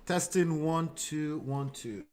Testing 1 2 1 2.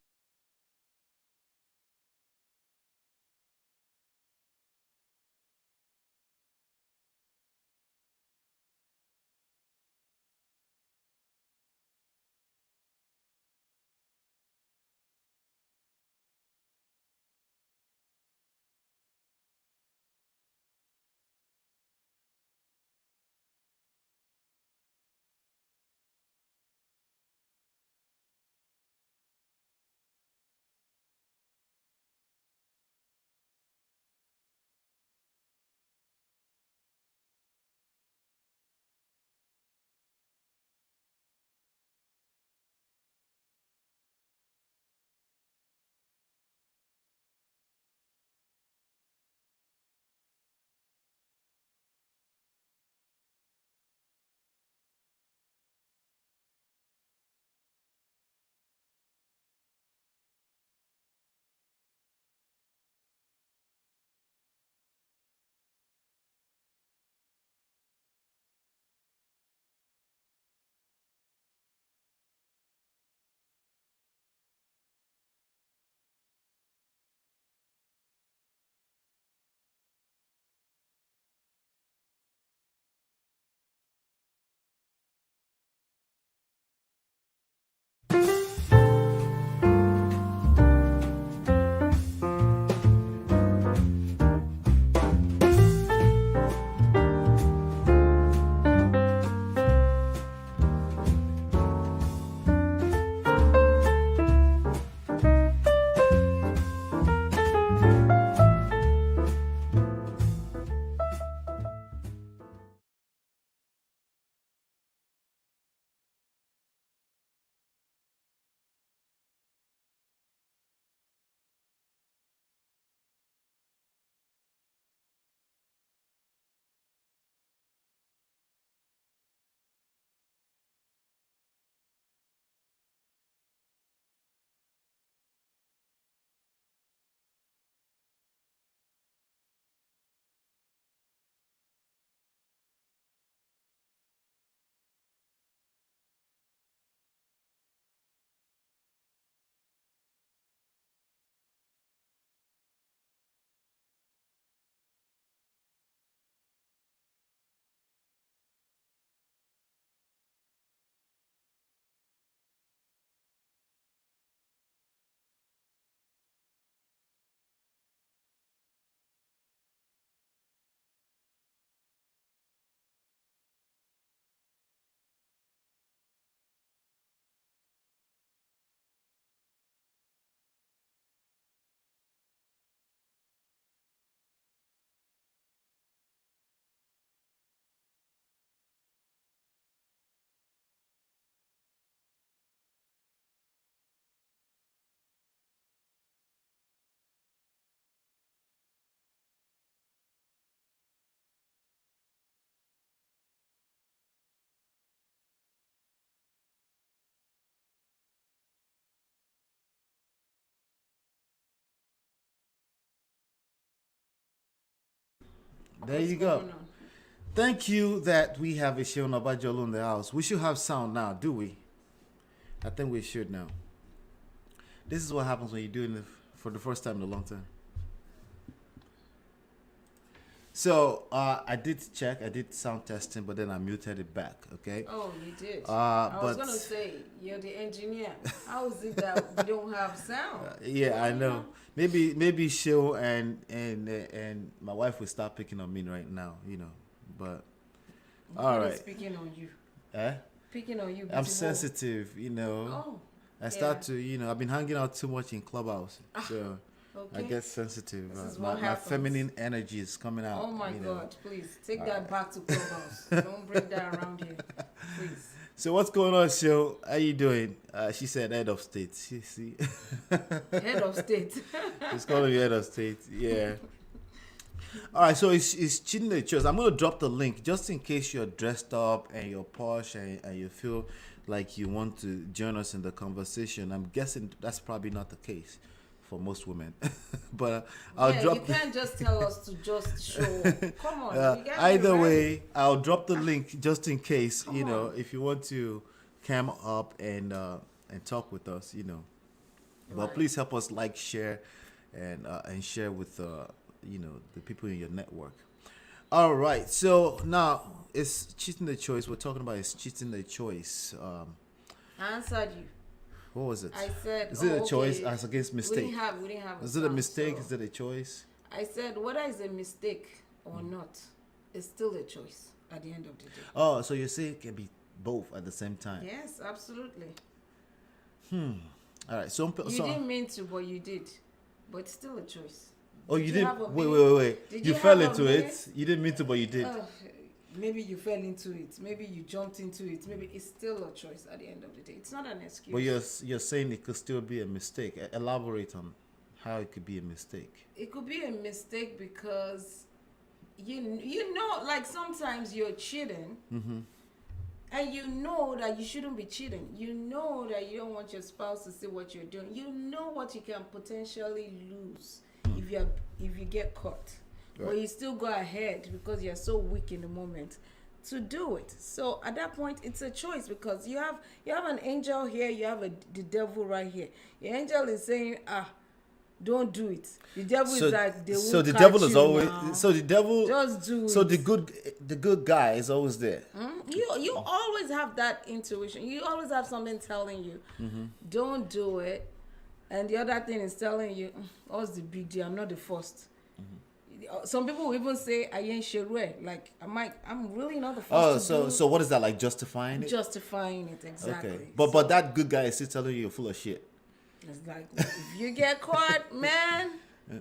There What's you going go. on? Thank you that we have a Sheon Abajolo in the house. We should have sound now, do we? I think we should now. This is what happens when you're doing it for the first time in a long time. So I did check, I did sound testing, but then I muted it back. Okay. Oh, you did. I was But gonna say you're the engineer. How is it that we don't have sound? yeah, Well, I know. Maybe Sheil and my wife will start picking on me right now. But all What is right. picking on you? Eh? Picking on you, I'm beautiful. sensitive. Oh, I yeah. start to, I've been hanging out too much in clubhouse, so I Okay. get sensitive. This is My, what my happens. feminine energy is coming out. Oh my God! Please take that back to clubhouse. Don't bring that around here, please. So what's going on, Sheil? How you doing? She said head of state. See, Head of state. it's calling you head of state. Yeah. All right, so it's Chinle Church. I'm gonna drop the link just in case you're dressed up and you're posh and you feel like you want to join us in the conversation. I'm guessing that's probably not the case for most women, but I'll Yeah, drop. you can't just tell us to just show up. Come on, you gotta Either be ready. way, I'll drop the link just in case. Come on. If you want to cam up and and talk with us, you know. But Right. please help us like, share, and share with the people in your network. All right. So now it's cheating the choice. We're talking about is cheating the choice. I answered you. What was it? I said, Is it a choice okay. as against We mistake? didn't have. Is it a sound, mistake? so Is it a choice? I said whether it's a mistake or not, it's still a choice at the end of the day. Oh, so you say it can be both at the same time. Yes, absolutely. All right. So, You didn't mean to, but you did. But it's still a choice. oh, Did you you have didn't. a Wait, minute? wait, wait. Did You you fell have a into minute? it. You didn't mean to, but you did. Maybe you fell into it. Maybe you jumped into it. Maybe it's still a choice at the end of the day. It's not an excuse. But you're saying it could still be a mistake. Elaborate on how it could be a mistake. It could be a mistake because you know, like sometimes you're cheating, and you know that you shouldn't be cheating. You know that you don't want your spouse to see what you're doing. You know what you can potentially lose if you get caught. But Right. you still go ahead because you're so weak in the moment to do it. So at that point, it's a choice because you have an angel here, you have the devil right here. Your angel is saying, don't do it. The devil is like, they won't so the catch devil is you always now. so the devil Just do so it. the good guy is always there. You always have that intuition. You always have something telling you, don't do it. And the other thing is telling you, what's the big deal? I'm not the first. Some people will even say, I ain't sure. Like, I'm really not the first Oh, to do so what is that, like justifying it? justifying it, exactly. Okay. But that good guy is still telling you you're full of shit. It's like, if you get caught, man,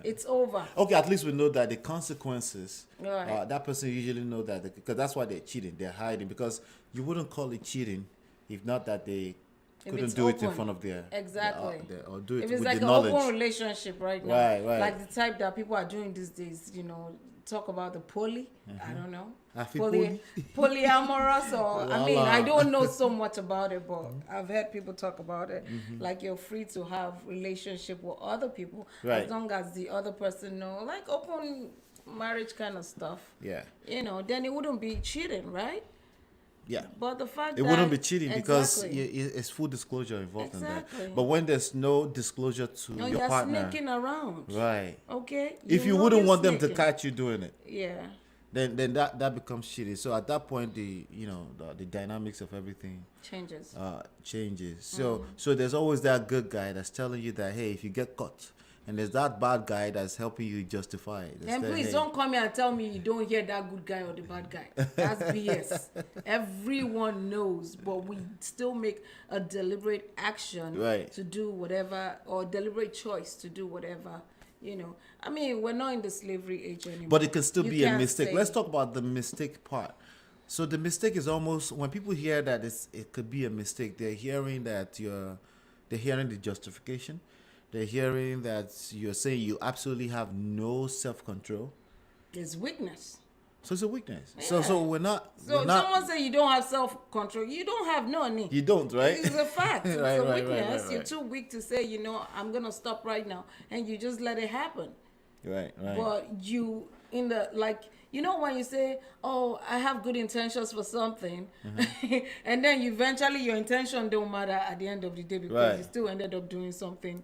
it's over. Okay, at least we know that the consequences. Right. That person usually know that because that's why they're cheating. They're hiding because you wouldn't call it cheating if not that they If couldn't it's do it in open. front of their Exactly. or do it If it's with like the an open knowledge. relationship right now, Right. like the type that people are doing these days, talk about the poly. I don't know. I feel Polyamorous or I mean, Voila. I don't know so much about it, but I've heard people talk about it. Like you're free to have relationship with other people Right. as long as the other person know, like open marriage kind of stuff. Yeah. Then it wouldn't be cheating, right? Yeah. But the fact It that wouldn't be cheating because Exactly. it's full disclosure involved in Exactly. that. But when there's no disclosure to No, your you're partner, sneaking around. right? Okay. If you know wouldn't you're want them to sneaking. catch you doing it, Yeah. then that becomes shitty. So at that point, the dynamics of everything Changes. changes. So there's always that good guy that's telling you that, hey, if you get caught, and there's that bad guy that's helping you justify it. And please don't come here and tell me you don't hear that good guy or the bad guy. That's BS. Everyone knows, but we still make a deliberate action Right. to do whatever, or deliberate choice to do whatever. I mean, we're not in the slavery age anymore. But it can still You be a can't mistake. say- Let's talk about the mistake part. So the mistake is almost when people hear that it could be a mistake, they're hearing the justification. They're hearing that you're saying you absolutely have no self-control. It's weakness. So it's a weakness. Yeah. So we're not. So we're if not. someone say you don't have self-control, you don't have none. You don't, right? It's a fact. It's Right, a right, weakness. right. You're too weak to say, I'm gonna stop right now, and you just let it happen. Right. But you when you say, "Oh, I have good intentions for something," and then eventually your intention don't matter at the end of the day because Right. you still ended up doing something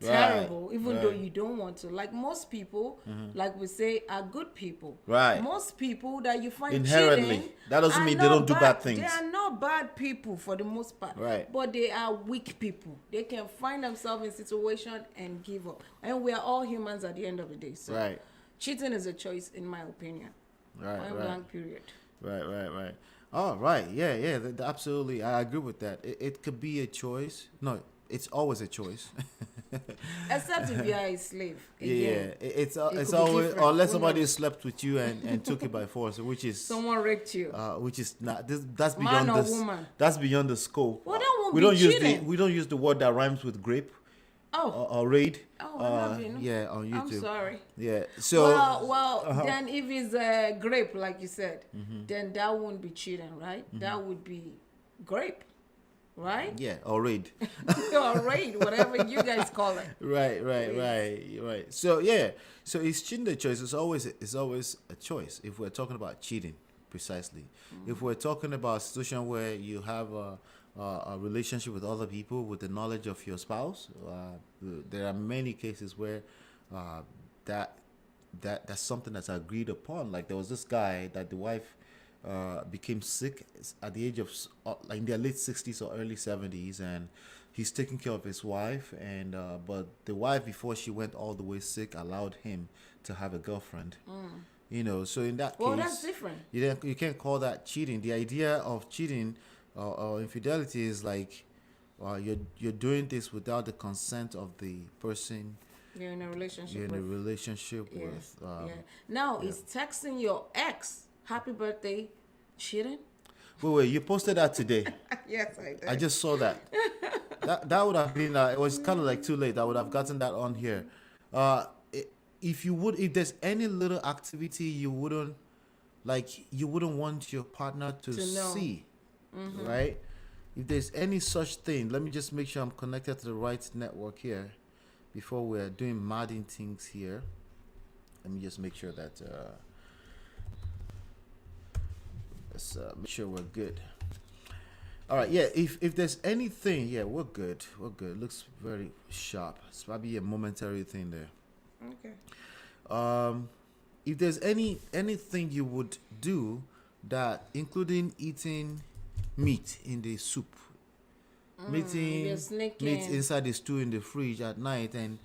Right, terrible, even though right. you don't want to. Like most people, like we say, are good people. Right. Most people that you find Inherently. cheating That doesn't are mean they not don't do bad things. They are not bad people for the most part. Right. But they are weak people. They can find themselves in situation and give up. And we are all humans at the end of the day. So Right. cheating is a choice, in my opinion. Right. Point blank period. Right. Oh, right. Yeah. Absolutely. I agree with that. It could be a choice. No, it's always a choice. Except if you are a slave. Yeah. Again, It's could be always, different. unless Who somebody knows? slept with you and took it by force, which is someone raped you. not that's Man beyond or this. woman? That's beyond the scope. Well, that won't we be don't cheating. we don't use the word that rhymes with grape or raid. Oh, I love you. Yeah, on YouTube. I'm sorry. Yeah. So Then if it's a grape, like you said, then that wouldn't be cheating, right? That would be grape, right? yeah, or raid. Or raid, whatever you guys call it. Right. So yeah, so it's cheating the choice. It's always a choice. If we're talking about cheating, precisely. If we're talking about a situation where you have a relationship with other people with the knowledge of your spouse. There are many cases where uh, that that's something that's agreed upon. Like there was this guy that the wife became sick at the age of like in their late 60s or early 70s, and he's taking care of his wife. And but the wife, before she went all the way sick, allowed him to have a girlfriend. You know, so in that Well, case, that's different. you can't call that cheating. The idea of cheating or infidelity is like you're doing this without the consent of the person You're in a relationship you're in a with. relationship Yeah. with. Yeah. Now, is texting your ex happy birthday cheating? Wait, you posted that today. Yes, I did. I just saw that. That would have been. It was kind of like too late. I would have gotten that on here. Uh, if you would, if there's any little activity you wouldn't like, you wouldn't want your partner to To know. see, right? If there's any such thing, let me just make sure I'm connected to the right network here before we're doing madding things here. Let me just make sure that let's make sure we're good. All right, yeah. If there's anything, yeah, we're good. We're good. Looks very sharp. It's probably a momentary thing there. Okay. If there's anything you would do that, including eating meat in the soup, meeting you're sneaking. meat inside the stew in the fridge at night, and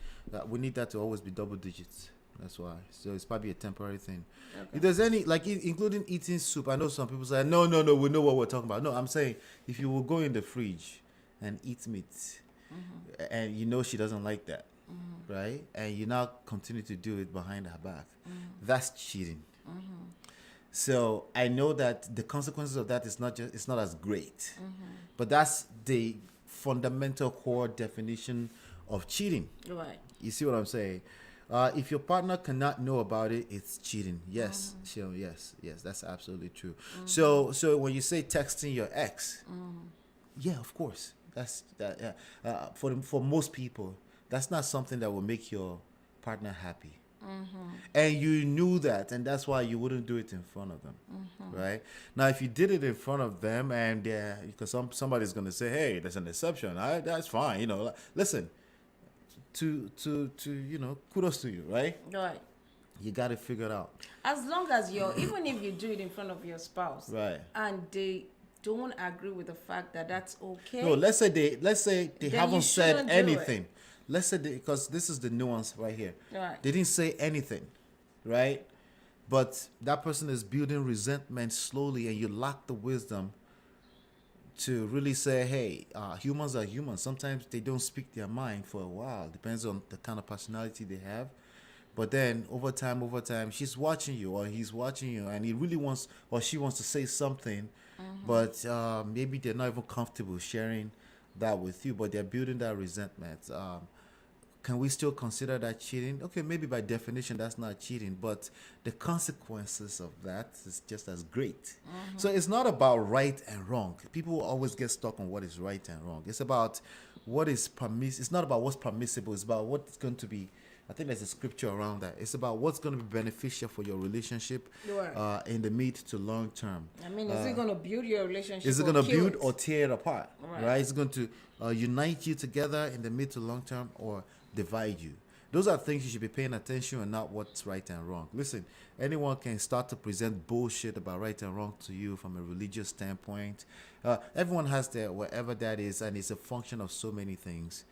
we need that to always be double digits. That's why. So it's probably a temporary thing. Okay. If there's any, like, including eating soup, I know some people say, no, we know what we're talking about. No, I'm saying if you will go in the fridge and eat meat, and you know she doesn't like that, right? And you now continue to do it behind her back, that's cheating. So I know that the consequences of that is it's not as great, but that's the fundamental core definition of cheating. Right. You see what I'm saying? If your partner cannot know about it, it's cheating. Yes, sure, yes, that's absolutely true. So when you say texting your ex, yeah, of course, that's that. Yeah. For most people, that's not something that will make your partner happy. And you knew that, and that's why you wouldn't do it in front of them, right? Now, if you did it in front of them, and because somebody's gonna say, "Hey, there's an exception," that's fine. You know, listen. To kudos to you, right? Right. You got to figure it out, As long as you're, even if you do it in front of your spouse, right? and they don't agree with the fact that that's okay. No, let's say they Then haven't you said shouldn't do anything. Let's say because this is the nuance right here. Right. They didn't say anything, right? But that person is building resentment slowly, and you lack the wisdom to really say, hey, humans are humans. Sometimes they don't speak their mind for a while. Depends on the kind of personality they have. But then over time, she's watching you or he's watching you, and he really wants or she wants to say something, but maybe they're not even comfortable sharing that with you, but they're building that resentment. Can we still consider that cheating? Okay, maybe by definition that's not cheating, but the consequences of that is just as great. So it's not about right and wrong. People always get stuck on what is right and wrong. It's about what is permissible. It's not about what's permissible. It's about what's going to be. I think there's a scripture around that. It's about what's going to be beneficial for your relationship Right. in the mid to long term. I mean, is it going to build your relationship? Is it or going to kill build it? or tear it apart? Right. Right? Is it going to unite you together in the mid to long term or divide you? Those are things you should be paying attention and not what's right and wrong. Listen, anyone can start to present bullshit about right and wrong to you from a religious standpoint. Everyone has their whatever that is, and it's a function of so many things.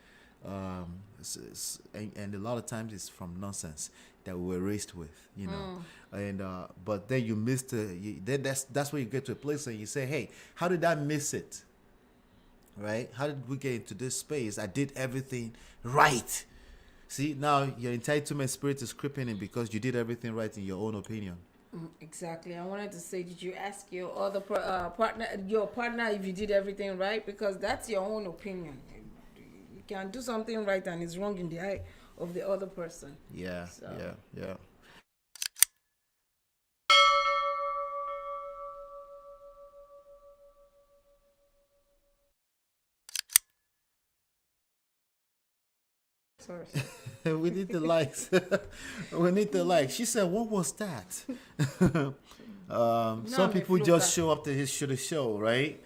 And a lot of times it's from nonsense that we were raised with, and but then you miss then that's where you get to a place and you say, hey, how did I miss it, right? How did we get into this space? I did everything right. See, now your entitlement spirit is creeping in because you did everything right in your own opinion. Exactly. I wanted to say, did you ask your other partner if you did everything right? Because that's your own opinion. You can do something right and it's wrong in the eye of the other person. Yeah, So. yeah. Sorry. We need the likes. We need the likes. She said, what was that? Some people just show up to the show, right?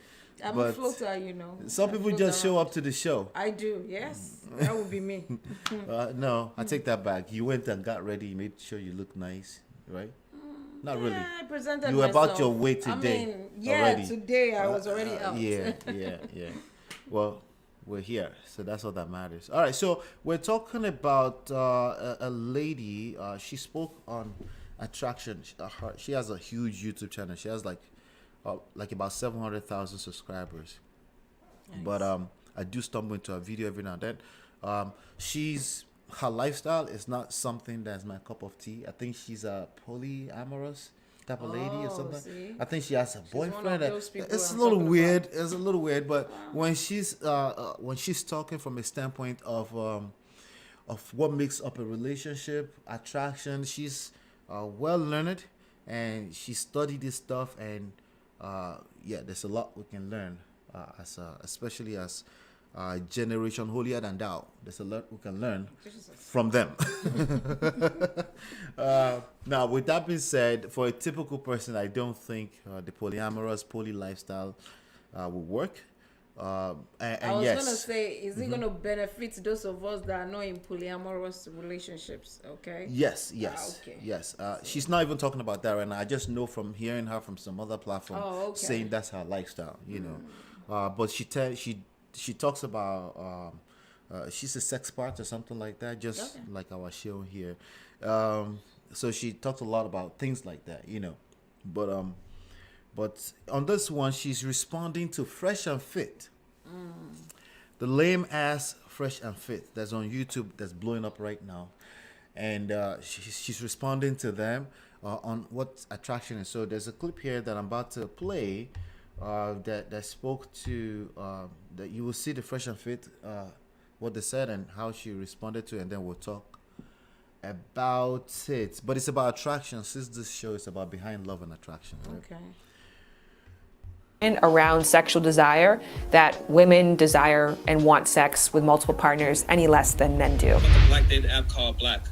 I'm a but floater, you know. some I people float just show around. up to the show. I do, yes. That would be me. No, I take that back. You went and got ready, made sure you look nice, right? Not really. Yeah, I presented You were myself. about your way I today. mean, yeah, already. today I was already out. Yeah. Well, we're here, so that's all that matters. All right, so we're talking about a lady. She spoke on attraction. She has a huge YouTube channel. She has like about 700,000 subscribers. Nice. But I do stumble into a video every now and then. Her lifestyle is not something that's my cup of tea. I think she's a polyamorous type of lady or something. See? I think she has a one of boyfriend. those people It's a I'm little talking weird. It's a little weird, but when she's talking from a standpoint of what makes up a relationship, attraction, she's well learned, and she studied this stuff, and there's a lot we can learn especially as generation holier than thou. There's a lot we can learn from them. Now, with that being said, for a typical person, I don't think the polyamorous, poly lifestyle will work. And I was yes, gonna say, is it gonna benefit those of us that are not in polyamorous relationships? Okay. yes. Okay. Yes. She's not even talking about that right now. I just know from hearing her from some other platform saying that's her lifestyle, you know. But she talks about she's a sex part or something like that, just like our show here. So she talks a lot about things like that, you know. But on this one, she's responding to Fresh and Fit. The lame ass Fresh and Fit that's on YouTube that's blowing up right now. And she's responding to them on what attraction is. So there's a clip here that I'm about to play that spoke to, that you will see the Fresh and Fit, what they said and how she responded to it, and then we'll talk about it. But it's about attraction, since this show is about behind love and attraction. Right? Okay. Around sexual desire, that women desire and want sex with multiple partners any less than men do. Black date app called Black.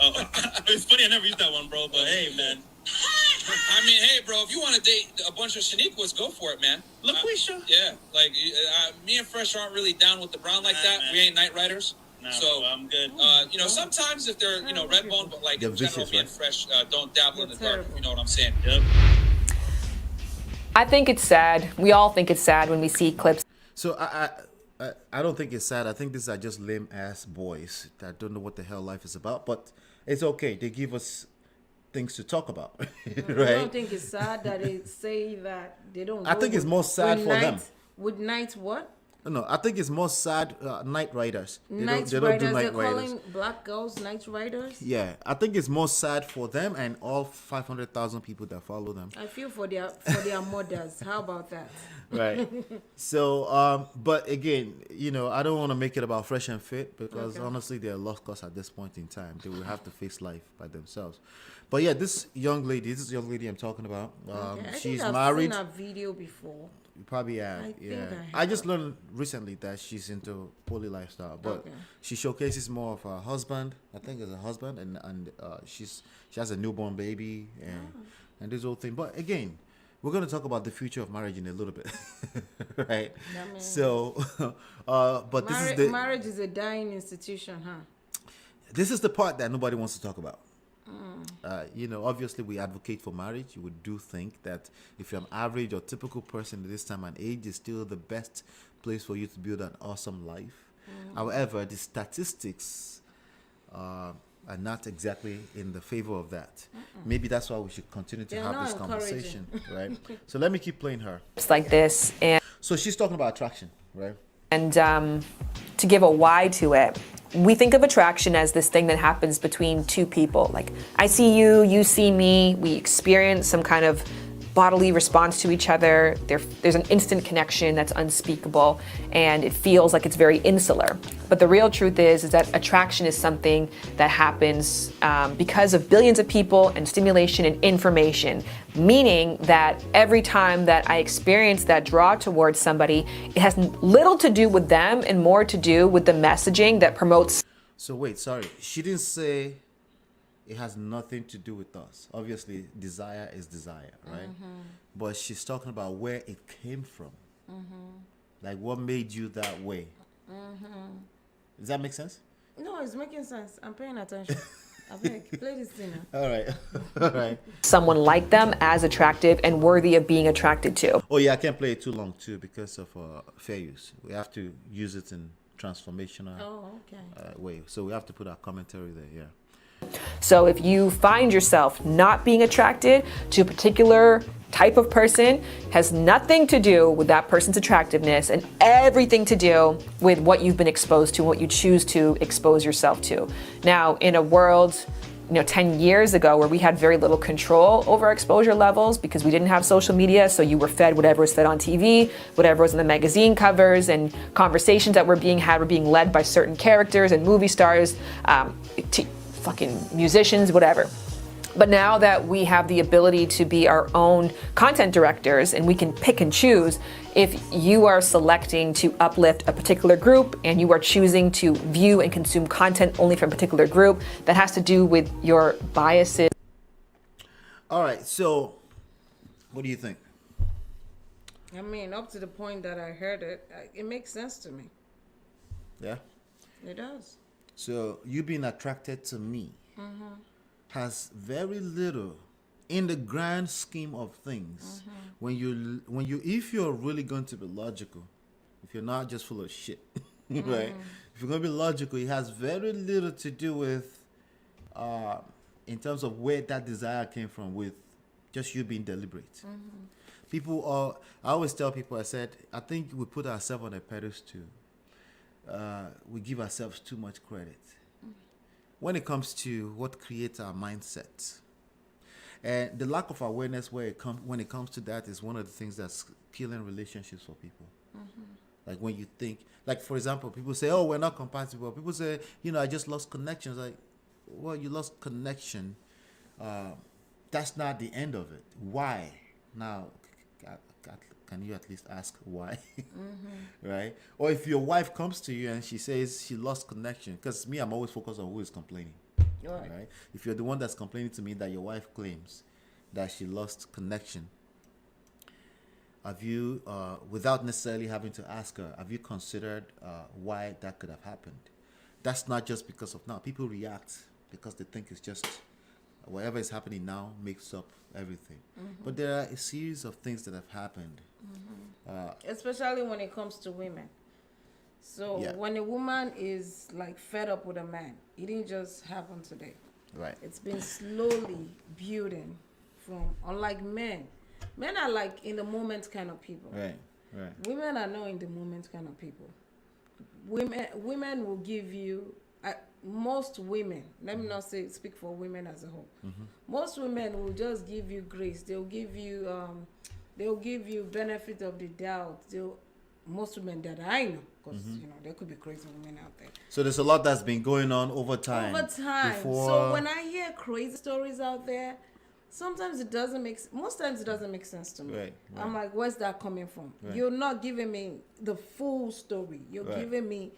It's funny I never used that one, bro, but hey, man. I mean, hey, bro, if you want to date a bunch of Shaniquas, go for it, man. LaQuisha? Yeah, like, me and Fresh aren't really down with the brown like that. Man. We ain't night riders. No, so I'm good. You know, sometimes if they're, you know, red bone, but like in general, me and Fresh don't dabble in the dark. You know what I'm saying? Yep. I think it's sad. We all think it's sad when we see clips. So I don't think it's sad. I think these are just lame ass boys that don't know what the hell life is about. But it's okay. They give us things to talk about, right? I don't think it's sad that they say that they don't. I think it's more sad for them. With night what? No, I think it's more sad night riders. They Night don't riders. do night They're riders. calling black girls night riders. Yeah, I think it's more sad for them and all 500,000 people that follow them. I feel for their mothers. How about that? Right. So, but again, you know, I don't want to make it about Fresh and Fit because honestly, they're lost cause at this point in time. They will have to face life by themselves. But yeah, this young lady I'm talking about, I she's think I've married. seen a video before. You probably have. I think Yeah. I I just learned recently that she's into poly lifestyle, but she showcases more of her husband. I think it's a husband, and she has a newborn baby and this whole thing. But again, we're going to talk about the future of marriage in a little bit, right? So, but marriage is a dying institution, huh? This is the part that nobody wants to talk about. You know, obviously we advocate for marriage. You would do think that if you're an average or typical person at this time and age, is still the best place for you to build an awesome life. However, the statistics are not exactly in the favor of that. Maybe that's why we should continue to have this conversation, right? So let me keep playing her. It's like this, and So she's talking about attraction, right? To give a why to it, we think of attraction as this thing that happens between two people. Like, I see you, you see me, we experience some kind of bodily response to each other. There's an instant connection that's unspeakable, and it feels like it's very insular. But the real truth is that attraction is something that happens because of billions of people and stimulation and information, meaning that every time that I experience that draw towards somebody, it has little to do with them and more to do with the messaging that promotes. So wait, sorry. She didn't say it has nothing to do with us. Obviously, desire is desire, right? but she's talking about where it came from. Like what made you that way. Does that make sense? No, it's making sense. I'm paying attention. I beg, play this thing now. All right. All right. Someone like them as attractive and worthy of being attracted to. Oh yeah, I can't play it too long too because of fair use. We have to use it in transformational way. So we have to put our commentary there. Yeah. So if you find yourself not being attracted to a particular type of person, has nothing to do with that person's attractiveness and everything to do with what you've been exposed to, what you choose to expose yourself to. Now, in a world, 10 years ago where we had very little control over our exposure levels because we didn't have social media, so you were fed whatever was fed on TV, whatever was in the magazine covers, and conversations that were being had were being led by certain characters and movie stars, fucking musicians, whatever. But now that we have the ability to be our own content directors and we can pick and choose, if you are selecting to uplift a particular group and you are choosing to view and consume content only from a particular group, that has to do with your biases. All right, so what do you think? I mean, up to the point that I heard it, it makes sense to me. Yeah? It does. So you being attracted to me has very little in the grand scheme of things. When you if you're really going to be logical, if you're not just full of shit, right? If you're going to be logical, it has very little to do with in terms of where that desire came from, with just you being deliberate. I always tell people, I think we put ourselves on a pedestal. We give ourselves too much credit when it comes to what creates our mindset. And the lack of awareness when it comes to that is one of the things that's killing relationships for people. Like when you think, like for example, people say, oh, we're not compatible. People say, I just lost connections. Like, well, you lost connection. That's not the end of it. Why? Now, can you at least ask why? Right? Or if your wife comes to you and she says she lost connection, because me, I'm always focused on who is complaining. Right? If you're the one that's complaining to me that your wife claims that she lost connection, have you, without necessarily having to ask her, have you considered why that could have happened? That's not just because of now. People react because they think it's just whatever is happening now makes up everything. But there are a series of things that have happened. Especially when it comes to women. So when a woman is like fed up with a man, it didn't just happen today. Right. It's been slowly building from, unlike men. Men are like in the moment kind of people. Right. Women are not in the moment kind of people. Women will give you, most women, let me not speak for women as a whole. Most women will just give you grace. They'll give you benefit of the doubt. Most women that I know, because there could be crazy women out there. So there's a lot that's been going on over time. So when I hear crazy stories out there, most times it doesn't make sense to me. Right. I'm like, where's that coming from? Right. You're not giving me the full story. You're giving me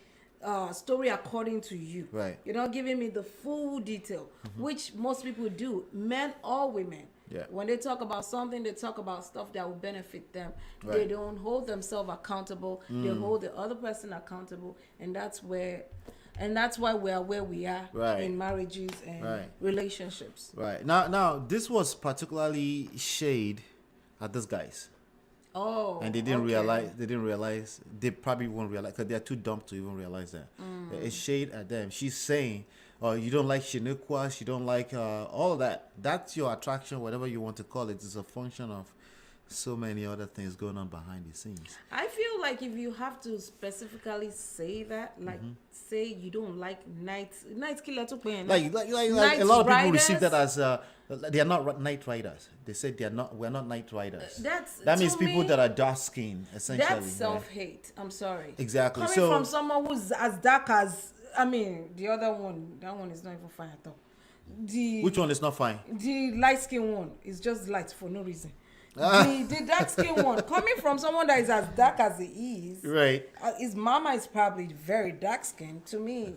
story according to you. Right. You're not giving me the full detail, which most people do, men or women. Yeah. When they talk about something, they talk about stuff that will benefit them. Right. They don't hold themselves accountable. They hold the other person accountable, and that's why we are where we are in marriages and relationships. Right. Now, this was particularly shade at these guys. Oh. And they didn't realize. They probably won't realize because they're too dumb to even realize that. It's shade at them. She's saying, "Oh, you don't like Shaniqua. You don't like all of that. That's your attraction, whatever you want to call it. It's a function of so many other things going on behind the scenes." I feel like if you have to specifically say that, like say you don't like night killer to play, like a lot of people receive that as they are not night riders. They say we're not night riders. That means people that are dark skinned, essentially. That's self-hate. I'm sorry. Exactly. Coming from someone who's as dark as, the other one, that one is not even fine at all. Which one is not fine? The light skin one is just light for no reason. The dark skin one, coming from someone that is as dark as he is, right? His mama is probably very dark skinned. To me,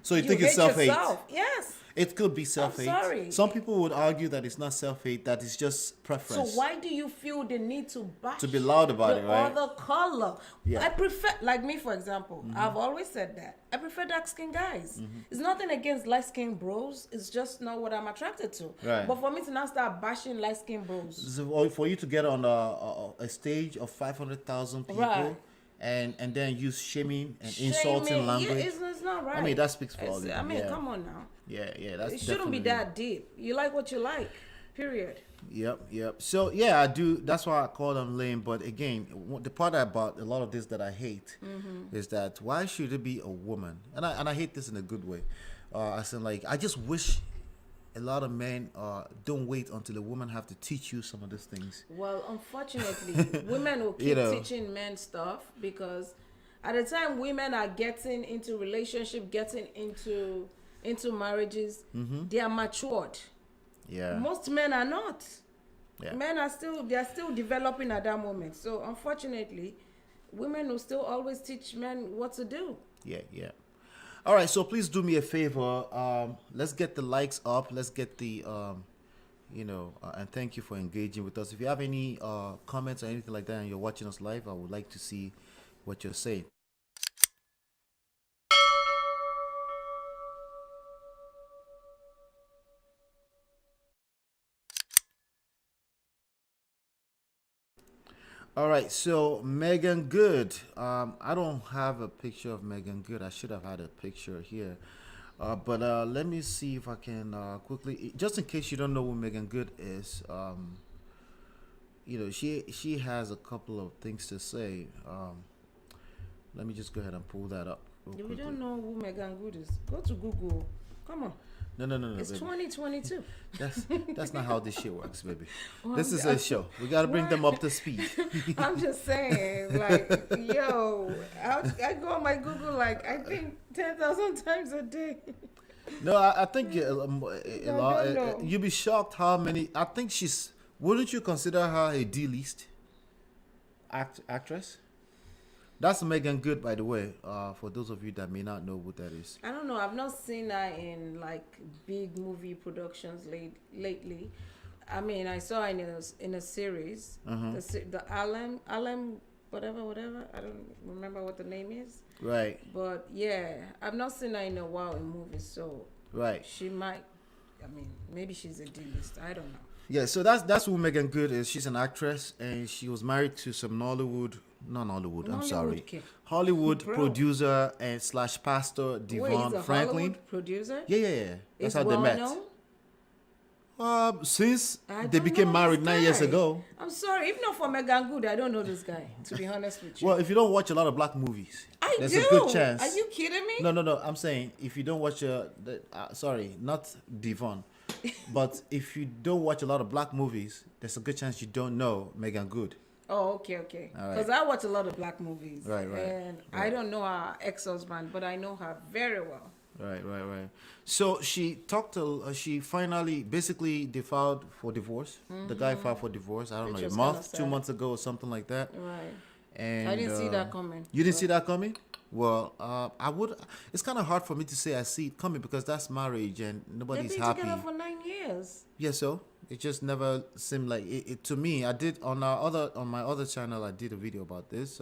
So you You think it's hate self-hate? yourself. Yes. It could be self-hate. sorry. Some people would argue that it's not self-hate, that it's just So preference. why do you feel the need to bash To be loud about the it, right? other color? Yeah. I prefer, like me for example, I've always said that I prefer dark skinned guys. It's nothing against light skinned bros. It's just not what I'm attracted to. Right. But for me to now start bashing light skinned bros, So for you to get on a stage of 500,000 people, Right. and then use shaming and insulting shaming, language. yeah, it's not right. I mean, that speaks for all of I them, mean, yeah. come on now. Yeah, that's It shouldn't be definitely- that deep. You like what you like. Period. Yep. So yeah, I do. That's why I call them lame. But again, the part about a lot of this that I hate is that why should it be a woman? And I hate this in a good way. I said like I just wish a lot of men don't wait until a woman have to teach you some of these things. Well, unfortunately, women will keep You know. teaching men stuff because at the time women are getting into relationship, getting into marriages, they are matured. Yeah. Most men are not. Yeah. Men are still developing at that moment. So unfortunately, women will still always teach men what to do. Yeah. All right, so please do me a favor. Let's get the likes up. Let's get the, and thank you for engaging with us. If you have any comments or anything like that and you're watching us live, I would like to see what you're saying. All right, so Megan Good. I don't have a picture of Megan Good. I should have had a picture here. But let me see if I can quickly, just in case you don't know who Megan Good is. She has a couple of things to say. Let me just go ahead and pull that up. real If you quickly. don't know who Megan Good is, go to Google. Come on. No, It's baby. 2022. That's not how this shit works, baby. Well, This is I'm- a show. We gotta bring them up to speed. I'm just saying, like, yo, I go on my Google like I think 10,000 times a day. No, I think don't know. you'd be shocked how many. I think she's. Wouldn't you consider her a D-list actress? That's Megan Good, by the way. For those of you that may not know what that is. I don't know. I've not seen her in like big movie productions lately. I mean, I saw her in a series, the Alem, whatever. I don't remember what the name is. Right. But yeah, I've not seen her in a while in movies, so Right. she might. I mean, maybe she's a D-list. I don't know. Yeah. So that's who Megan Good is. She's an actress, and she was married to some Hollywood. I'm sorry. kid. Hollywood Bro. producer and / pastor Wait, Devon he's a Franklin. Hollywood producer? Yeah. That's Is how they well met. known? Since I they don't became know married this 9 years guy. ago. I'm sorry, if not for Megan Good, I don't know this guy. To be honest with you, Well, if you don't watch a lot of black movies, I there's do. a good chance. Are you kidding me? No. I'm saying if you don't watch sorry, not Devon, but if you don't watch a lot of black movies, there's a good chance you don't know Megan Good. Oh, okay. All right. Because I watch a lot of black movies. Right. And I don't know her ex-husband, but I know her very well. Right. So she she finally, basically, they filed for divorce. The guy filed for divorce. I don't Which know, a was month, kinda 2 sad. months ago or something like that. Right. And I didn't see that coming. You didn't see that coming? Well, it's kind of hard for me to say I see it coming because that's marriage and They've nobody's been happy. together for 9 years. Yeah, so it just never seemed like it to me. I did on my other channel. I did a video about this.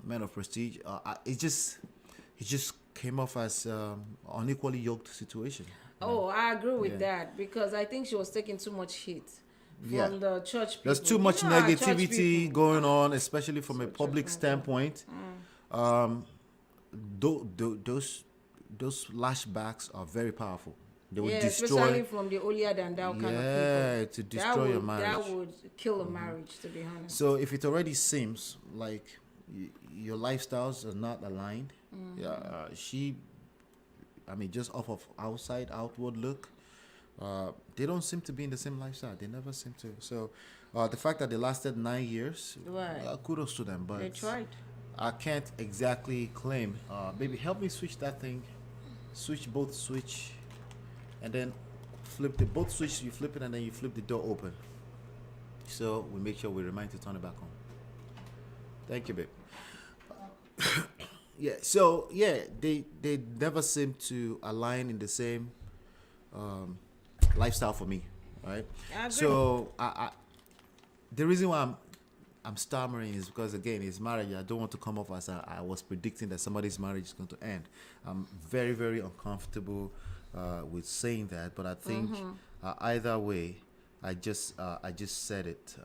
Men of Prestige. It just came off as unequally yoked situation. Oh, I agree with Yeah. that because I think she was taking too much heat from Yeah. the church people. There's too much You know how church negativity people- going on, especially from a So public judgmental. standpoint. Those lashbacks are very powerful. They will Yeah, destroy. especially from the holier than thou kind of people. Yeah, to destroy your marriage. That would kill a marriage, to be honest. So if it already seems like your lifestyles are not aligned, just off of outward look, they don't seem to be in the same lifestyle. They never seem to. So the fact that they lasted 9 years, Right. kudos to them. But They tried. I can't exactly claim. Baby, help me switch that thing. Switch, and then flip both switches. You flip it, and then you flip the door open. So we make sure we remind to turn it back on. Thank you, babe. Yeah. So yeah, they never seem to align in the same lifestyle for me, right? I agree. So I the reason why I'm stammering is because again it's marriage. I don't want to come off as I was predicting that somebody's marriage is going to end. I'm very very uncomfortable with saying that, but I think either way, I just said it.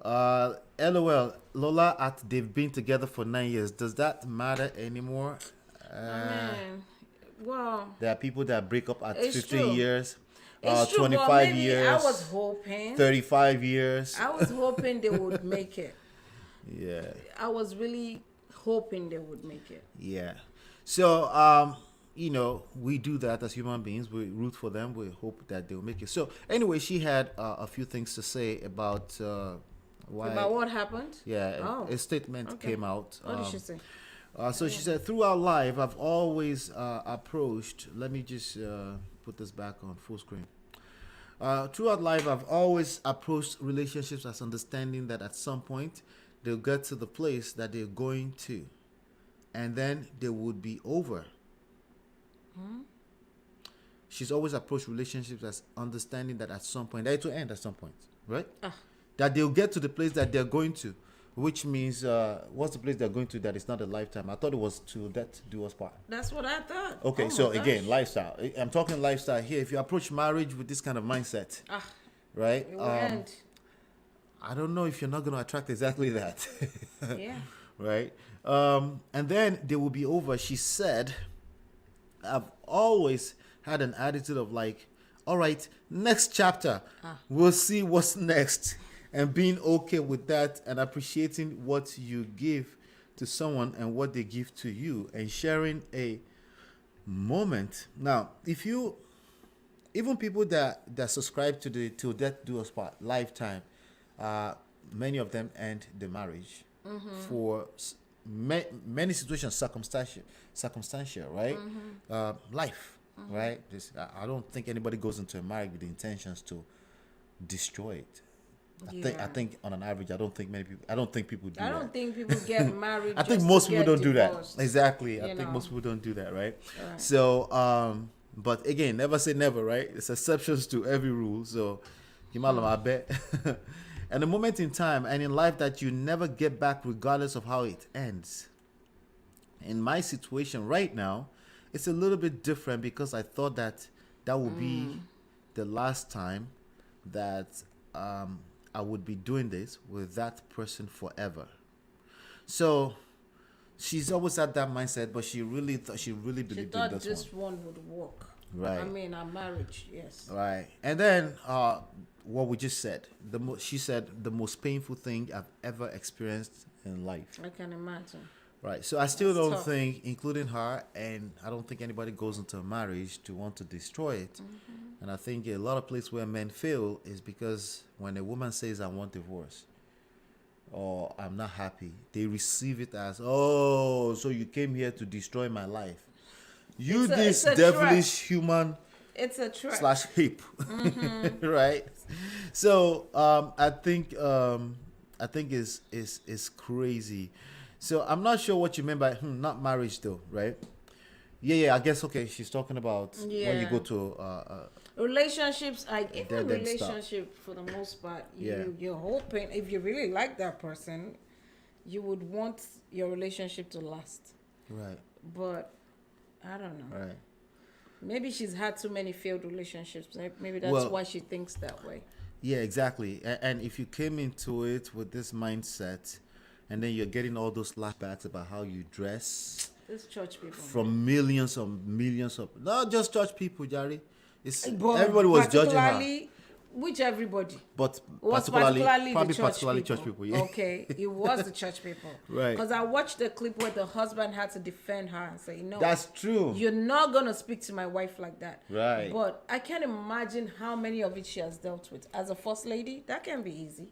LOL Lola at they've been together for 9 years. Does that matter anymore? Man, well, There are people that break up at it's 15 true. years, It's true, but 25 maybe years, I was hoping. 35 years. I was hoping they would make it. Yeah. I was really hoping they would make it. Yeah. So, we do that as human beings. We root for them. We hope that they'll make it. So, anyway, she had a few things to say about why. About what happened? Yeah, Oh, a statement okay. came out. What did she say? So she said, throughout life, I've always approached. Let me just put this back on full screen. Throughout life, I've always approached relationships as understanding that at some point they'll get to the place that they're going to, and then they would be over. She's always approached relationships as understanding that at some point, that it will end at some point, right? That they'll get to the place that they're going to, which means, what's the place they're going to that is not a lifetime? I thought it was to death do us part. That's what I thought. Okay, Oh so my gosh. again, lifestyle. I'm talking lifestyle here. If you approach marriage with this kind of mindset, right? It will end. I don't know if you're not going to attract exactly that. Yeah. Right? And then they will be over. She said, I've always had an attitude of like, all right, next chapter, we'll see what's next. And being okay with that and appreciating what you give to someone and what they give to you and sharing a moment. Now, if you, even people that subscribe to the Till Death Do Us Part lifetime, many of them end the marriage for many situations, circumstantial, right? Life, right? I don't think anybody goes into a marriage with the intentions to destroy it. I think on an average, I don't think people do that. I don't think people get married. I think just most to people get don't do that. divorced. Exactly. I You think know. most people don't do that, right? Right. So, but again, never say never, right? There's exceptions to every rule. So, I bet. And a moment in time and in life that you never get back regardless of how it ends. In my situation right now, it's a little bit different because I thought that would be the last time that I would be doing this with that person forever. So she's always had that mindset, but she really believed She in thought this this one. one would work. Right. I mean, our marriage, yes. Right. And then what we just said, she said the most painful thing I've ever experienced in life. I can imagine. Right. So I still That's don't tough. think, including her, and I don't think anybody goes into a marriage to want to destroy it. And I think a lot of places where men fail is because when a woman says, I want divorce or I'm not happy, they receive it as, oh, so you came here to destroy my life. You It's this a devilish human It's a trap. slash hip. Right? So I think is crazy. So I'm not sure what you meant by not marriage though, right? Yeah, I guess okay. She's talking about when you Yeah. go to Relationships, even Dead end stuff. relationship for the most part, Yeah. you're hoping if you really like that person, you would want your relationship to last. right, But I don't know. right. Maybe she's had too many failed relationships. Maybe that's Well- why she thinks that way. Yeah, exactly. And if you came into it with this mindset, and then you're getting all those flashbacks about how you dress These church people. from millions of not just church people, Jerry. It's But everybody was judging her, particularly, which everybody? but Was particularly the church people. Yeah. Okay, it was the church people. Right. Because I watched the clip where the husband had to defend her and say, no, That's true. you're not going to speak to my wife like that. Right. But I can't imagine how many of it she has dealt with. As a first lady, that can be easy.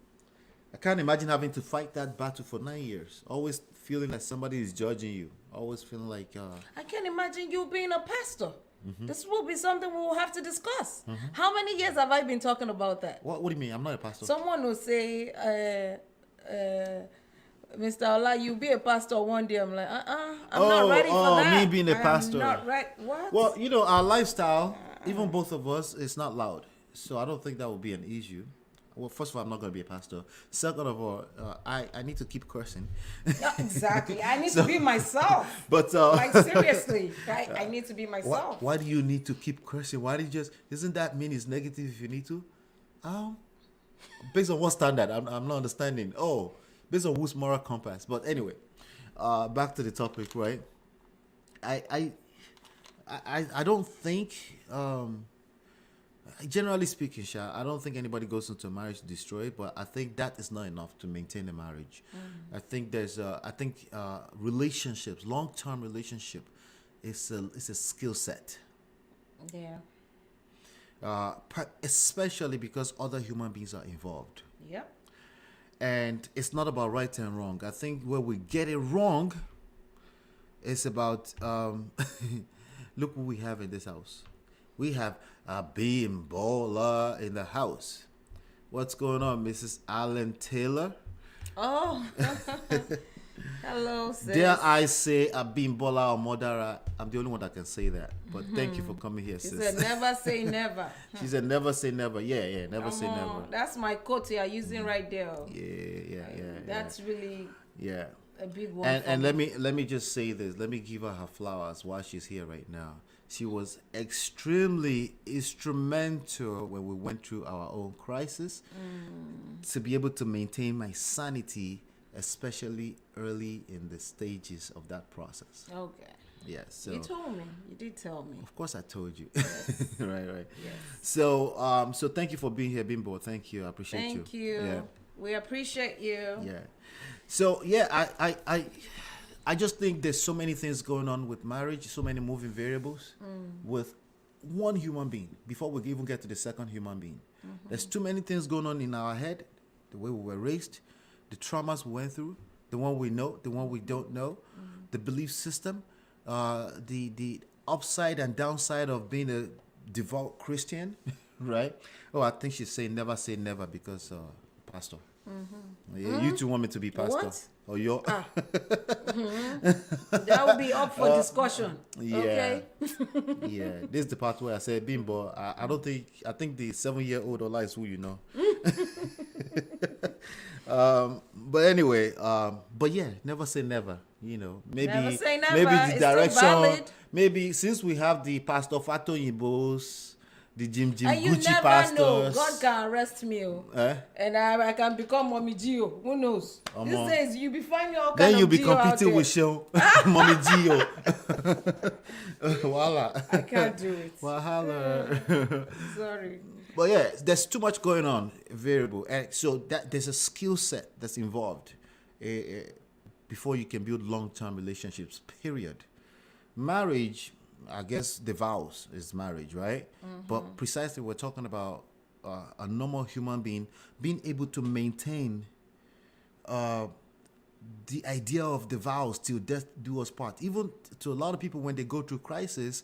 I can't imagine having to fight that battle for 9 years. Always feeling that somebody is judging you. Always feeling like I can't imagine you being a pastor. Mm-hmm. This will be something we will have to discuss. How many years have I been talking about that? what do you mean? I'm not a pastor. Someone will say, Mr. Ola, you be a pastor one day. I'm like, I'm not ready for that. Me being a pastor. I'm not right. What? Well, you know, our lifestyle, even both of us, is not loud. So I don't think that will be an issue. Well, first of all, I'm not going to be a pastor. Second of all, I need to keep cursing. No, exactly. I need to be myself. But Like, seriously, I need to be myself. why do you need to keep cursing? Why do you just, isn't that mean it's negative if you need to? Based on what standard? I'm not understanding. Oh, based on whose moral compass? But anyway, back to the topic, right? I don't think, generally speaking, Sha, I don't think anybody goes into a marriage to destroy it, but I think that is not enough to maintain a marriage. I think relationships, long-term relationship, it's a skill set. Yeah. Especially because other human beings are involved. Yep. And it's not about right and wrong. I think where we get it wrong is about look what we have in this house. We have a bimbola in the house. What's going on, Mrs. Allen Taylor? Oh. Hello, sis. Dare I say a bimbola or modara? I'm the only one that can say that. But thank you for coming here, She sis. said, never say never. She said, never say never. Yeah, never say Come never. on. That's my quote you're using right there. Yeah. That's really Yeah. a big one. And let me just say this. Let me give her flowers while she's here right now. She was extremely instrumental when we went through our own crisis to be able to maintain my sanity, especially early in the stages of that process. Okay. Yeah. So You told me. You did tell me. of course I told you. Yes. right. Yes. So so thank you for being here, Bimbo. Thank you. I appreciate you. Thank you. Yeah. We appreciate you. Yeah. So yeah, I just think there's so many things going on with marriage, so many moving variables with one human being before we even get to the second human being. There's too many things going on in our head, the way we were raised, the traumas we went through, the one we know, the one we don't know, the belief system, the upside and downside of being a devout Christian, right? Oh, I think she's saying never because pastor. Yeah, you two want me to be pastor? What? Or you're? That will be up for discussion. Yeah. Okay. Yeah, this is the part where I said, Bimbo, I think the 7-year-old Ola is who you know. But anyway, but yeah, never say never. You know, maybe Never say never. maybe the It's still direction. valid. Maybe since we have the Pastor Fato Yibos, the Jim And you Gucci never pastors. know. God can arrest me. And I can become Mommy Gio. Who knows? These days, you be finding all Then kind you'll of be Gio out competing there. with Shell, Mommy Gio. Voila. I can't do it. Wahala. Sorry. But yeah, there's too much going on, variable, and so that there's a skill set that's involved before you can build long-term relationships. Period. Marriage, I guess, the vows is marriage, right? But precisely, we're talking about a normal human being being able to maintain the idea of the vows till death do us part. Even to a lot of people, when they go through crisis,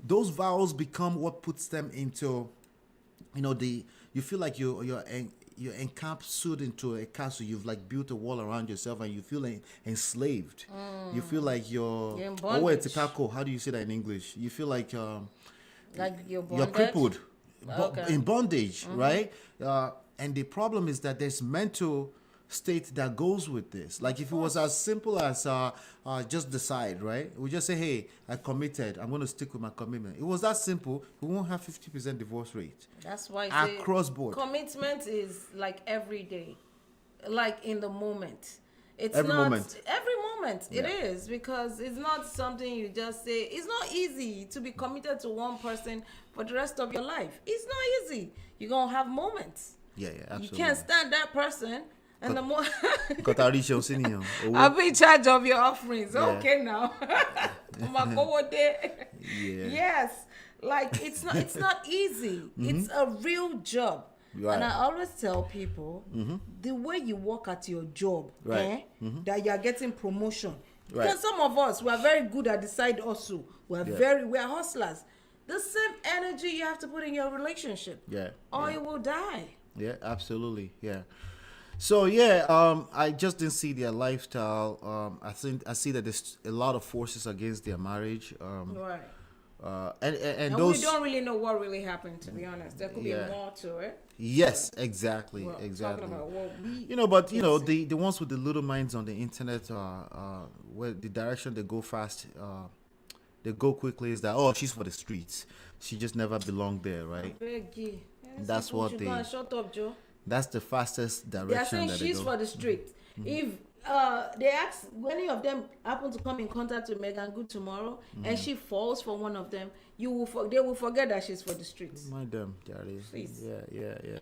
those vows become what puts them into, you know, you feel like you're encapsulated into a castle. You've like built a wall around yourself, and you feel enslaved. You feel like you're in bondage. How do you say that in English? You feel like Like you're you're crippled, Okay. in bondage, right? And the problem is that there's mental state that goes with this. Like if it was as simple as just decide, right? We just say, hey, I committed. I'm going to stick with my commitment. It was that simple. We won't have 50% divorce rate. That's why I say Across board. commitment is like every day, like in the moment. It's Every not moment. every moment. It Yeah. is, because it's not something you just say. It's not easy to be committed to one person for the rest of your life. It's not easy. You're gonna have moments. Yeah, absolutely. You can't stand that person, and the more Yeah. I'll be in charge of your offerings. Yeah. Okay, now. Yes, like it's not easy. It's a real job. Right. And I always tell people, the way you work at your job, Right. that you are getting promotion. Right. Because some of us, we are very good at the side hustle. We are hustlers. The same energy you have to put in your relationship, Yeah. or yeah. you will die. Yeah, absolutely. Yeah. So yeah, I just didn't see their lifestyle. I see that there's a lot of forces against their marriage. Right. And And we those. don't really know what really happened, to be honest. There could be Yeah. more to it. Yes, exactly, Well, exactly. talking about what we But can see. the ones with the little minds on the internet, where the direction they go fast, they go quickly is that, oh, she's for the streets. She just never belonged there, right? Beggy. That's what should they. go and shut up, Joe. That's the fastest They are direction saying that they she's go. for the street. If they ask any of them happen to come in contact with Megan Good tomorrow, and she falls for one of them, they will forget that she's for the streets. Mind them, Daddy. Please. Yeah.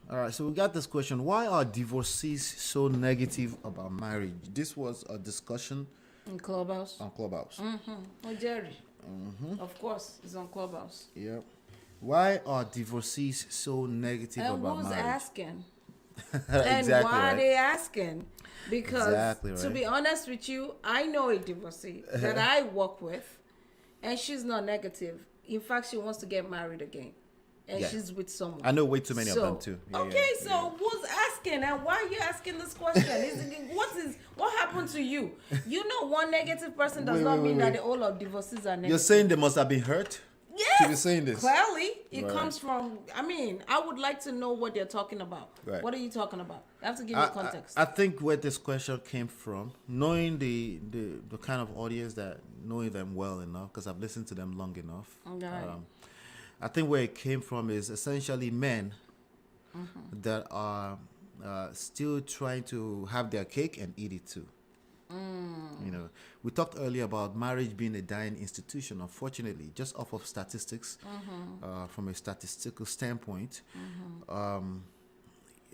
All right, so we got this question. Why are divorcees so negative about marriage? This was a discussion In Clubhouse. on Clubhouse. Oh, Jerry. Of course, it's on Clubhouse. Yep. Why are divorcees so negative And about who's marriage? asking? Exactly And why right. are they asking? Because, Exactly to right. be honest with you, I know a divorcee that I work with, and she's not negative. In fact, she wants to get married again, and Yeah. she's with someone. I know way too many of them too. Yeah, Okay, yeah, so who's asking, and why are you asking this question? What happened to you? You know, one negative person does Wait, not wait, mean wait, that wait. the whole of divorces are negative. You're saying they must have been hurt to be Yes, saying this. clearly it Right. comes from. I mean, I would like to know what they're talking about. Right. What are you talking about? I have to give you context. I think where this question came from, knowing the kind of audience that knowing them well enough, because I've listened to them long enough. Okay. I think where it came from is essentially men that are still trying to have their cake and eat it too. You know, we talked earlier about marriage being a dying institution. Unfortunately, just off of statistics, from a statistical standpoint.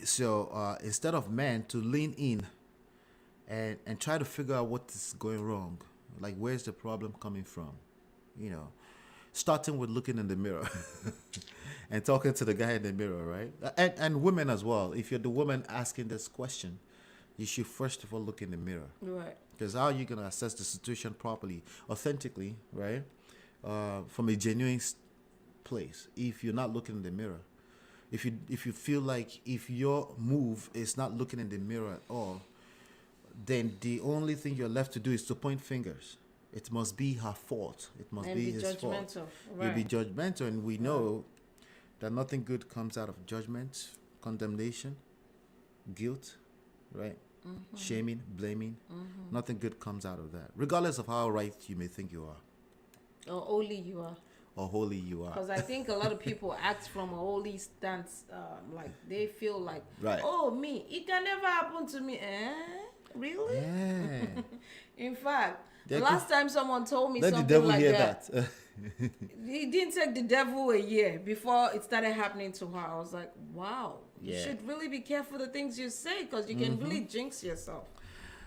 So instead of men to lean in and try to figure out what is going wrong, like where's the problem coming from, you know, starting with looking in the mirror and talking to the guy in the mirror, right? And women as well. If you're the woman asking this question, you should first of all look in the mirror. Right. Because how are you going to assess the situation properly, authentically, right? From a genuine place, if you're not looking in the mirror. If you feel like if your move is not looking in the mirror at all, then the only thing you're left to do is to point fingers. It must be her fault. It must And be be his fault. judgmental. You'll be Right. judgmental, and we know that nothing good comes out of judgment, condemnation, guilt, right? Shaming, blaming. Nothing good comes out of that, regardless of how right you may think you are Or only you are. or holy you are. Because I think a lot of people act from a holy stance. Like they feel like, Right. oh, me, it can never happen to me. Really? Yeah. In fact, There last time someone told me Let the something devil like hear that, that. it didn't take the devil a year before it started happening to her. I was like, wow, you Yeah. should really be careful the things you say because you can really jinx yourself.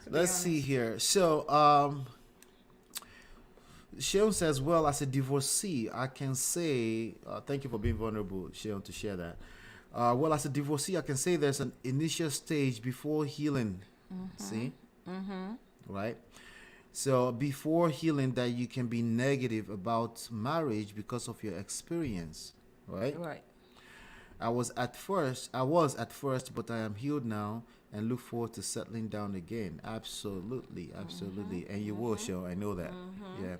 to be Let's honest. see here. So, Sheon says, well, as a divorcee, I can say, thank you for being vulnerable, Sheon, to share that. Well, as a divorcee, I can say there's an initial stage before healing. See? Right? So, before healing, that you can be negative about marriage because of your experience. Right? Right. I was at first, but I am healed now and look forward to settling down again. Absolutely. And you will, show. I know that. Yeah.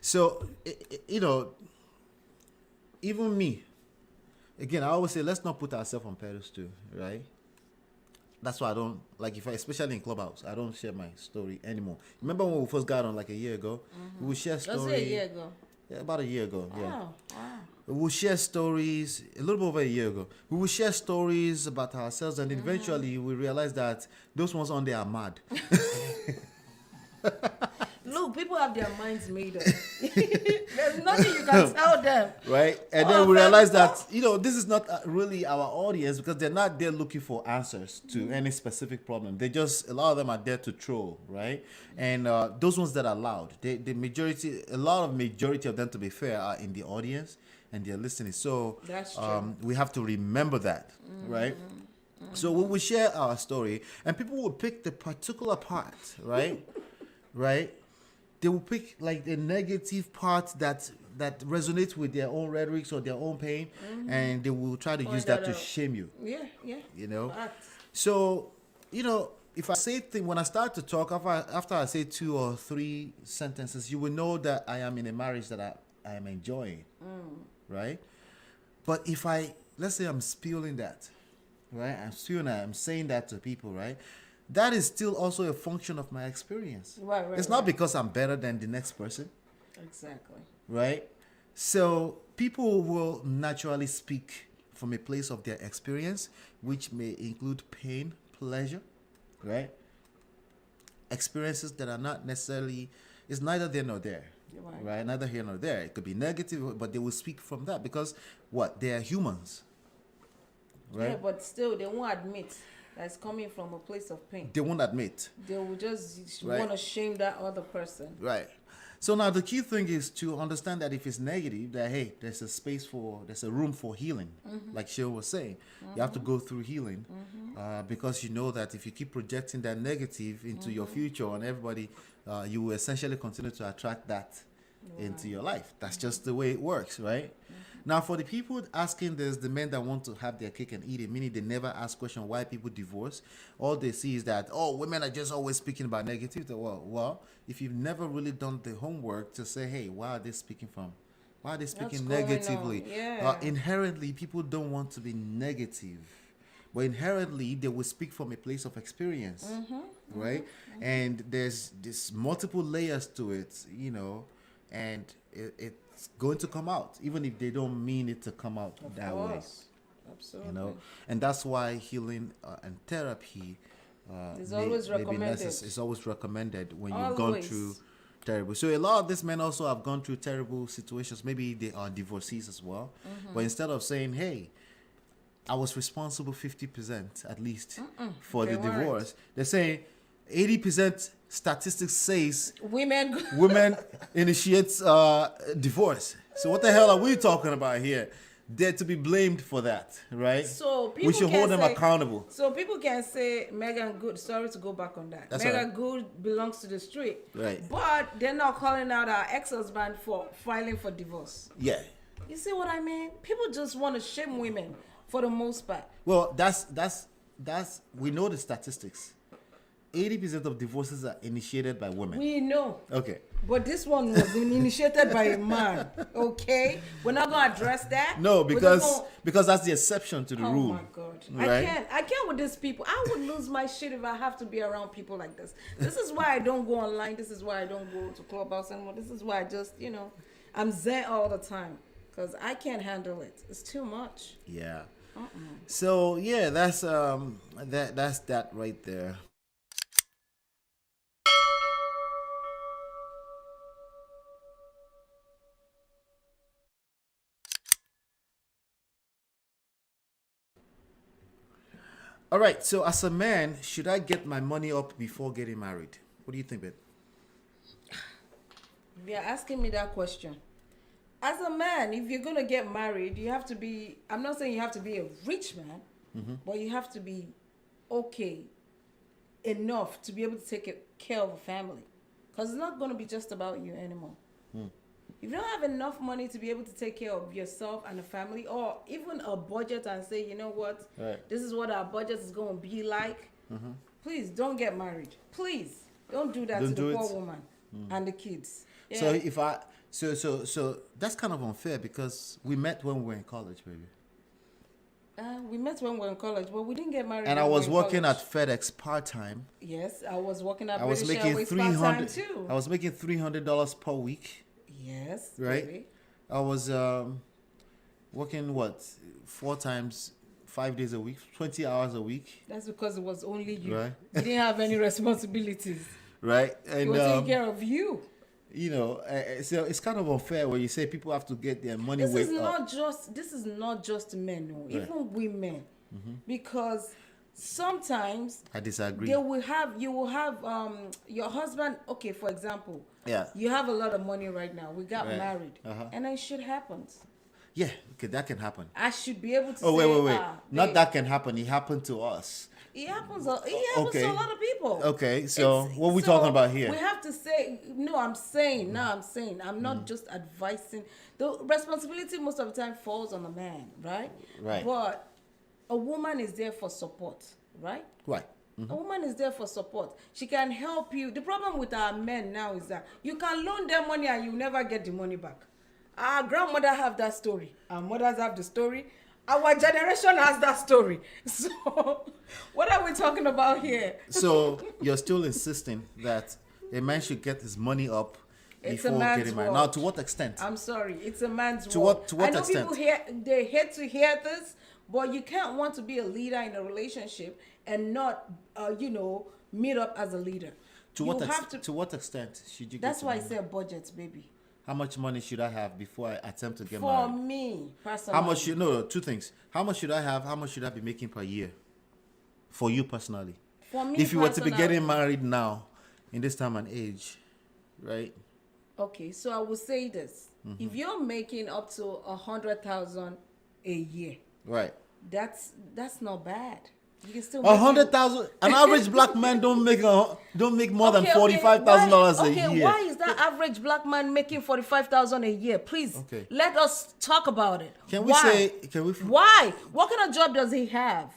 So, you know, even me, again, I always say, let's not put ourselves on pedestal, right? That's why I don't, like, especially in Clubhouse, I don't share my story anymore. Remember when we first got on, like, a year ago? We would share stories. Let's say a year ago. Yeah, about a year ago, yeah. Wow. We'll share stories a little bit over a year ago. We will share stories about ourselves, and eventually we realize that those ones on there are mad. Look, people have their minds made up. There's nothing you can tell them. Right? And Oh, then we but- realize that, you know, this is not really our audience because they're not there looking for answers to any specific problem. They just, a lot of them are there to troll, right? And those ones that are loud, the majority, a lot of majority of them, to be fair, are in the audience and they're listening. So That's true. we have to remember that, right? So we will share our story and people will pick the particular part, right? right? They will pick like the negative part that resonates with their own rhetorics or their own pain, and they will try to use that to shame you. Yeah, yeah. You know, Facts. so if I say thing when I start to talk after I say 2 or 3 sentences, you will know that I am in a marriage that I am enjoying, right? But if let's say I'm spilling that, right? I'm saying that to people, right? That is still also a function of my experience. Right. It's not because I'm better than the next person, Exactly. right? So people will naturally speak from a place of their experience, which may include pain, pleasure, right? Experiences that are not necessarily, it's neither there nor there, right? Neither here nor there. It could be negative, but they will speak from that because what? They are humans, right? Yeah, but still, they won't admit that it's coming from a place of pain. They won't admit. They will just Right. want to shame that other person. Right. So now the key thing is to understand that if it's negative, that hey, there's a room for healing. Like Sheila was saying, you have to go through healing because you know that if you keep projecting that negative into your future and everybody, you will essentially continue to attract that into your life. That's just the way it works, right? Now, for the people asking this, the men that want to have their cake and eat it, meaning they never ask question why people divorce. All they see is that, oh, women are just always speaking about negativity. Well, if you've never really done the homework to say, hey, why are they speaking from? Why are they speaking going on? negatively? Yeah. Inherently, people don't want to be negative. But inherently, they will speak from a place of experience, right? And there's multiple layers to it, and it's going to come out, even if they don't mean it to come out that way. Absolutely. And that's why healing and therapy It's always recommended. It's always recommended when you've gone Always. through terrible. So a lot of these men also have gone through terrible situations. Maybe they are divorcees as well. But instead of saying, "Hey, I was responsible 50% at least for they the weren't. divorce," they're saying 80% statistics says women initiates divorce. So what the hell are we talking about here? They're to be blamed for that, right? So people we should hold can them say- accountable. So people can say Megan Good. Sorry to go back on that. That's Megan all right. Good belongs to the street. Right. But they're not calling out our ex-husband for filing for divorce. Yeah. You see what I mean? People just want to shame women for the most part. Well, that's we know the statistics. 80% of divorces are initiated by women. We know. Okay. But this one was initiated by a man. Okay? We're not going to address that. No, We're just because gonna- because that's the exception to the Oh rule. my God. Right? I can't with these people. I would lose my shit if I have to be around people like this. This is why I don't go online. This is why I don't go to Clubhouse anymore. This is why I just, I'm zen all the time. Because I can't handle it. It's too much. Yeah. So yeah, that's that right there. All right. So as a man, should I get my money up before getting married? What do you think, babe? You're asking me that question. As a man, if you're going to get married, you have to be, I'm not saying you have to be a rich man, but you have to be okay enough to be able to take care of a family. Because it's not going to be just about you anymore. If you don't have enough money to be able to take care of yourself and the family, or even a budget and say, you know what, this is what our budget is going to be like, please don't get married. Please don't do that Don't to do the poor it. woman and the kids. Yeah. So if I so that's kind of unfair because we met when we were in college, baby. We met when we were in college, but we didn't get married. And I when we was were in working college. at FedEx part time. Yes, I was working at I was British making Airways part-time $300. too. I was making $300 per week. Yes, Right. baby. I was working 5 days a week, 20 hours a week, That's because it was only you. Right. You didn't have any responsibilities. right? He And was taking care of you. so it's kind of unfair when you say people have to get their money This is weight up. not just men, no, even women, because sometimes I disagree. you will have your husband. Okay, for example, Yeah. you have a lot of money right now. We got Right. married, Uh-huh. and then shit happens. Yeah, okay, that can happen. I should be able to. Oh, say, wait. Not babe, that can happen. It happened to us. It happens to a lot of people. Okay, so what are we talking about here? We have to say, no, I'm saying, I'm not just advising. The responsibility most of the time falls on the man, right? Right. But a woman is there for support, right? Right. A woman is there for support. She can help you. The problem with our men now is that you can loan them money and you never get the money back. Our grandmother have that story. Our mothers have the story. Our generation has that story. So, what are we talking about here? So you're still insisting that a man should get his money up It's a before man's getting married. world. Now, to what extent? I'm sorry, it's a man's To world. what I know extent? people they hate to hear this, but you can't want to be a leader in a relationship and not, meet up as a leader. To what extent should you? That's get why I married? said budgets, baby. How much money should I have before I attempt to get For married? me, personally. How much? No, two things. How much should I have? How much should I be making per year? For you personally. For me, If you were to be personally- getting married now, in this time and age, right? Okay, so I will say this: if you're making up to 100,000 a year, Right. that's not bad. You can still 100,000. An average black man don't make more than Okay, $45,000 a okay, year. why is that average black man making 45,000 a year? Please, Okay. let us talk about it. Can we Why? say? Can we? Why? What kind of job does he have?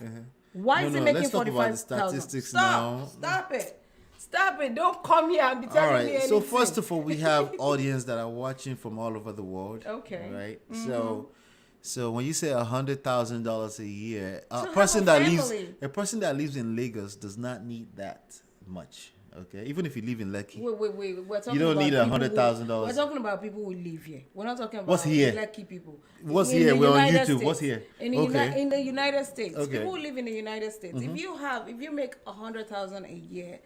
Why is he making let's talk about the 45,000? statistics now. Stop it. Stop it. Don't come here and be telling All me right. anything. So first of all, we have audience that are watching from all over the world. Okay. Right. So when you say $100,000 a year, a have person a that family. lives in Lagos does not need that much. Okay. Even if you live in Lekki. Wait. We're talking You don't about need people $100,000. We're talking about people who live here. We're not talking about What's here? lucky people. What's In here? the We're on United YouTube. States. What's here? In the, Okay. in the United States. Okay. People who live in the United States. If you make 100,000 a year,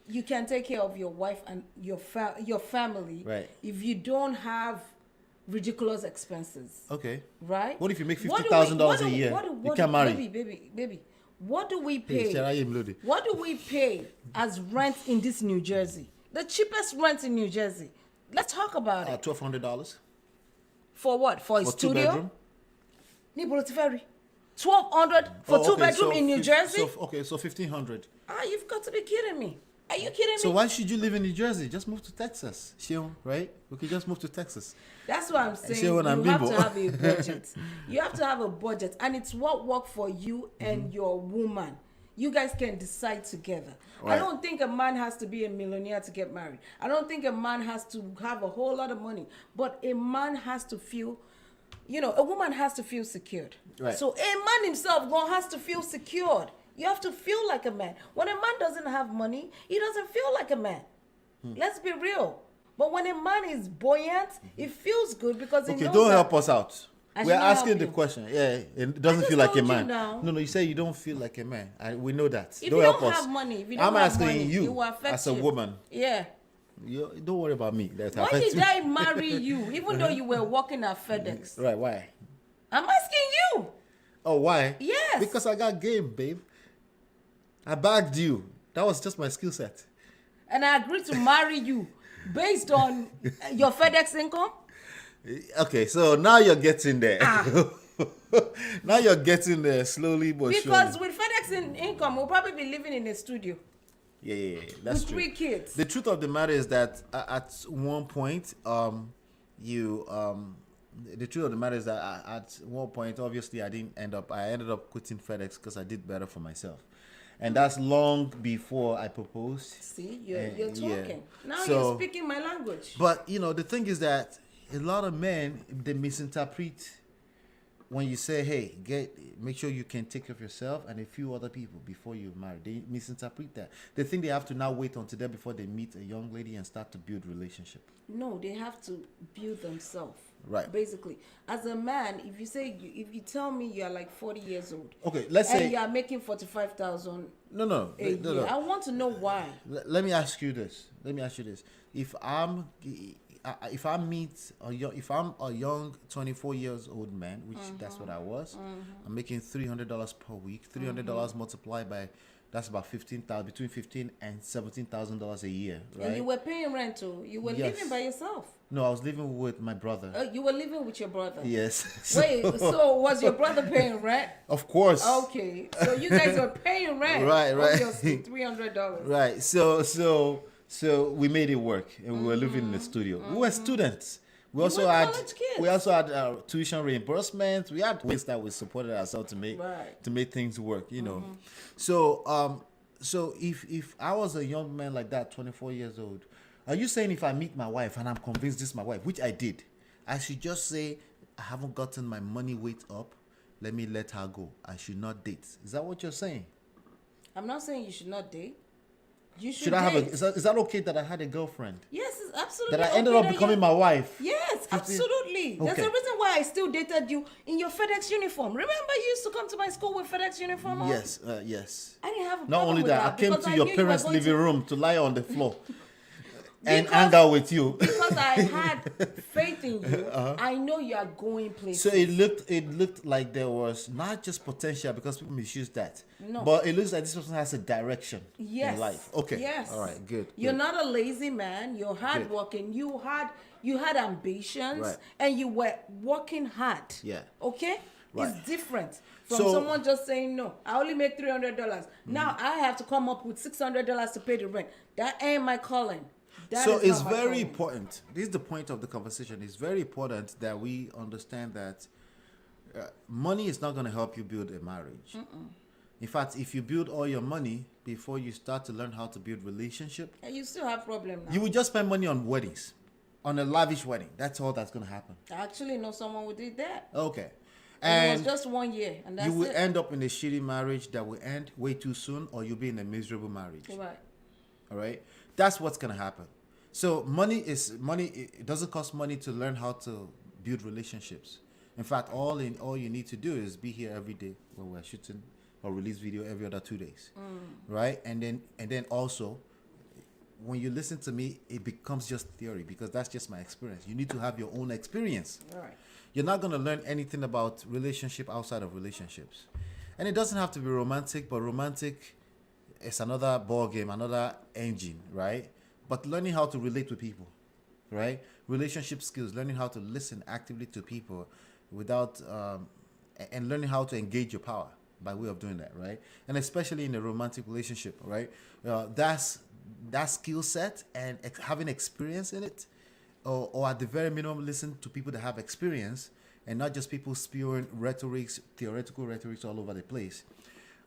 you can take care of your wife and your family. Right. If you don't have ridiculous expenses. Okay. Right? What if you make What do $50,000 a we- year? what do- You what can't do- marry. Baby. What do we Hey, pay? Sharayi Mlodi. What do we pay as rent in this New Jersey? The cheapest rent in New Jersey. Let's talk about it. $1,200 For what? For a for two studio? bedroom. Níbo ló ti fẹ́ rí? 1,200 for two bedroom in New Jersey? So 1,500. You've got to be kidding me. Are you kidding So me? why should you live in New Jersey? Just move to Texas, Shion, right? We could just move to Texas. That's what I'm saying. see You what I'm have bimbo. to have a budget. You have to have a budget, and it's what works for you and your woman. You guys can decide together. I Right. don't think a man has to be a millionaire to get married. I don't think a man has to have a whole lot of money. But a man has to feel, a woman has to feel secured. Right. So a man himself has to feel secured. You have to feel like a man. When a man doesn't have money, he doesn't feel like a man. Let's be real. But when a man is buoyant, it feels good because he Okay, knows don't that- help us out. I We're should not asking help the you. question. Yeah, it doesn't just feel like a told you man. now. No, you say you don't feel like a man. We know that. If don't you help don't us. have money, if you don't I'm have asking money, you it will affect as a you. woman. Yeah. Don't worry about me. That Why affects did me. I marry you, even though you were working at FedEx? Right? Why? I'm asking you. Oh, why? Yes. Because I got game, babe. I bagged you. That was just my skill set. And I agreed to marry you based on your FedEx income? Okay, so now you're getting there. Ah. Now you're getting there slowly but Because surely. with FedEx income, we'll probably be living in a studio Yeah, that's with true. 3 kids. The truth of the matter is that at one point, the truth of the matter is that at one point, obviously, I ended up quitting FedEx because I did better for myself, and that's long before I proposed. See, you're talking. yeah. Now So- you're speaking my language. But the thing is that a lot of men, they misinterpret when you say, "Hey, make sure you can take care of yourself and a few other people before you marry." They misinterpret that. They think they have to now wait until then before they meet a young lady and start to build relationship. No, they have to build themselves. Right. Basically, as a man, if you tell me you are like 40 years old, Okay, let's and say you are making 45,000 no. a year, I want to know why. Let me ask you this. If I'm a young 24 years old man, which that's what I was, I'm making $300 per week. $300 multiplied by That's about between $15,000 and $17,000 a year, right? And you were paying rent too. You were Yes. living by yourself. No, I was living with my brother. You were living with your brother. Yes. Wait, so was your brother paying rent? Of course. Okay, so you guys were paying rent. Right. Obviously, $300. Right. So we made it work, and we were living in the studio. We were students. We also were had college kids. we also had tuition reimbursements. We had ways that we supported ourselves to make Right. to make things work. So if I was a young man like that, 24 years old, are you saying if I meet my wife and I'm convinced this is my wife, which I did, I should just say I haven't gotten my money weight up, let her go. I should not date. Is that what you're saying? I'm not saying you should not date. You should Should I have date. is that okay that I had a girlfriend? Yes, it's absolutely. That I ended okay up that becoming you- my wife? Yes, absolutely. There's Okay. a reason why I still dated you in your FedEx uniform. Remember, you used to come to my school with FedEx uniform on? Yes, yes. I didn't have a Not problem only with that, I came because to I your knew you were parents' going living to- room to lie on the floor and Because- hang out with you. Because I had faith in you. I know you are going places. So it looked like there was not just potential, because people misuse that. No. But it looks like this person has a direction Yes. in life. Okay. Yes. All right. Good. You're good. not a lazy man. You're hardworking. You had ambitions, Right. and you were working hard. Yeah. Okay. Right. It's different from So- someone just saying no. I only make $300. Now I have to come up with $600 to pay the rent. That ain't my calling. That So is it's not my very calling. important. This is the point of the conversation. It's very important that we understand that money is not going to help you build a marriage. In fact, if you build all your money before you start to learn how to build relationship, And you still have problem now. you will just spend money on weddings, on a lavish wedding. That's all that's going to happen. I actually know someone who did that. Okay. And it was And just 1 year, and that's you will it. end up in a shitty marriage that will end way too soon, or you'll be in a miserable marriage. Right. All right, that's what's gonna happen. So money. It doesn't cost money to learn how to build relationships. In fact, all you need to do is be here every day when we're shooting or release video every other 2 days, right? And then also, when you listen to me, it becomes just theory, because that's just my experience. You need to have your own experience. All right. You're not going to learn anything about relationship outside of relationships. And it doesn't have to be romantic, but romantic is another ball game, another engine, right? But learning how to relate with people, right? Relationship skills, learning how to listen actively to people without, and learning how to engage your power by way of doing that, right? And especially in a romantic relationship, right? That's that skill set and having experience in it, or at the very minimum, listen to people that have experience and not just people spewing theoretical rhetorics all over the place.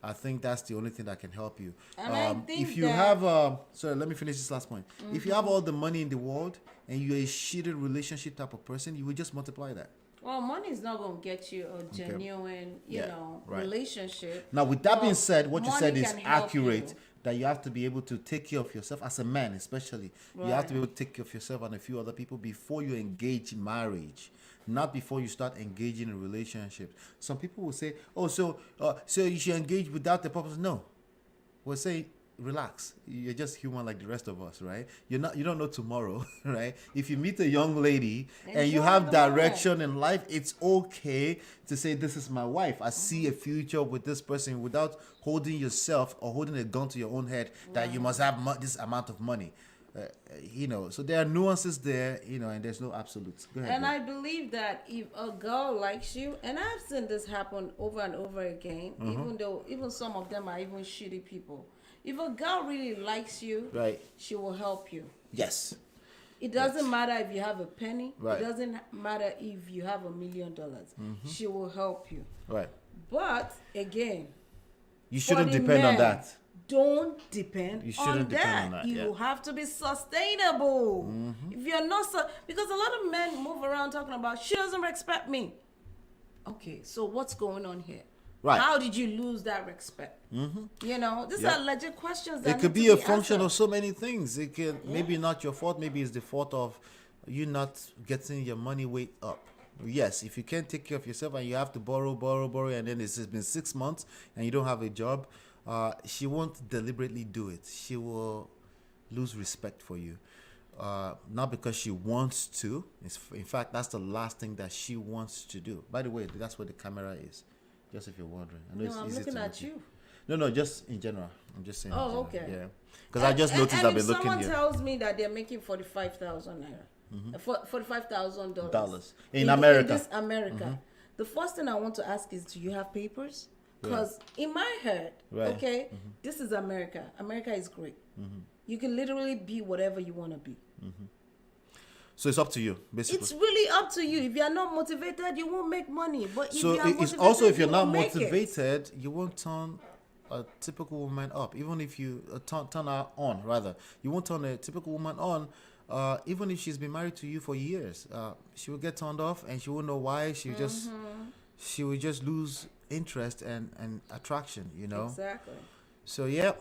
I think that's the only thing that can help you. And I think if you that- have, sorry, let me finish this last point. If you have all the money in the world and you're a shitty relationship type of person, you will just multiply that. Well, money is not going to get you a genuine, Yeah, right. relationship. Now, with that being But said, what you money said is can help accurate. you. That you have to be able to take care of yourself as a man, especially. You have to be able to take care of yourself and a few other people before you engage in marriage, not before you start engaging in relationships. Some people will say, "Oh, so you should engage without the purpose." No, we'll say, relax. You're just human like the rest of us, right? You don't know tomorrow, right? If you meet a young lady and you Enjoy have the direction in life, it's okay to say, "This is my wife. I see a future with this person," without holding yourself or holding a gun to your own head that you must have this amount of money. So there are nuances there, and there's no absolutes. Go ahead. And babe. I believe that if a girl likes you, and I've seen this happen over and over again, even some of them are even shitty people. If a girl really likes you, Right. she will help you. Yes. It doesn't matter if you have a penny. Right. It doesn't matter if you have $1 million. She will help you. Right. But again, You for shouldn't the depend on men, that. Don't depend You shouldn't on depend that. on that, You yeah. have to be sustainable. If you're not, because a lot of men move around talking about she doesn't respect me. Okay, so what's going on here? Right. How did you lose that respect? These Yeah. are legit questions. That It could need be to a function answered. of so many things. It could maybe not your fault. Maybe it's the fault of you not getting your money weight up. Yes, if you can't take care of yourself and you have to borrow, and then it's been 6 months and you don't have a job, she won't deliberately do it. She will lose respect for you. Not because she wants to. In fact, that's the last thing that she wants to do. By the way, that's where the camera is. Just if you're wondering. I know No, I'm easy looking to at look you. No, just in general. I'm just saying. Oh, in general. okay. Yeah, because I just noticed I've been looking someone here. tells me that they're making 45,000 naira, $45,000 Dollars. In America. in this America, the first thing I want to ask is, do you have papers? Because in my head, Right. okay, this is America. America is great. You can literally be whatever you want to be. So it's up to you, basically. It's really up to you. If you're not motivated, you won't make money. But if So you're it's motivated, also if you're you not will make it. motivated, you won't turn a typical woman up. Even if you turn her on, rather, you won't turn a typical woman on. Even if she's been married to you for years, she will get turned off, and she won't know why. She will just lose interest and attraction. You know. Exactly. So yeah.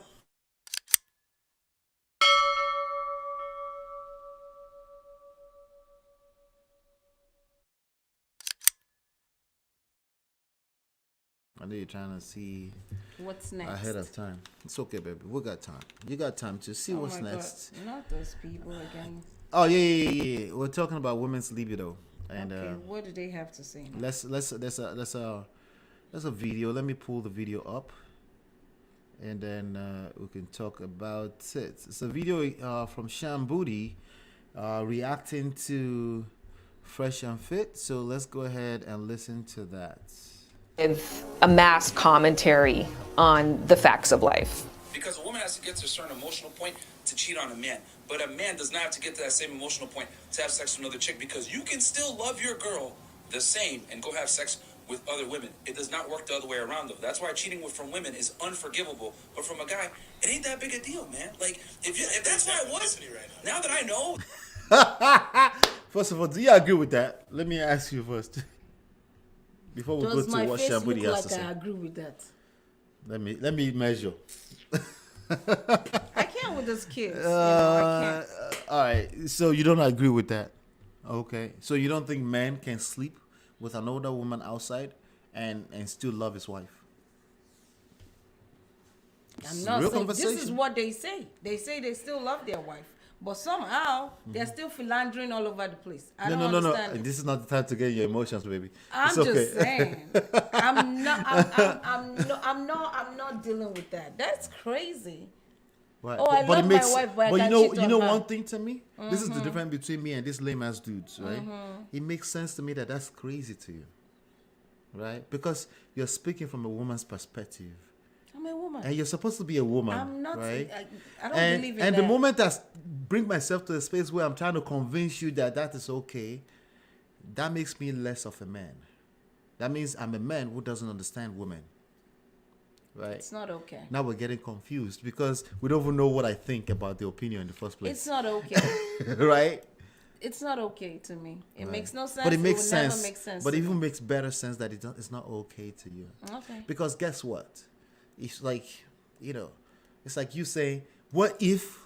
I know you're trying to see What's next? ahead of time. It's okay, baby. We got time. You got time to see Oh what's my next. God. Not those people again. Oh yeah. We're talking about women's libido, and Okay, what do they have to say? let's there's a video. Let me pull the video up, and then we can talk about it. It's a video from Sham Booty reacting to Fresh and Fit. So let's go ahead and listen to that. With a mass commentary on the facts of life. Because a woman has to get to a certain emotional point to cheat on a man. But a man does not have to get to that same emotional point to have sex with another chick, because you can still love your girl the same and go have sex with other women. It does not work the other way around, though. That's why cheating from women is unforgivable. But from a guy, it ain't that big a deal, man. Like, if that's what it was, now that I know. First of all, do you agree with that? Let me ask you first. Before we Does go my to what face Sham Booty look has to like say. I agree with that? Let me measure. I can't with those kids. I can't. All right. So you don't agree with that? Okay. So you don't think men can sleep with an older woman outside and still love his wife? I'm not real saying this is conversation. what they say. They say they still love their wife, but somehow they're still philandering all over the place. I don't No. understand. it. This is not the time to get your emotions, baby. I'm It's okay. just saying. I'm not dealing with that. That's crazy. Right. Oh, I love my wife, but I you can know, cheat you on know her. one thing to me. This is the difference between me and this lame ass dudes, right? It makes sense to me that that's crazy to you, right? Because you're speaking from a woman's perspective, I'm a woman. and you're supposed to be a woman. I'm not. right? I don't and believe in and that. the moment I bring myself to a space where I'm trying to convince you that that is okay, that makes me less of a man. That means I'm a man who doesn't understand women. Right? It's not okay. Now we're getting confused because we don't even know what I think about the opinion in the first place. It's not okay. Right? It's not okay to me. It makes no sense. But it makes will sense. Never make sense But to it even me. makes better sense that it's not okay to you. Okay. Because guess what? It's like, it's like you saying, what if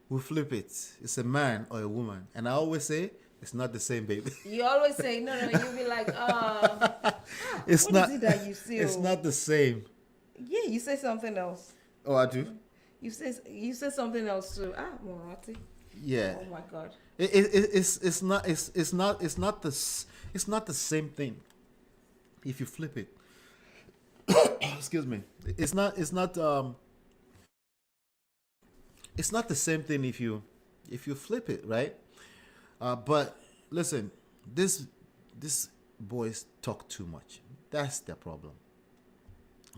we flip it? It's a man or a woman. And I always say, it's not the same, baby. You always say no. You'll be like, It's what not. is it that you see? It's not the same. Yeah, you say something else. Oh, I do. You say something else too. Morati. Yeah. Oh my God. It's not the same thing. If you flip it, excuse me. It's not the same thing if you flip it, right? But listen, this boys talk too much. That's their problem.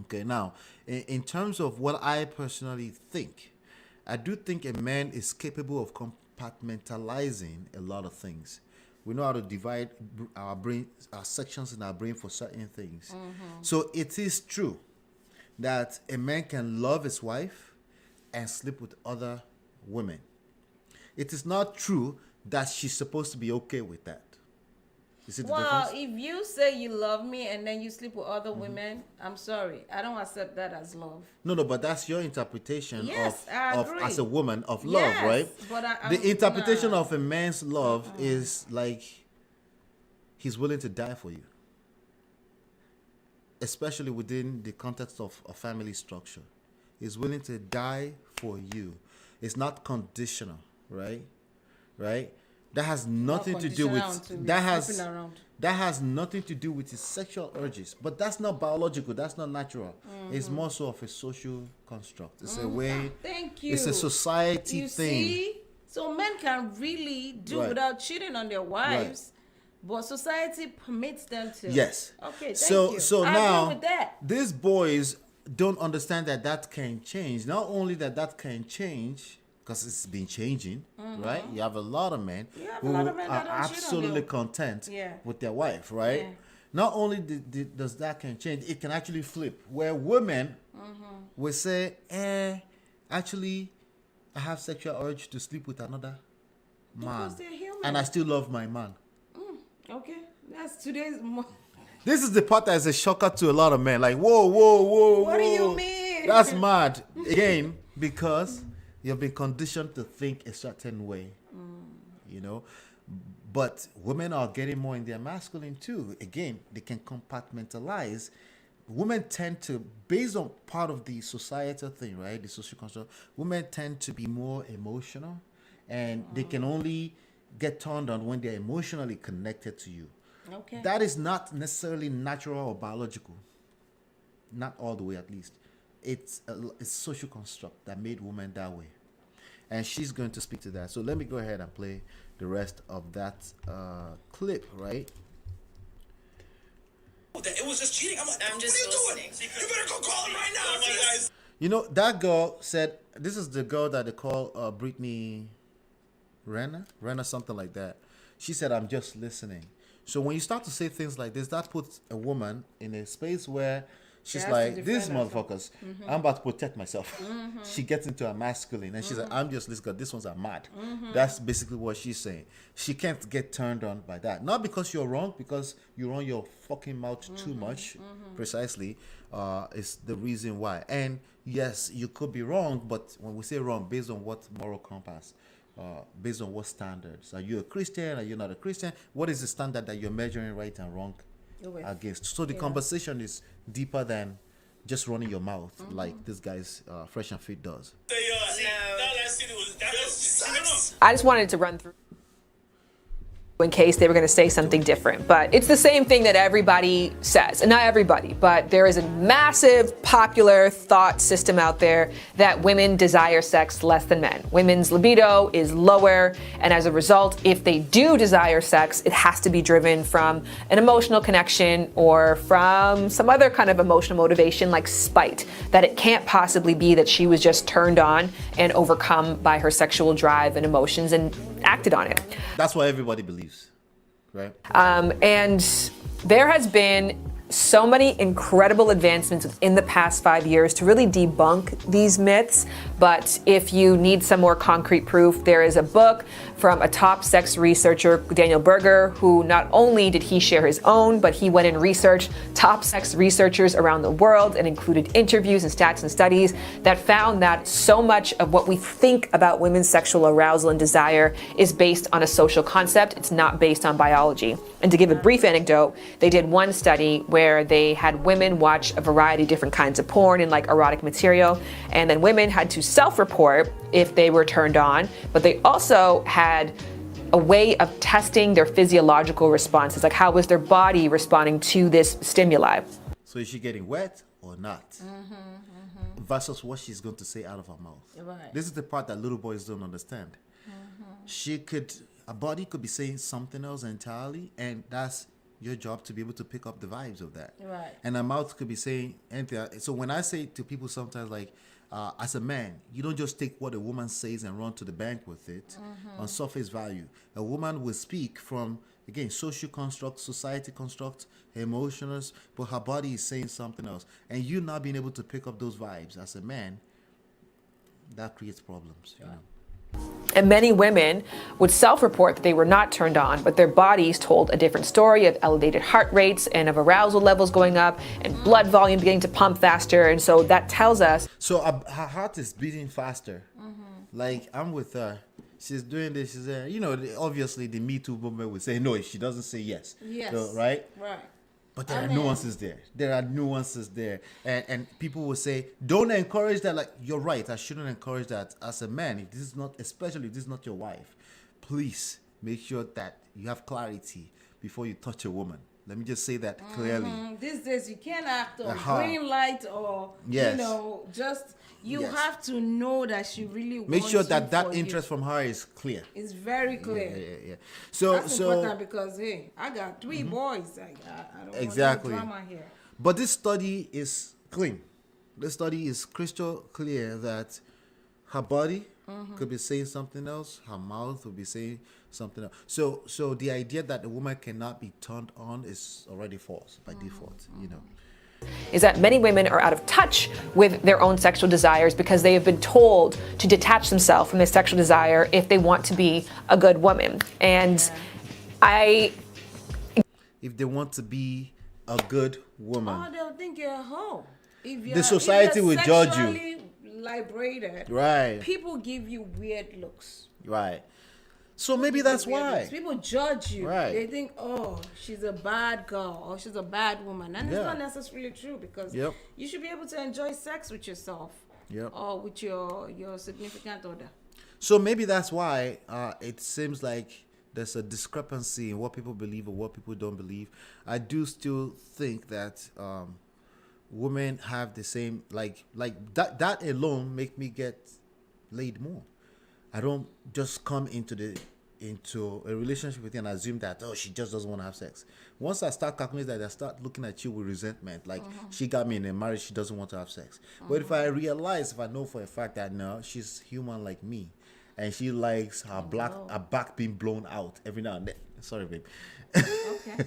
Okay, now in terms of what I personally think, I do think a man is capable of compartmentalizing a lot of things. We know how to divide our brain, our sections in our brain for certain things. So it is true that a man can love his wife and sleep with other women. It is not true that she's supposed to be okay with that. You see the Well, difference? if you say you love me and then you sleep with other women, I'm sorry. I don't accept that as love. No, but that's your interpretation Yes, of, I of agree. as a woman of love, Yes, right? but The interpretation nah. of a man's love is like he's willing to die for you, especially within the context of a family structure. He's willing to die for you. It's not conditional, right? Right? That has nothing to do with Conditioned to that sleeping around. that has nothing to do with his sexual urges. But that's not biological. That's not natural. It's more so of a social construct. It's a way. Thank you. It's a society You thing. see, so men can really do Right. without cheating on their wives, but society permits them to. Yes. Okay. Thank So you. so I now agree with that. these boys don't understand that that can change. Not only that that can change, because it's been changing, right? You have a lot of men You have a who lot of men are that don't cheat on absolutely their- content Yeah. with their wife, right? Yeah. Not only does that can change, it can actually flip. Where women will say, actually, I have sexual urge to sleep with another man, Because they're human. and I still love my man. Okay. That's today's. This is the part that is a shocker to a lot of men. Like, whoa, whoa, whoa, What do you whoa. mean? That's mad. Again, because you've been conditioned to think a certain way. You know? But women are getting more in their masculine too. Again, they can compartmentalize. Women tend to, based on part of the societal thing, right? The social construct, women tend to be more emotional, and they can only get turned on when they're emotionally connected to you. Okay. That is not necessarily natural or biological. Not all the way, at least. It's a social construct that made women that way. And she's going to speak to that. So let me go ahead and play the rest of that clip, right? It was just cheating. I'm like, I'm just what are you listening. doing? You better go call him right now. Guys. You know, that girl said, this is the girl that they call Brittany Renner, something like that. She said, I'm just listening. So when you start to say things like this, that puts a woman in a space where she's has to like, defend these herself. motherfuckers, I'm about to protect myself. She gets into a masculine and she's like, I'm just listening, these ones are mad. That's basically what she's saying. She can't get turned on by that. Not because you're wrong, because you run your fucking mouth too much, precisely, is the reason why. And yes, you could be wrong, but when we say wrong, based on what moral compass? Based on what standards? Are you a Christian? Are you not a Christian? What is the standard that you're measuring right and wrong With. against? So the conversation is deeper than just running your mouth like this guy's Fresh and Fit does. I just wanted to run through in case they were going to say something different. But it's the same thing that everybody says. And not everybody, but there is a massive popular thought system out there that women desire sex less than men. Women's libido is lower, and as a result, if they do desire sex, it has to be driven from an emotional connection or from some other kind of emotional motivation like spite, that it can't possibly be that she was just turned on and overcome by her sexual drive and emotions and acted on it. That's what everybody believes, right? And there has been so many incredible advancements in the past 5 years to really debunk these myths. But if you need some more concrete proof, there is a book from a top sex researcher, Daniel Berger, who not only did he share his own, but he went and researched top sex researchers around the world and included interviews and stats and studies that found that so much of what we think about women's sexual arousal and desire is based on a social concept. It's not based on biology. And to give a brief anecdote, they did one study where they had women watch a variety of different kinds of porn and like erotic material, and then women had to self-report if they were turned on, but they also had a way of testing their physiological responses, like how was their body responding to this stimuli. So is she getting wet or not? Versus what she's going to say out of her mouth. Right. This is the part that little boys don't understand. A body could be saying something else entirely, and that's your job to be able to pick up the vibes of that. Right. And a mouth could be saying anything. So when I say to people sometimes, like, as a man, you don't just take what a woman says and run to the bank with it on surface value. A woman will speak from, again, social construct, society construct, emotions, but her body is saying something else. And you not being able to pick up those vibes as a man, that creates problems, you know. And many women would self-report that they were not turned on, but their bodies told a different story of elevated heart rates and of arousal levels going up and blood volume beginning to pump faster. And so that tells us. So her heart is beating faster. Like, I'm with her. She's doing this. She's you know, obviously the Me Too movement would say no if she doesn't say yes. Yes. So, right? Right. But there are nuances there. There are nuances there. And people will say, don't encourage that. Like, you're right. I shouldn't encourage that as a man. If this is not, especially if this is not your wife, please make sure that you have clarity before you touch a woman. Let me just say that clearly. These days you can't act on Uh-huh. green light or Yes. just you Yes. have to know that she really Make wants sure you that that for interest you. from her is clear. It's very clear. Yeah. So That's important so because hey, I got 3 boys. I don't Exactly. want no drama here. but this study is clean. This study is crystal clear that her body could be saying something else, her mouth would be saying something else. So the idea that a woman cannot be turned on is already false by default, is that many women are out of touch with their own sexual desires because they have been told to detach themselves from their sexual desire if they want to be a good woman. And If they want to be a good woman. Oh, they'll think you're a hoe. If The society will judge you. sexually liberated, Right. people give you weird looks. Right. So maybe that's Weird why. looks. People judge you. Right. They think, oh, she's a bad girl or she's a bad woman. And Yeah. it's not necessarily true because Yep. you should be able to enjoy sex with yourself Yep. or with your significant other. So maybe that's why it seems like there's a discrepancy in what people believe or what people don't believe. I do still think that women have the same like that alone make me get laid more. I don't just come into a relationship with you and assume that she just doesn't want to have sex. Once I start calculating that, I start looking at you with resentment, like she got me in a marriage, she doesn't want to have sex. But if I know for a fact that no, she's human like me, and she likes her her back being blown out every now and then. Sorry, babe. Okay.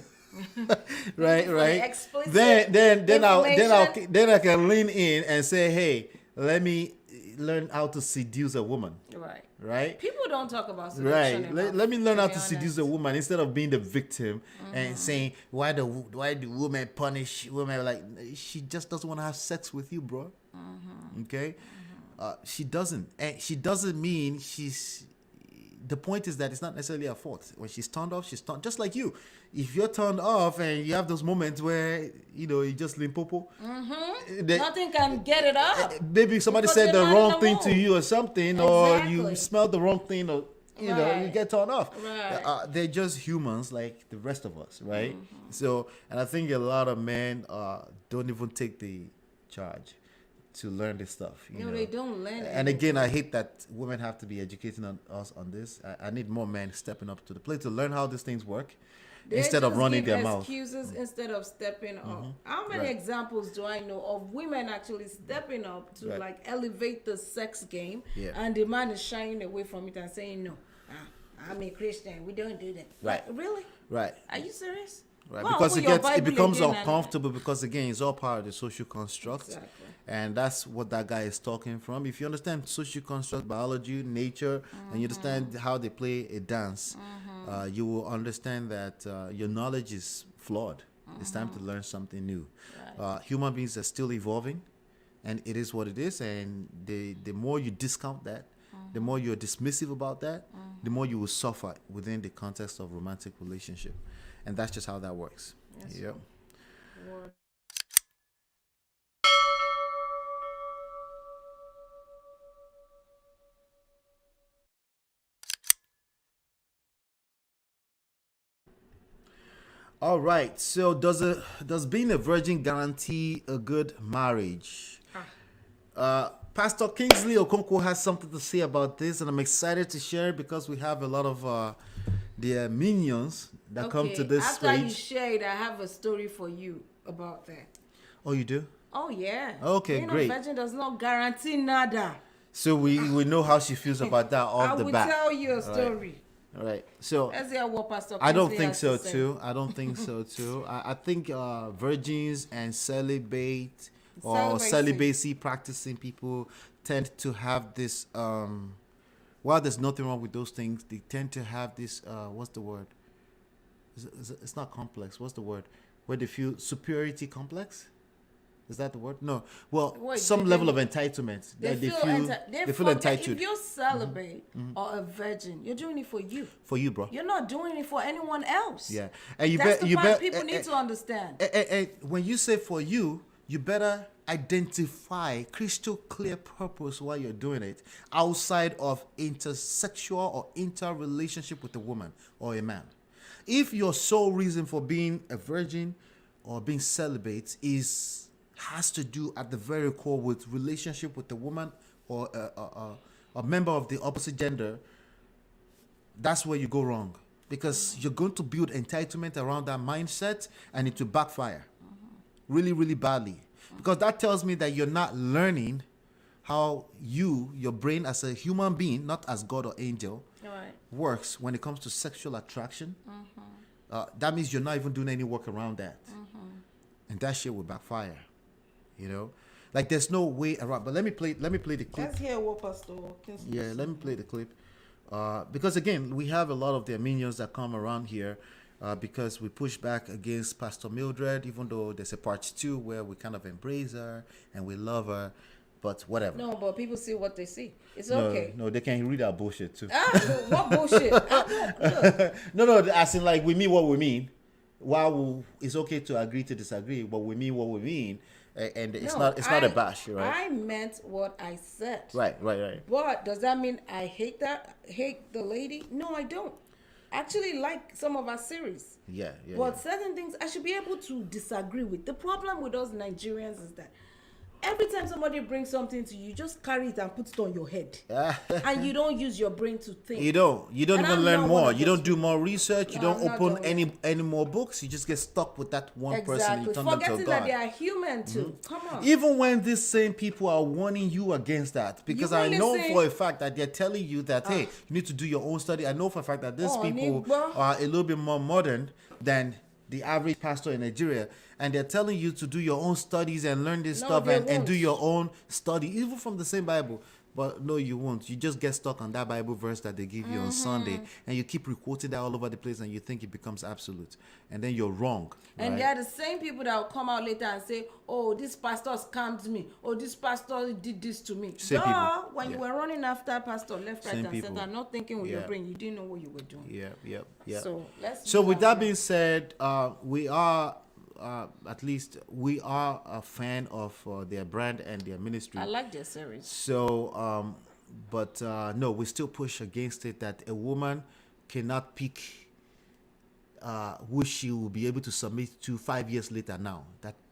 right. Explicit Then I can lean in and say, hey, let me learn how to seduce a woman. Right. Right. People don't talk about seduction Right. enough, Let me learn how be to seduce honest. a woman instead of being the victim and saying why do women punish women, like she just doesn't want to have sex with you, bro. Okay. She doesn't, and she doesn't mean she's. The point is that it's not necessarily her fault. When she's turned off, she's turned. Just like you, if you're turned off and you have those moments where you just limpopo, Nothing can get it up. maybe somebody Because said you're the not in wrong the thing to mood. you or something, or you Exactly. smelled the wrong thing, or you Right. get turned off. Right. They're just humans like the rest of us, right? So, and I think a lot of men don't even take the charge to learn this stuff. You No, know? they don't learn And it. again, I hate that women have to be educating us on this. I need more men stepping up to the plate to learn how these things work, They instead of just running give their mouth. excuses instead of stepping up. How many Right. examples do I know of women actually stepping up to Right. like elevate the sex game, Yeah. and the man is shying away from it and saying, "No, I'm a Christian. We don't do that." Right. Like, really? Right. Are you serious? Right, Go because open it your it Bible becomes again and- uncomfortable because again it's all part of the social construct. Exactly. And that's what that guy is talking from. If you understand social construct, biology, nature, and you understand how they play a dance, you will understand that your knowledge is flawed. It's time to learn something new. Human beings are still evolving, and it is what it is. And the more you discount that, the more you're dismissive about that, the more you will suffer within the context of romantic relationship. And that's just how that works. Yes, Yep. Word. All right. So does being a virgin guarantee a good marriage? Pastor Kingsley Okonkwo has something to say about this, and I'm excited to share it because we have a lot of the minions that come to this After you stage. share it, I have a story for you about that. Oh, you do? Oh yeah. Okay, Being great. a virgin does not guarantee nada. So we know how she feels about that I off the will bat. tell you a story. All right. So Let's hear what Pastor I don't Kingsley think has so to say. too. I don't think so too. I think virgins and celibate or celibacy practicing people tend to have this. While there's nothing wrong with those things, they tend to have this. What's the word? It's not complex. What's the word? Where they feel superiority complex. Is that the word? No. Well, Wait, some they- level of entitlement. They that feel, they feel entitled If you're celibate or a virgin, you're doing it for you. for you, bro. You're not doing it for anyone else. Yeah, and That's the part bet people need to understand. when you say for you you better identify crystal clear purpose while you're doing it outside of intersexual or interrelationship with a woman or a man. If your sole reason for being a virgin or being celibate has to do at the very core with relationship with a woman or a member of the opposite gender, that's where you go wrong, because you're going to build entitlement around that mindset and it will backfire really, really badly, because that tells me that you're not learning how your brain as a human being, not as God or angel, works when it comes to sexual attraction. That means you're not even doing any work around that, and that shit will backfire. Like there's no way around. But let me play the clip. Let's hear what Pastor Kingston Yeah, let me play the clip. Because again, we have a lot of their minions that come around here because we push back against Pastor Mildred, even though there's a part 2 where we kind of embrace her and we love her, but whatever. No, but people see what they see. It's No, okay. no, they can read our bullshit too. What bullshit? Look. No, as in like we mean what we mean. While it's okay to agree to disagree, but we mean what we mean, and it's not a bash, right? I meant what I said. Right. But does that mean I hate the lady? No, I don't. I actually like some of our series. Yeah. But certain things I should be able to disagree with. The problem with us Nigerians is that every time somebody brings something to you, you just carry it and put it on your head. And you don't use your brain to think. You don't And even I'm learn not more. one of You those don't do more research. You No, don't I'm not open doing any more books. You just get stuck with that one person. You Exactly. turn them to Forgetting God. that they are human too. Come on. Even when these same people are warning you against that, because I really know say- for a fact that they're telling you that, hey, you need to do your own study. I know for a fact that these people Nigba. are a little bit more modern than the average pastor in Nigeria, and they're telling you to do your own studies and learn this No, stuff they and do won't. your own study, even from the same Bible. But no, you won't. You just get stuck on that Bible verse that they give you on Sunday, and you keep requoting that all over the place, and you think it becomes absolute, and then you're wrong. And right? they are the same people that will come out later and say, oh, this pastor scammed me. Oh, this pastor did this to me. Same people. When you Yeah. were running after pastor left, right, Same and people. center, not thinking with your Yeah. brain, you didn't know what you were doing. Yeah. So let's. So move with on that now. being said, we are at least we are a fan of their brand and their ministry. I like their series. So, but no, we still push against it that a woman cannot pick who she will be able to submit to 5 years later. Now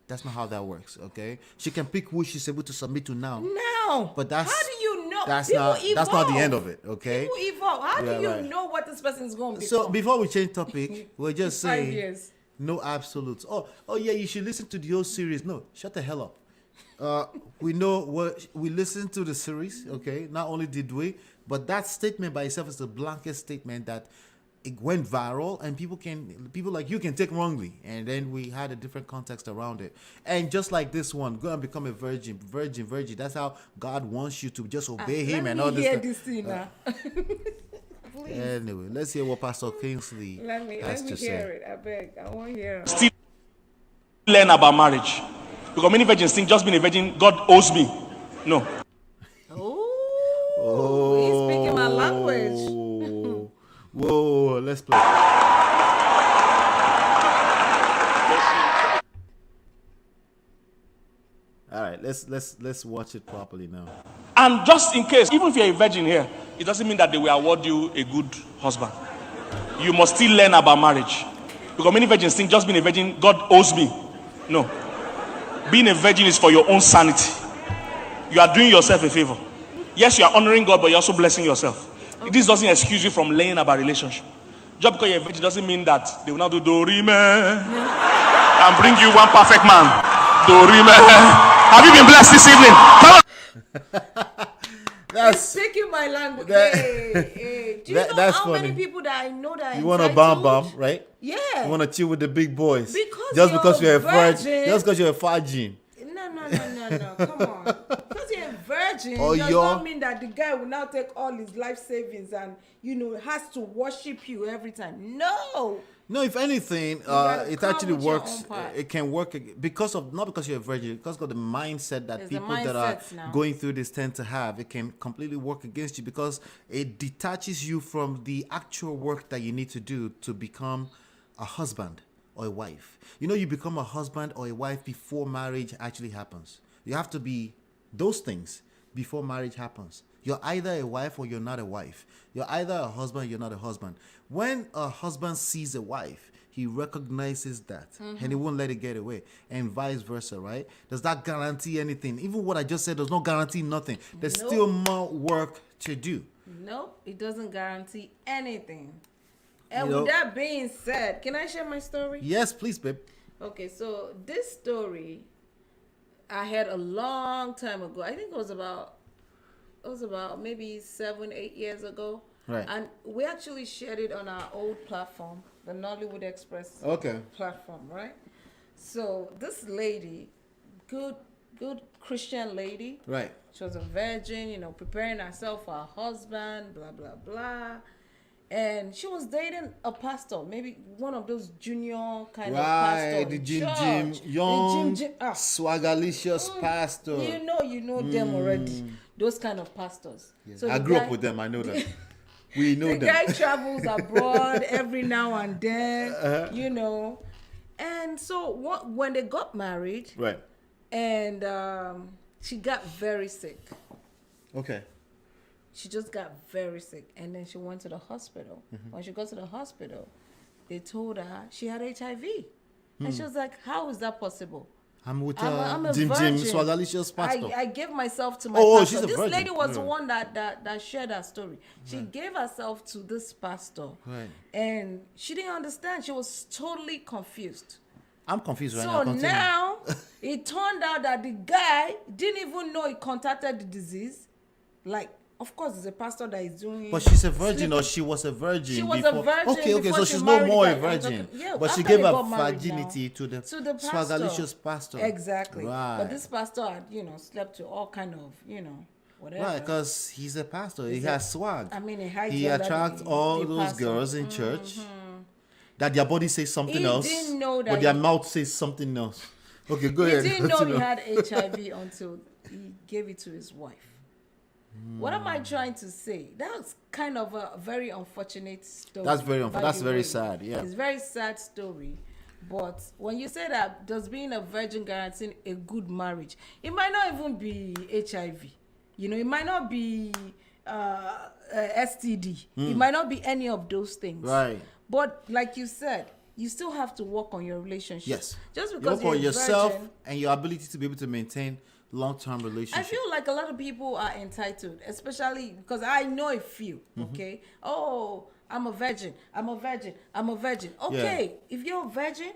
that's not how that works. Okay, she can pick who she's able to submit to now. No, But that's- how do you know? That's People not that's not the evolve. end of it. Okay. People evolve. How Yeah, do you right. know what this person is going to be? So before we change topic, we're just 5 saying years. no absolutes. Oh yeah, you should listen to the whole series. No, shut the hell up. We know what we listened to the series. Okay, not only did we, but that statement by itself is a blanket statement that it went viral, and people like you can take wrongly, and then we had a different context around it. And just like this one, go and become a virgin. That's how God wants you to just obey Him and all Let me hear this. this thing now. Please. Anyway, let's hear what Pastor Kingsley Let me has to hear say. it. I beg. I want to hear it. Still learn about marriage. Because many virgins think just being a virgin, God owes me. No. Oh, he's speaking my language. Whoa, let's play. All right, let's watch it properly now. And just in case, even if you're a virgin here, it doesn't mean that they will award you a good husband. You must still learn about marriage. Because many virgins think just being a virgin, God owes me. No. Being a virgin is for your own sanity. You are doing yourself a favor. Yes, you are honoring God, but you're also blessing yourself. This doesn't excuse you from learning about relationship. Just because you're a virgin doesn't mean that they will not do Dorime and bring you one perfect man. Dorime. Have you been blessed this evening? Come on. That's Speaking my language. That- Hey. Do you know that's how funny. many people that I know that you want to bomb, entitled? right? Yeah. You want to chill with the big boys Because just you're because you're a virgin. just because you're a virgin. No. Come on. Because you're a virgin Or does you're- not mean that the guy will now take all his life savings and, has to worship you every time. No. No, if anything, gotta it come actually with your works. own part. It can work because of not because you're a virgin, because of the mindset that There's the people that are mindsets now. going through this tend to have. It can completely work against you because it detaches you from the actual work that you need to do to become a husband or a wife. You know, you become a husband or a wife before marriage actually happens. You have to be those things before marriage happens. You're either a wife or you're not a wife. You're either a husband or you're not a husband. When a husband sees a wife, he recognizes that and he won't let it get away, and vice versa, right? Does that guarantee anything? Even what I just said does not guarantee nothing. There's Nope. still more work to do. Nope, it doesn't guarantee anything. And You know- with that being said, can I share my story? Yes, please, babe. Okay, so this story I had a long time ago. I think it was about maybe 7-8 years ago. Right. And we actually shared it on our old platform, the Nollywood Express Okay. platform, right? So this lady, good Christian lady, Right. she was a virgin, you know, preparing herself for her husband, blah blah blah. And she was dating a pastor, maybe one of those junior kind of pastors. Right, the in Jim church. young, The Jim, ah. swagalicious pastor. You know them already. Those kind of pastors. So I the grew guy- up with them. I know them. We know the them. guy travels abroad every now and then, you know. And so when they got married, Right. and she got very sick. Okay. She just got very sick, and then she went to the hospital. Mm-hmm. When she got to the hospital, they told her she had HIV, and she was like, "How is that possible? I'm with I'm a Jim virgin. swagalicious pastor. I gave myself to my Oh, pastor." she's a This virgin. lady was the Yeah. one that shared her story. She gave herself to this pastor, Right. and she didn't understand. She was totally confused. I'm confused right So now. Continue. now it turned out that the guy didn't even know he contracted the disease. Like, of course, it's a pastor that is doing. But she's a virgin, or sleeping- she was a virgin. She was before. a virgin. Okay, before so she she's no married more the a guy. virgin. Yeah, But she after gave they her got married virginity now, to the pastor. swagalicious pastor. Exactly. Right. But this pastor had, slept to all kind of, whatever. Right, because he's a pastor. He has swag. I mean, he hides He under attracts the all those pastor. girls in church that their body says something He else, didn't know that but their he- mouth says something else. Okay, go He ahead. didn't know he continue. had HIV until he gave it to his wife. What am I trying to say? That's kind of a very unfortunate story. That's very by that's the very way. sad. Yeah. It's a very sad story. But when you say that, does being a virgin guarantee a good marriage? It might not even be HIV. It might not be STD. It might not be any of those things. Right. But like you said, you still have to work on your relationship. Yes. Just You because work you're on a yourself virgin, and your ability to be able to maintain long-term I relationship. feel like a lot of people are entitled, especially because I know a few. Okay. Oh, I'm a virgin. I'm a virgin. I'm a virgin. Okay. If you're a virgin,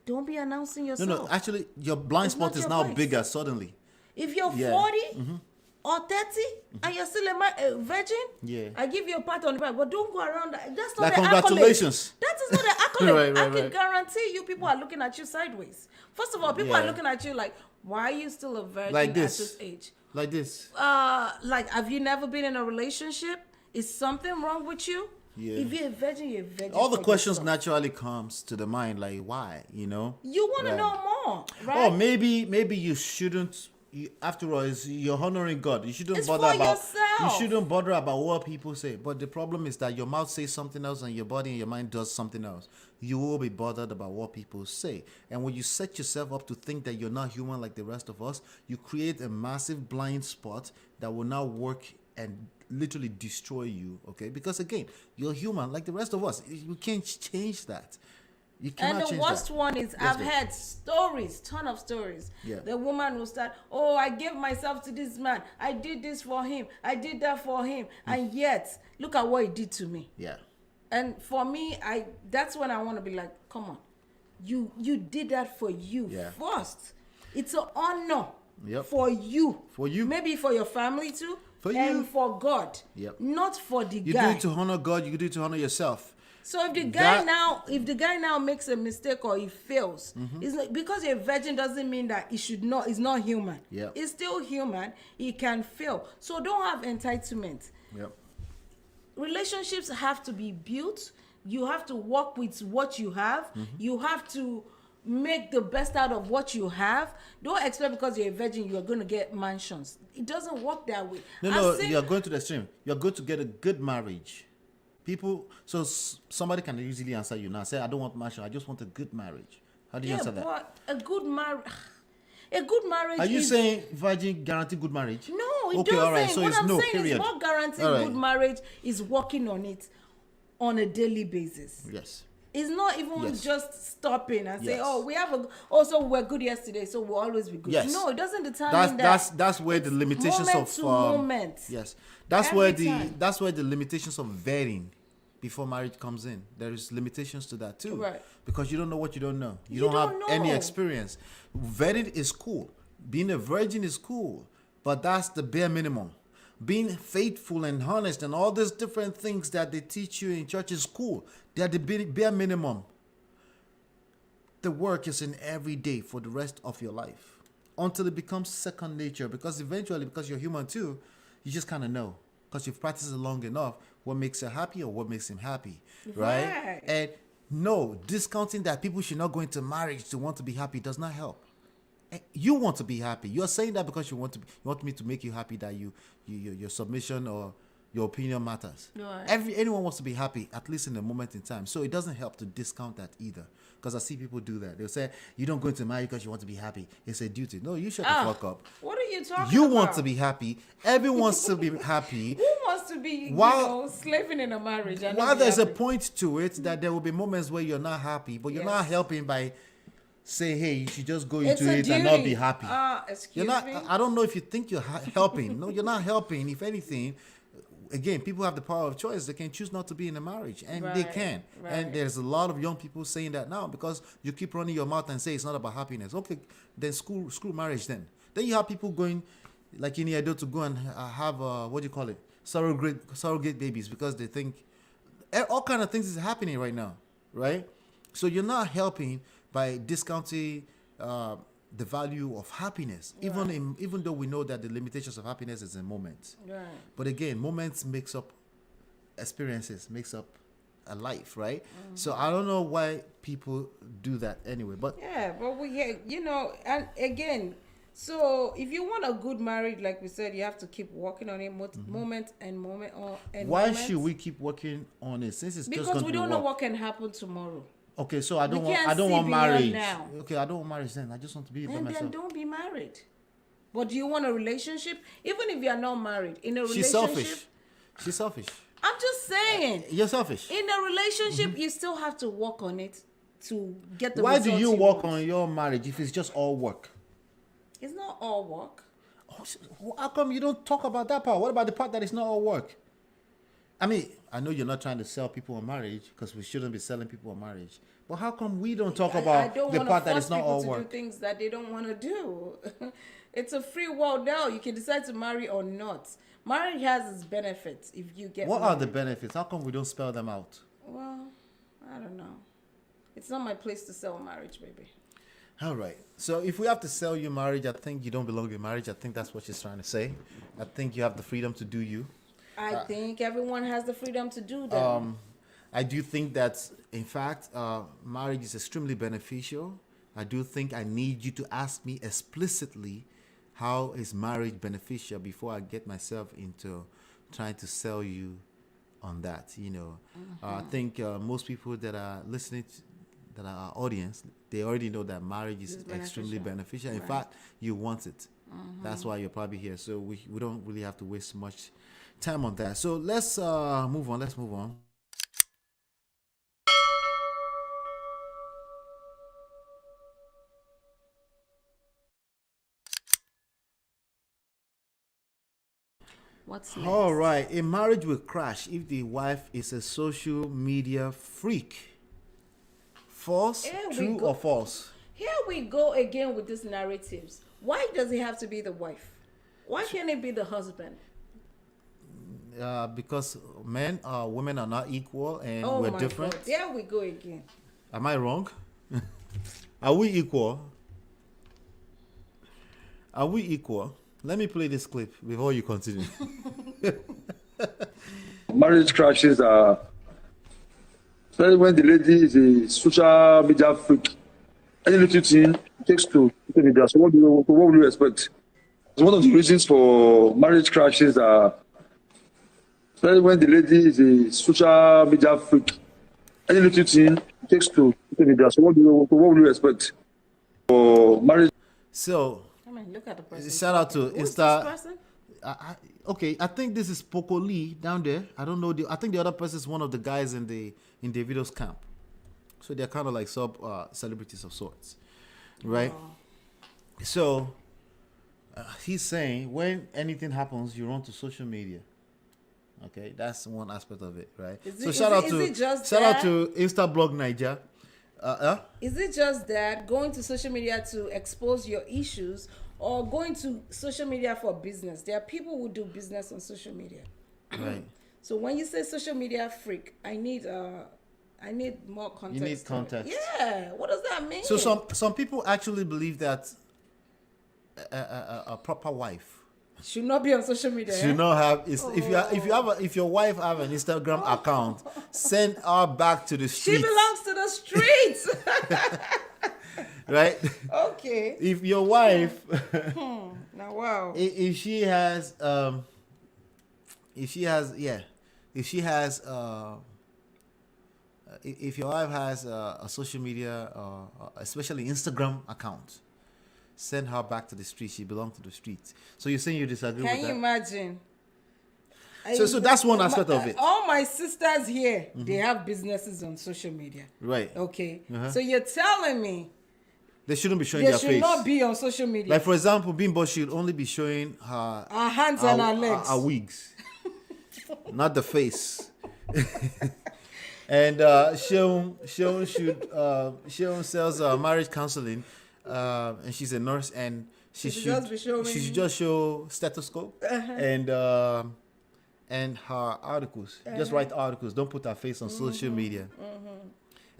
don't be announcing No, yourself. no. Actually, your blind It's spot not is your now voice. bigger suddenly. If you're Yeah. 40 or 30 and you're still a virgin, Yeah. I give you a pat on the back, but don't go around that. That's not Like, the congratulations. accolade. That is not the accolade. Right, I can right. guarantee you people are looking at you sideways. First of all, people Yeah. are looking at you like, why are you still a virgin Like at this. this age? Like this. Like, have you never been in a relationship? Is something wrong with you? Yeah. If you're a virgin, you're a virgin. All the for questions yourself. naturally comes to the mind, like why, You want to Right. know more, right? Oh, maybe you shouldn't. After all, you're honoring God. You shouldn't It's bother for about. yourself. You shouldn't bother about what people say. But the problem is that your mouth says something else, and your body and your mind does something else. You will be bothered about what people say. And when you set yourself up to think that you're not human like the rest of us, you create a massive blind spot that will now work and literally destroy you. Okay, because again, you're human like the rest of us. You can't change that. You cannot And the change worst that. one is Yes, I've babe. heard stories, ton of stories. Yeah. The woman will start, oh, I gave myself to this man. I did this for him. I did that for him. And yet, look at what he did to me. Yeah. And for me, that's when I want to be like, come on. You did that for you Yeah. first. It's an honor Yep. for you. For you. Maybe for your family too. For and you. for God. Yep. Not for the You guy. do it to honor God. You do it to honor yourself. So if the guy That- if the guy now makes a mistake or he fails, Mm-hmm. it's like, because you're a virgin doesn't mean that he's not human. Yep. He's still human. He can fail. So don't have entitlement. Yep. Relationships have to be built. You have to work with what you have. Mm-hmm. You have to make the best out of what you have. Don't expect because you're a virgin you're going to get mansions. It doesn't work that way. No, I've no, seen- you're going to the extreme. You're going to get a good marriage. people. So somebody can easily answer you now. Say, I don't want marriage. I just want a good marriage. How do you answer that? But a good marriage. A good marriage. Are you is, saying Virgin guarantee good marriage? No, it Okay, doesn't. all right. So what it's I'm no, saying period. is what guarantees All right. good marriage is working on it on a daily basis. Yes. It's not even Yes. just stopping and say, Yes. "Oh, we have a also we're good yesterday, so we'll always be good." Yes. No, it doesn't determine That's where the limitations moment of to moment. Yes, that's Every where time. that's where the limitations of vetting before marriage comes in. There is limitations to that too, Right. Because you don't know what you don't know. You, You don't have don't any know. experience. Vetting is cool. Being a virgin is cool, but that's the bare minimum. Being faithful and honest and all these different things that they teach you in church is cool. They're the bare minimum. The work is in every day for the rest of your life until it becomes second nature, because eventually, because you're human too, you just kind of know, because you've practiced it long enough, what makes her happy or what makes him happy, right? Right. And no, discounting that people should not go into marriage to want to be happy does not help. You want to be happy. You're saying that because you want me to make you happy, that your submission or your opinion matters. Right. Anyone wants to be happy, at least in a moment in time. So it doesn't help to discount that either. Because I see people do that. They'll say, you don't go into marriage because you want to be happy. It's a duty. No, you shut the fuck up. What are you talking You about? want to be happy. Everyone wants to be happy. Who wants to be, While- slaving in a marriage? And While not be there's a happy? point to it that there will be moments where you're not happy, but you're not Yes. helping by saying, hey, you should just go It's into a it and not duty. be happy. Excuse You're not. me. I don't know if you think you're helping. No, you're not helping. If anything, again, people have the power of choice. They can choose not to be in a marriage, and they Right, can. right. And there's a lot of young people saying that now because you keep running your mouth and say it's not about happiness. Okay, then screw marriage. Then you have people going, like in Edo, to go and have what do you call it, surrogate babies, because they think all kind of things is happening right now, right? So you're not helping by discounting the value of happiness, even though we know that the limitations of happiness is in moments. Right. But again, moments makes up experiences, makes up a life, right? So I don't know why people do that anyway. But Yeah, but and again, so if you want a good marriage, like we said, you have to keep working on it moment. why moment. should we keep working on it since it's just Because going we to don't know work? what can happen tomorrow. Okay, so I don't want can't see want beyond marriage. now. Okay, I don't want marriage then. I just want to be by And myself. then don't be married. But do you want a relationship? Even if you are not married, in a She's relationship, selfish. She's selfish. I'm just saying, You're selfish. in a relationship, you still have to work on it to get the Why do results you work want. on your marriage if it's just all work? It's not all work. How come you don't talk about that part? What about the part that is not all work? I mean, I know you're not trying to sell people on marriage, because we shouldn't be selling people on marriage. But how come we don't talk I about don't the wanna part that force is not people all to do work? things that they don't want to do. It's a free world now. You can decide to marry or not. Marriage has its benefits if you get What married. are the benefits? How come we don't spell them out? Well, I don't know. It's not my place to sell marriage, baby. All right. So if we have to sell you marriage, I think you don't belong in marriage. I think that's what she's trying to say. I think you have the freedom to do you. I think everyone has the freedom to do that. I do think that, in fact, marriage is extremely beneficial. I do think I need you to ask me explicitly, how is marriage beneficial, before I get myself into trying to sell you on that. I think most people that are listening, that are our audience, they already know that marriage is extremely beneficial. In fact, you want it. That's why you're probably here. So we don't really have to waste much time on that. So let's move on. Let's move on. What's next? All right. A marriage will crash if the wife is a social media freak. False, Here we true, go. or false? Here we go again with these narratives. Why does it have to be the wife? Why can't it be the husband? Because women are not equal, and Oh we're my different. God. There we go again. Am I wrong? Are we equal? Are we equal? Let me play this clip before you continue. Marriage crashes are especially when the lady is a social media freak. Any little thing takes to social media. So what do you expect? So one of the reasons for marriage crashes are especially when the lady is a social media freak. Any little thing takes to social media. So what will you expect for marriage? So I mean, look at the person. shout out to Who's Insta. this person? Okay, I think this is Poco Lee down there. I don't know. I think the other person is one of the guys in Davido's camp. So they're kind of like sub celebrities of sorts, right? So he's saying when anything happens, you run to social media. Okay, that's one aspect of it, right? Shout out to Instablog Niger. Is it just that going to social media to expose your issues, or going to social media for business? There are people who do business on social media. Right. So when you say social media freak, I need more context. You need context. Yeah. What does that mean? So some people actually believe that a proper wife should not be on social media. should not have. If your wife have an Instagram account, send her back to the She streets. belongs to the streets. Right. Okay. If your wife, Now, wow. if she has if your wife has a social media, especially Instagram account, send her back to the street. She belongs to the streets. So you're saying you disagree Can with you that? imagine? So that's one aspect of it. All my sisters here, they have businesses on social media. Right. Okay. Uh-huh. So you're telling me They shouldn't be showing they their should face. not be on social media. Like for example, Bimbo should only be showing her Our hands and our legs. Our wigs, not the face. And Sheon sells marriage counseling, and she's a nurse, and she should just show stethoscope and her articles. Just write articles. Don't put her face on social media.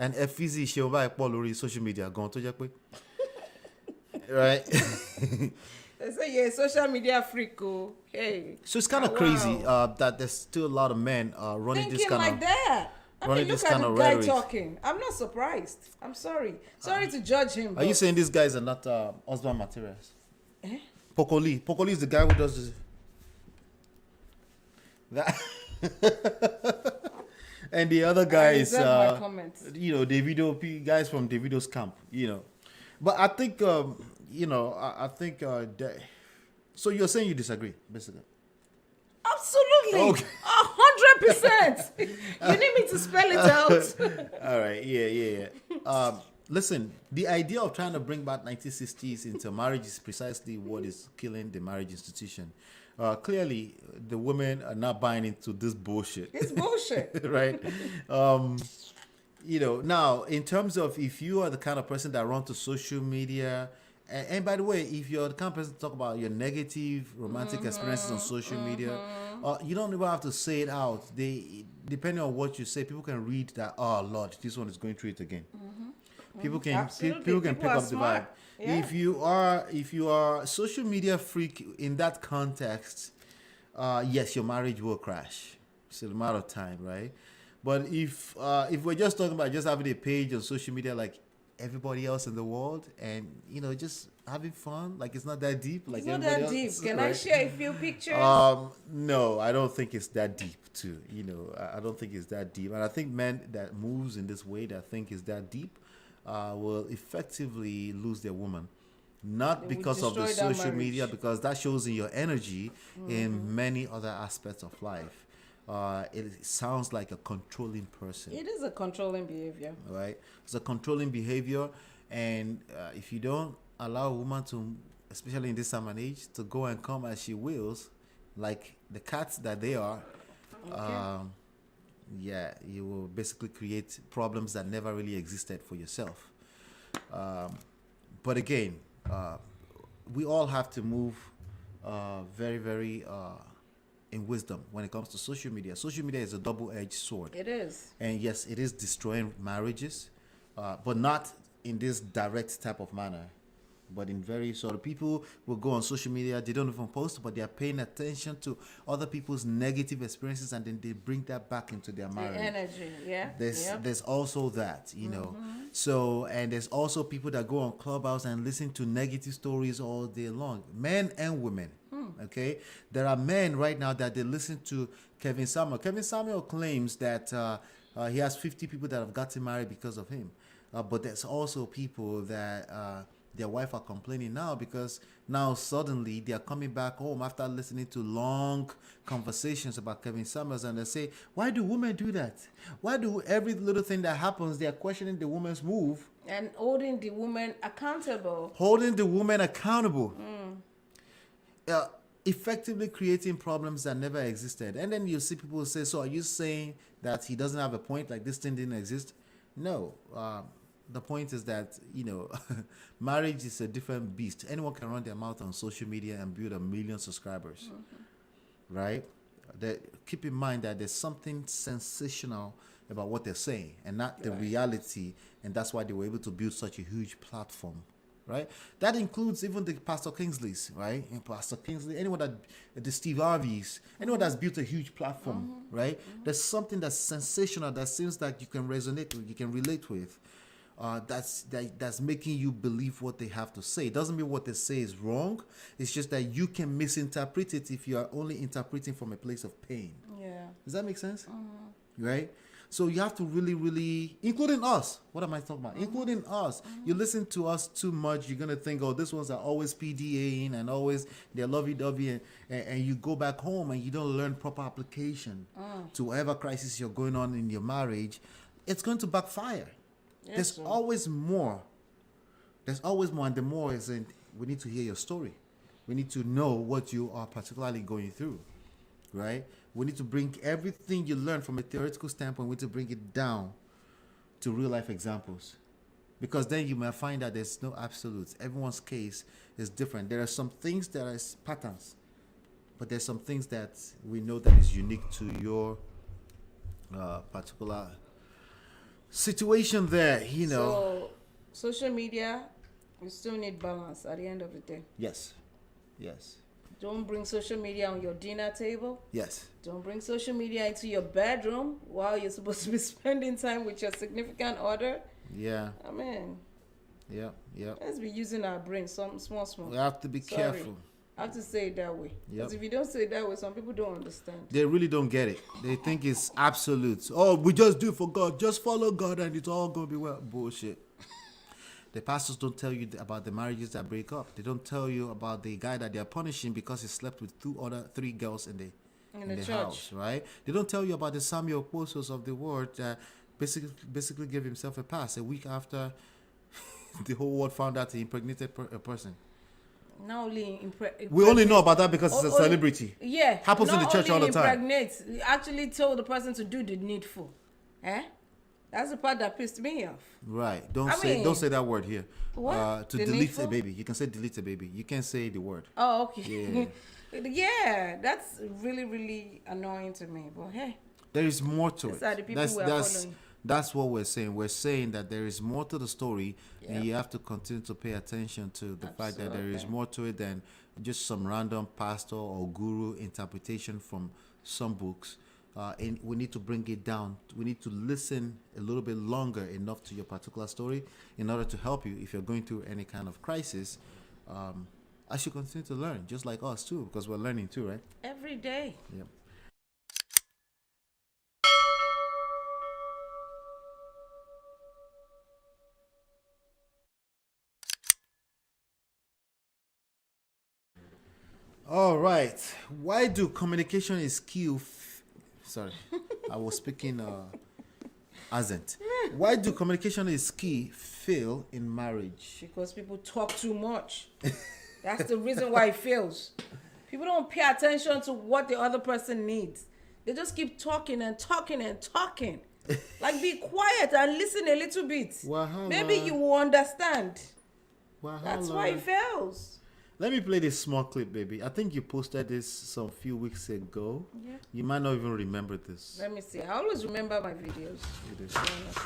And FZ she'll buy a social media. Gone to Japan. Right. They say you're a social media freak. Oh. Hey. So it's kind of crazy that there's still a lot of men running Thinking this kind like of that. I running mean, this look at kind the of guy rhetoric. talking. I'm not surprised. I'm sorry. Sorry to judge him. Are you but- saying these guys are not husband materials? Eh? Poco Lee is the guy who does this. That and the other guy is reserve my comments. guys from Davido's camp, But I think I think so you're saying you disagree, basically. Absolutely. Okay. 100%. You need me to spell it out. All right, yeah. Listen, the idea of trying to bring back 1960s into marriage is precisely what is killing the marriage institution. Clearly, the women are not buying into this bullshit. It's bullshit. Right? Now, in terms of if you are the kind of person that runs to social media, and by the way, if you're the kind of person to talk about your negative romantic experiences on social media, you don't even have to say it out. Depending on what you say, people can read that, oh, Lord, this one is going through it again. People can Absolutely. people can People pick are up the smart. vibe. Yeah. If you are a social media freak in that context, yes, your marriage will crash. It's a matter of time, right? But if we're just talking about just having a page on social media like everybody else in the world, and just having fun, like it's not that deep. Like It's not everybody that deep. else, Can right? I share a few pictures? No, I don't think it's that deep too. I don't think it's that deep. And I think men that moves in this way that think it's that deep will effectively lose their woman. Not They will because of the destroy that social media, marriage. because that shows in your energy in many other aspects of life. It sounds like a controlling person. It is a controlling behavior. Right? It's a controlling behavior, and if you don't allow a woman to, especially in this time and age, to go and come as she wills, like the cats that they are, you will basically create problems that never really existed for yourself. But again, we all have to move very, very in wisdom when it comes to social media. Social media is a double-edged sword. It is. And yes, it is destroying marriages, but not in this direct type of manner. But in very sort of people will go on social media, they don't even post, but they are paying attention to other people's negative experiences, and then they bring that back into their The marriage. energy, yeah. There's also that, So, and there's also people that go on Clubhouse and listen to negative stories all day long, men and women. Okay, there are men right now that they listen to Kevin Samuel. Kevin Samuel claims that he has 50 people that have gotten married because of him, but there's also people that their wife are complaining now because now suddenly they are coming back home after listening to long conversations about Kevin Samuels, and they say, why do women do that? Why do every little thing that happens they are questioning the woman's move And holding the woman accountable. holding the woman accountable, effectively creating problems that never existed. And then you see people say, so are you saying that he doesn't have a point, like this thing didn't exist? No. The point is that, marriage is a different beast. Anyone can run their mouth on social media and build 1 million subscribers, right? Keep in mind that there's something sensational about what they're saying and not the reality, and that's why they were able to build such a huge platform, right? That includes even the Pastor Kingsleys, right? And Pastor Kingsley, anyone that, the Steve Harveys, anyone that's built a huge platform, right? There's something that's sensational that seems like you can resonate with, you can relate with. That's making you believe what they have to say. It doesn't mean what they say is wrong. It's just that you can misinterpret it if you are only interpreting from a place of pain. Yeah. Does that make sense? Right? So you have to really, really, including us. What am I talking about? Including us. You listen to us too much, you're going to think, oh, these ones are always PDAing and always they're lovey-dovey. And you go back home and you don't learn proper application to whatever crisis you're going on in your marriage. It's going to backfire. Yes, There's sir. always more. There's always more. And the more is in, we need to hear your story. We need to know what you are particularly going through. Right? We need to bring everything you learn from a theoretical standpoint, we need to bring it down to real life examples. Because then you might find that there's no absolutes. Everyone's case is different. There are some things that are patterns, but there's some things that we know that is unique to your particular situation there, So, social media, we still need balance at the end of the day. Yes. Yes. Don't bring social media on your dinner table. Yes. Don't bring social media into your bedroom while you're supposed to be spending time with your significant other. Yeah. I mean, Yeah. Yeah. let's be using our brain, some small. We have to be Sorry. careful. I have to say it that way. Because if you don't say it that way, some people don't understand. They really don't get it. They think it's absolute. Oh, we just do it for God. Just follow God and it's all going to be well. Bullshit. The pastors don't tell you about the marriages that break up. They don't tell you about the guy that they're punishing because he slept with three girls in the church. house, right? They don't tell you about the Samuel apostles of the word that basically gave himself a pass a week after the whole world found out he impregnated a person. Not only We only know about that because it's a Oh, oh, celebrity. Yeah. Happens in the church all the time. Impregnate. You actually told the person to do the needful. That's the part that pissed me off. Right. Don't mean, say that word here. What? To The delete needful? a baby. You can say delete a baby. You can't say the word. Oh, okay. Yeah. Yeah, that's really, really annoying to me. But hey, There is more to These it. are the people we are following. That's what we're saying. We're saying that there is more to the story, and you have to continue to pay attention to the fact that there is Absolutely. more to it than just some random pastor or guru interpretation from some books. And we need to bring it down. We need to listen a little bit longer enough to your particular story in order to help you if you're going through any kind of crisis. I should continue to learn, just like us too, because we're learning too, right? every day. Yep. All right. Why do communication is key? Sorry, I was speaking accent. Why do communication is key fail in marriage? Because people talk too much. That's the reason why it fails. People don't pay attention to what the other person needs. They just keep talking and talking and talking. Like, be quiet and listen a little bit. Wahala. Maybe you will understand. Wahala. That's why it fails. Let me play this small clip, baby. I think you posted this some few weeks ago. Yeah. You might not even remember this. Let me see. I always remember my videos. It is. To be honest.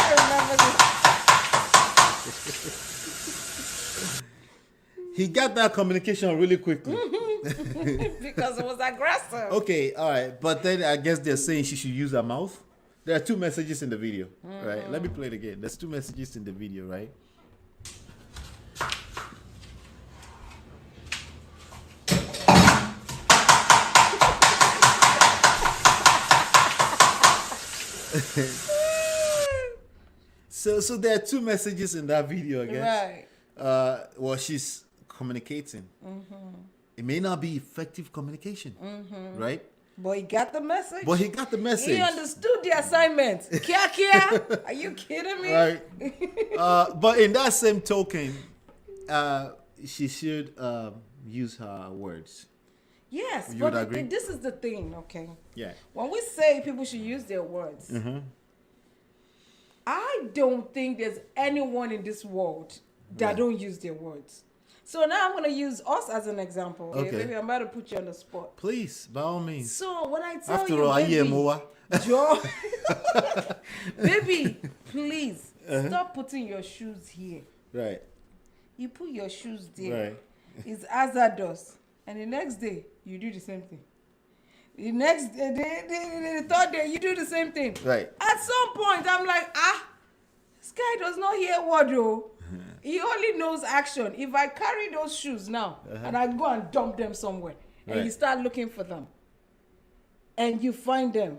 I remember this. He got that communication really quickly. Because it was aggressive. Okay, all right. But then I guess they're saying she should use her mouth. there are two messages in the video, right? Let me play it again. There's two messages in the video, right? So there are two messages in that video, I guess. Right. Well, she's communicating. It may not be effective communication, right? But he got the message. But he got the message. He understood the assignment. Kia. Are you kidding me? Right. But in that same token, she should use her words. Yes, You would but agree? this is the thing, okay? Yeah. When we say people should use their words, I don't think there's anyone in this world that don't use their words. So now I'm going to use us as an example. Okay. Maybe I'm about to put you on the spot. Please, by all means. So when I tell After you, all, baby, Moa. Joe, baby, please stop putting your shoes here. Right. You put your shoes there. Right. It's hazardous. And the next day, you do the same thing. The next day, the third day, you do the same thing. Right. At some point, I'm like, this guy does not hear word, though. He only knows action. If I carry those shoes now and I go and dump them somewhere and you start looking for them and you find them,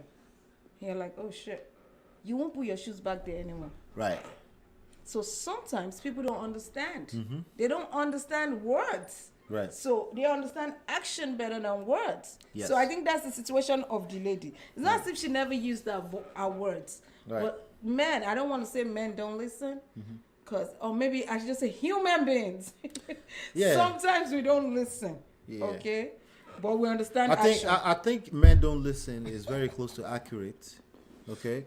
you're like, oh shit, you won't put your shoes back there anymore. Right. So sometimes people don't understand. They don't understand words. Right. So they understand action better than words. Yes. So I think that's the situation of the lady. It's not as if she never used our words. Right. But men, I don't want to say men don't listen. Or maybe I should just say human beings. Yeah. Sometimes we don't listen. Yeah. Okay? But we understand I think action. I think men don't listen is very close to accurate. Okay.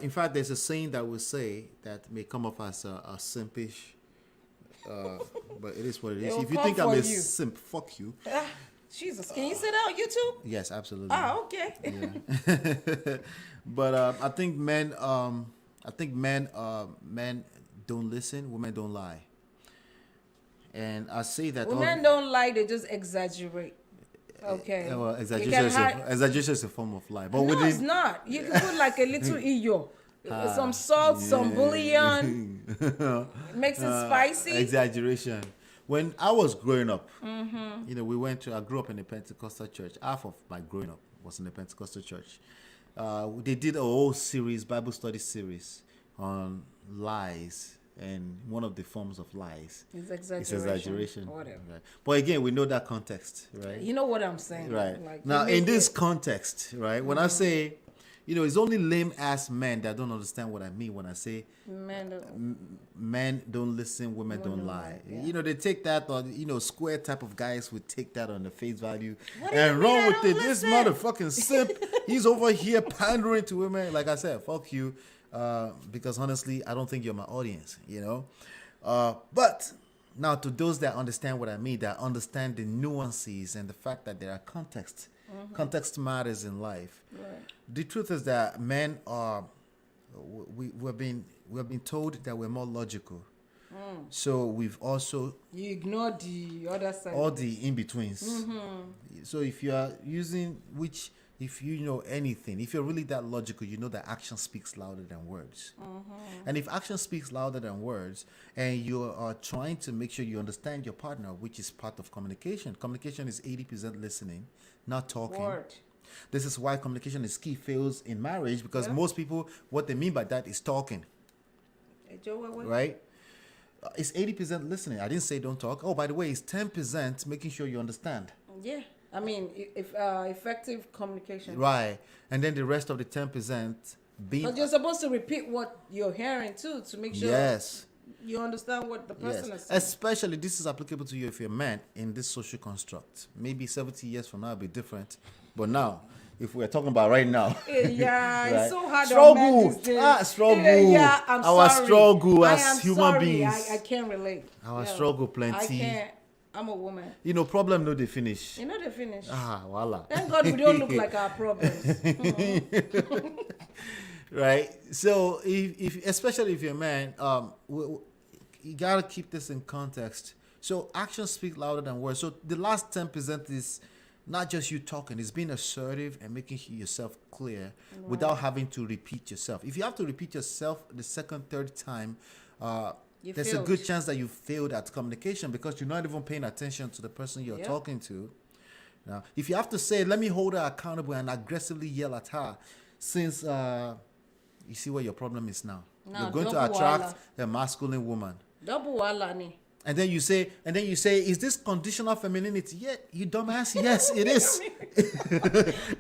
In fact, there's a saying that we say that may come off as a simpish, but it is what it is. It will If you come think I'm for a you. simp, fuck you. Jesus, can you say that on YouTube? Yes, absolutely. Okay. Yeah. But I think men don't listen. Women don't lie. And I say that Women don't lie, they just exaggerate. Okay. well, You exaggeration can exaggeration is a form of lie. But No, within, it's not. You can put like a little iyo, some salt, some bouillon. It makes it spicy. Exaggeration. When I was growing up, I grew up in a Pentecostal church. Half of my growing up was in a Pentecostal church. They did a whole series, Bible study series, on lies, and one of the forms of lies It's is exaggeration. exaggeration. Whatever. Right. But again, we know that context, right? You know what I'm saying? Right. Like, Now, you in make this it- context, right, when I say, it's only lame ass men that don't understand what I mean when I say Men don't- men don't listen, women don't lie. yeah. They take that on, square type of guys would take that on the face value What do you and mean run I with it. don't This listen? motherfucking simp, he's over here pandering to women. Like I said, fuck you. Because honestly, I don't think you're my audience, But now to those that understand what I mean, that understand the nuances and the fact that there are context matters in life. Right. The truth is that men are, we've been told that we're more logical. So we've also You ignore the other side. all the in-betweens. So if you are using if you know anything, if you're really that logical, you know that action speaks louder than words. And if action speaks louder than words, and you are trying to make sure you understand your partner, which is part of communication. Communication is 80% listening, not talking. Word. This is why communication is key fails in marriage, because most people, what they mean by that is talking, Hey, Joe, wait. right? It's 80% listening. I didn't say don't talk. Oh, by the way, it's 10% making sure you understand. Yeah. I mean, if effective communication. Right. And then the rest of the 10% being... But you're supposed to repeat what you're hearing too to make sure Yes. you understand what the person Yes. is saying. Especially, this is applicable to you if you're a man in this social construct. Maybe 70 years from now it'll be different. But now, if we're talking about right now... Yeah, Right. it's so hard Struggle. on men these days. Struggle. Yeah, I'm Our sorry. struggle I as am human sorry. beings. I can't relate. Our struggle plenty. I can't. I'm a woman. Problem no they finish. You know they finish. Voila. Thank God we don't look like our problems. Right. So if especially if you're a man, you gotta keep this in context. So actions speak louder than words. So the last 10% is Not just you talking, it's being assertive and making yourself clear without having to repeat yourself. If you have to repeat yourself the second, third time, You there's a failed. good chance that you failed at communication because you're not even paying attention to the person you're Yep. talking to. Now, if you have to say, let me hold her accountable and aggressively yell at her, since you see where your problem is now. Now, You're going to double attract a masculine woman. Double wala ni. And then you say, is this conditional femininity? Yeah, you dumbass. Yes, it is.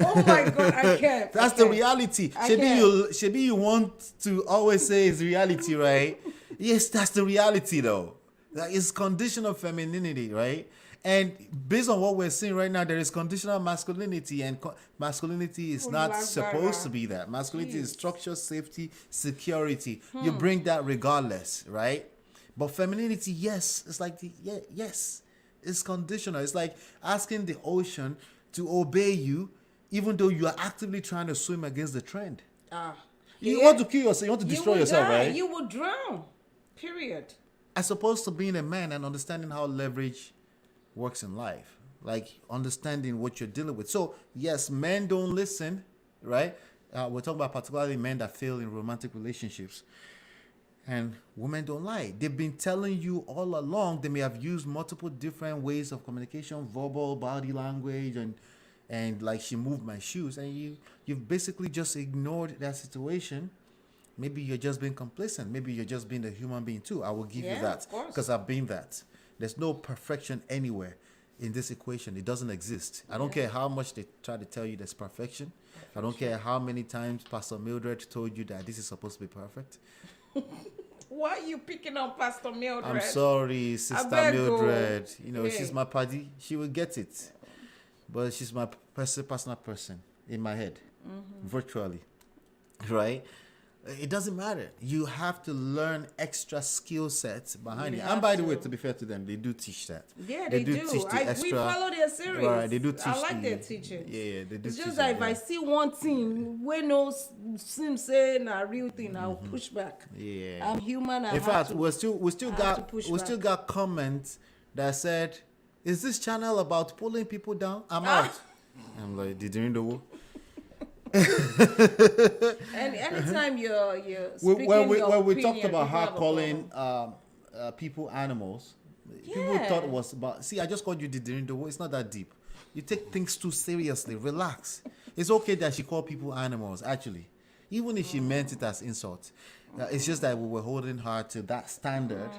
Oh my God, I can't. That's the reality. I Shebi, you want to always say it's reality, right? Yes, that's the reality, though. That is conditional femininity, right? And based on what we're seeing right now, there is conditional masculinity, and masculinity is not like supposed that. to be that. Masculinity is Jeez. structure, safety, security. You bring that regardless, right? But femininity, yes, it's like yes, it's conditional. It's like asking the ocean to obey you, even though you are actively trying to swim against the trend. You want to kill yourself. You want to destroy will yourself, die. right? You will drown. Period. As opposed to being a man and understanding how leverage works in life, like understanding what you're dealing with. So yes, men don't listen, right? We're talking about particularly men that fail in romantic relationships. And women don't lie. They've been telling you all along. They may have used multiple different ways of communication, verbal, body language, and like she moved my shoes, and you've basically just ignored that situation. Maybe you're just being complacent. Maybe you're just being a human being too. I will give you Yeah, that of course. because I've been that. There's no perfection anywhere in this equation. It doesn't exist. I don't care how much they try to tell you there's perfection. I don't care how many times Pastor Mildred told you that this is supposed to be perfect. Why are you picking on Pastor Mildred? I'm sorry, Sister beg you. Mildred. You know, Yeah. she's my paddy. She will get it. But she's my personal person in my head, virtually. Right? It doesn't matter. You have to learn extra skill sets behind You it. And have by the way, to. to be fair to them, they do teach that. Yeah, they do. teach the extra. We follow their series. Right, they do teach I like the- their teachings. Yeah, they do It's teach just that, that if I yeah. see one thing where no seem saying a real thing, I'll push back. Yeah. I'm human. In fact, we still I have to push back. got comments that said, "Is this channel about pulling people down?" I'm Ah. out. I'm like, did you know? And anytime you're speaking When we your talked opinion, about people her have a calling problem. people animals, people Yeah. thought it was about. See, I just called you Didirindo. It's not that deep. You take things too seriously. Relax. It's okay that she called people animals. Actually, even if she meant it as insult, it's just that we were holding her to that standard,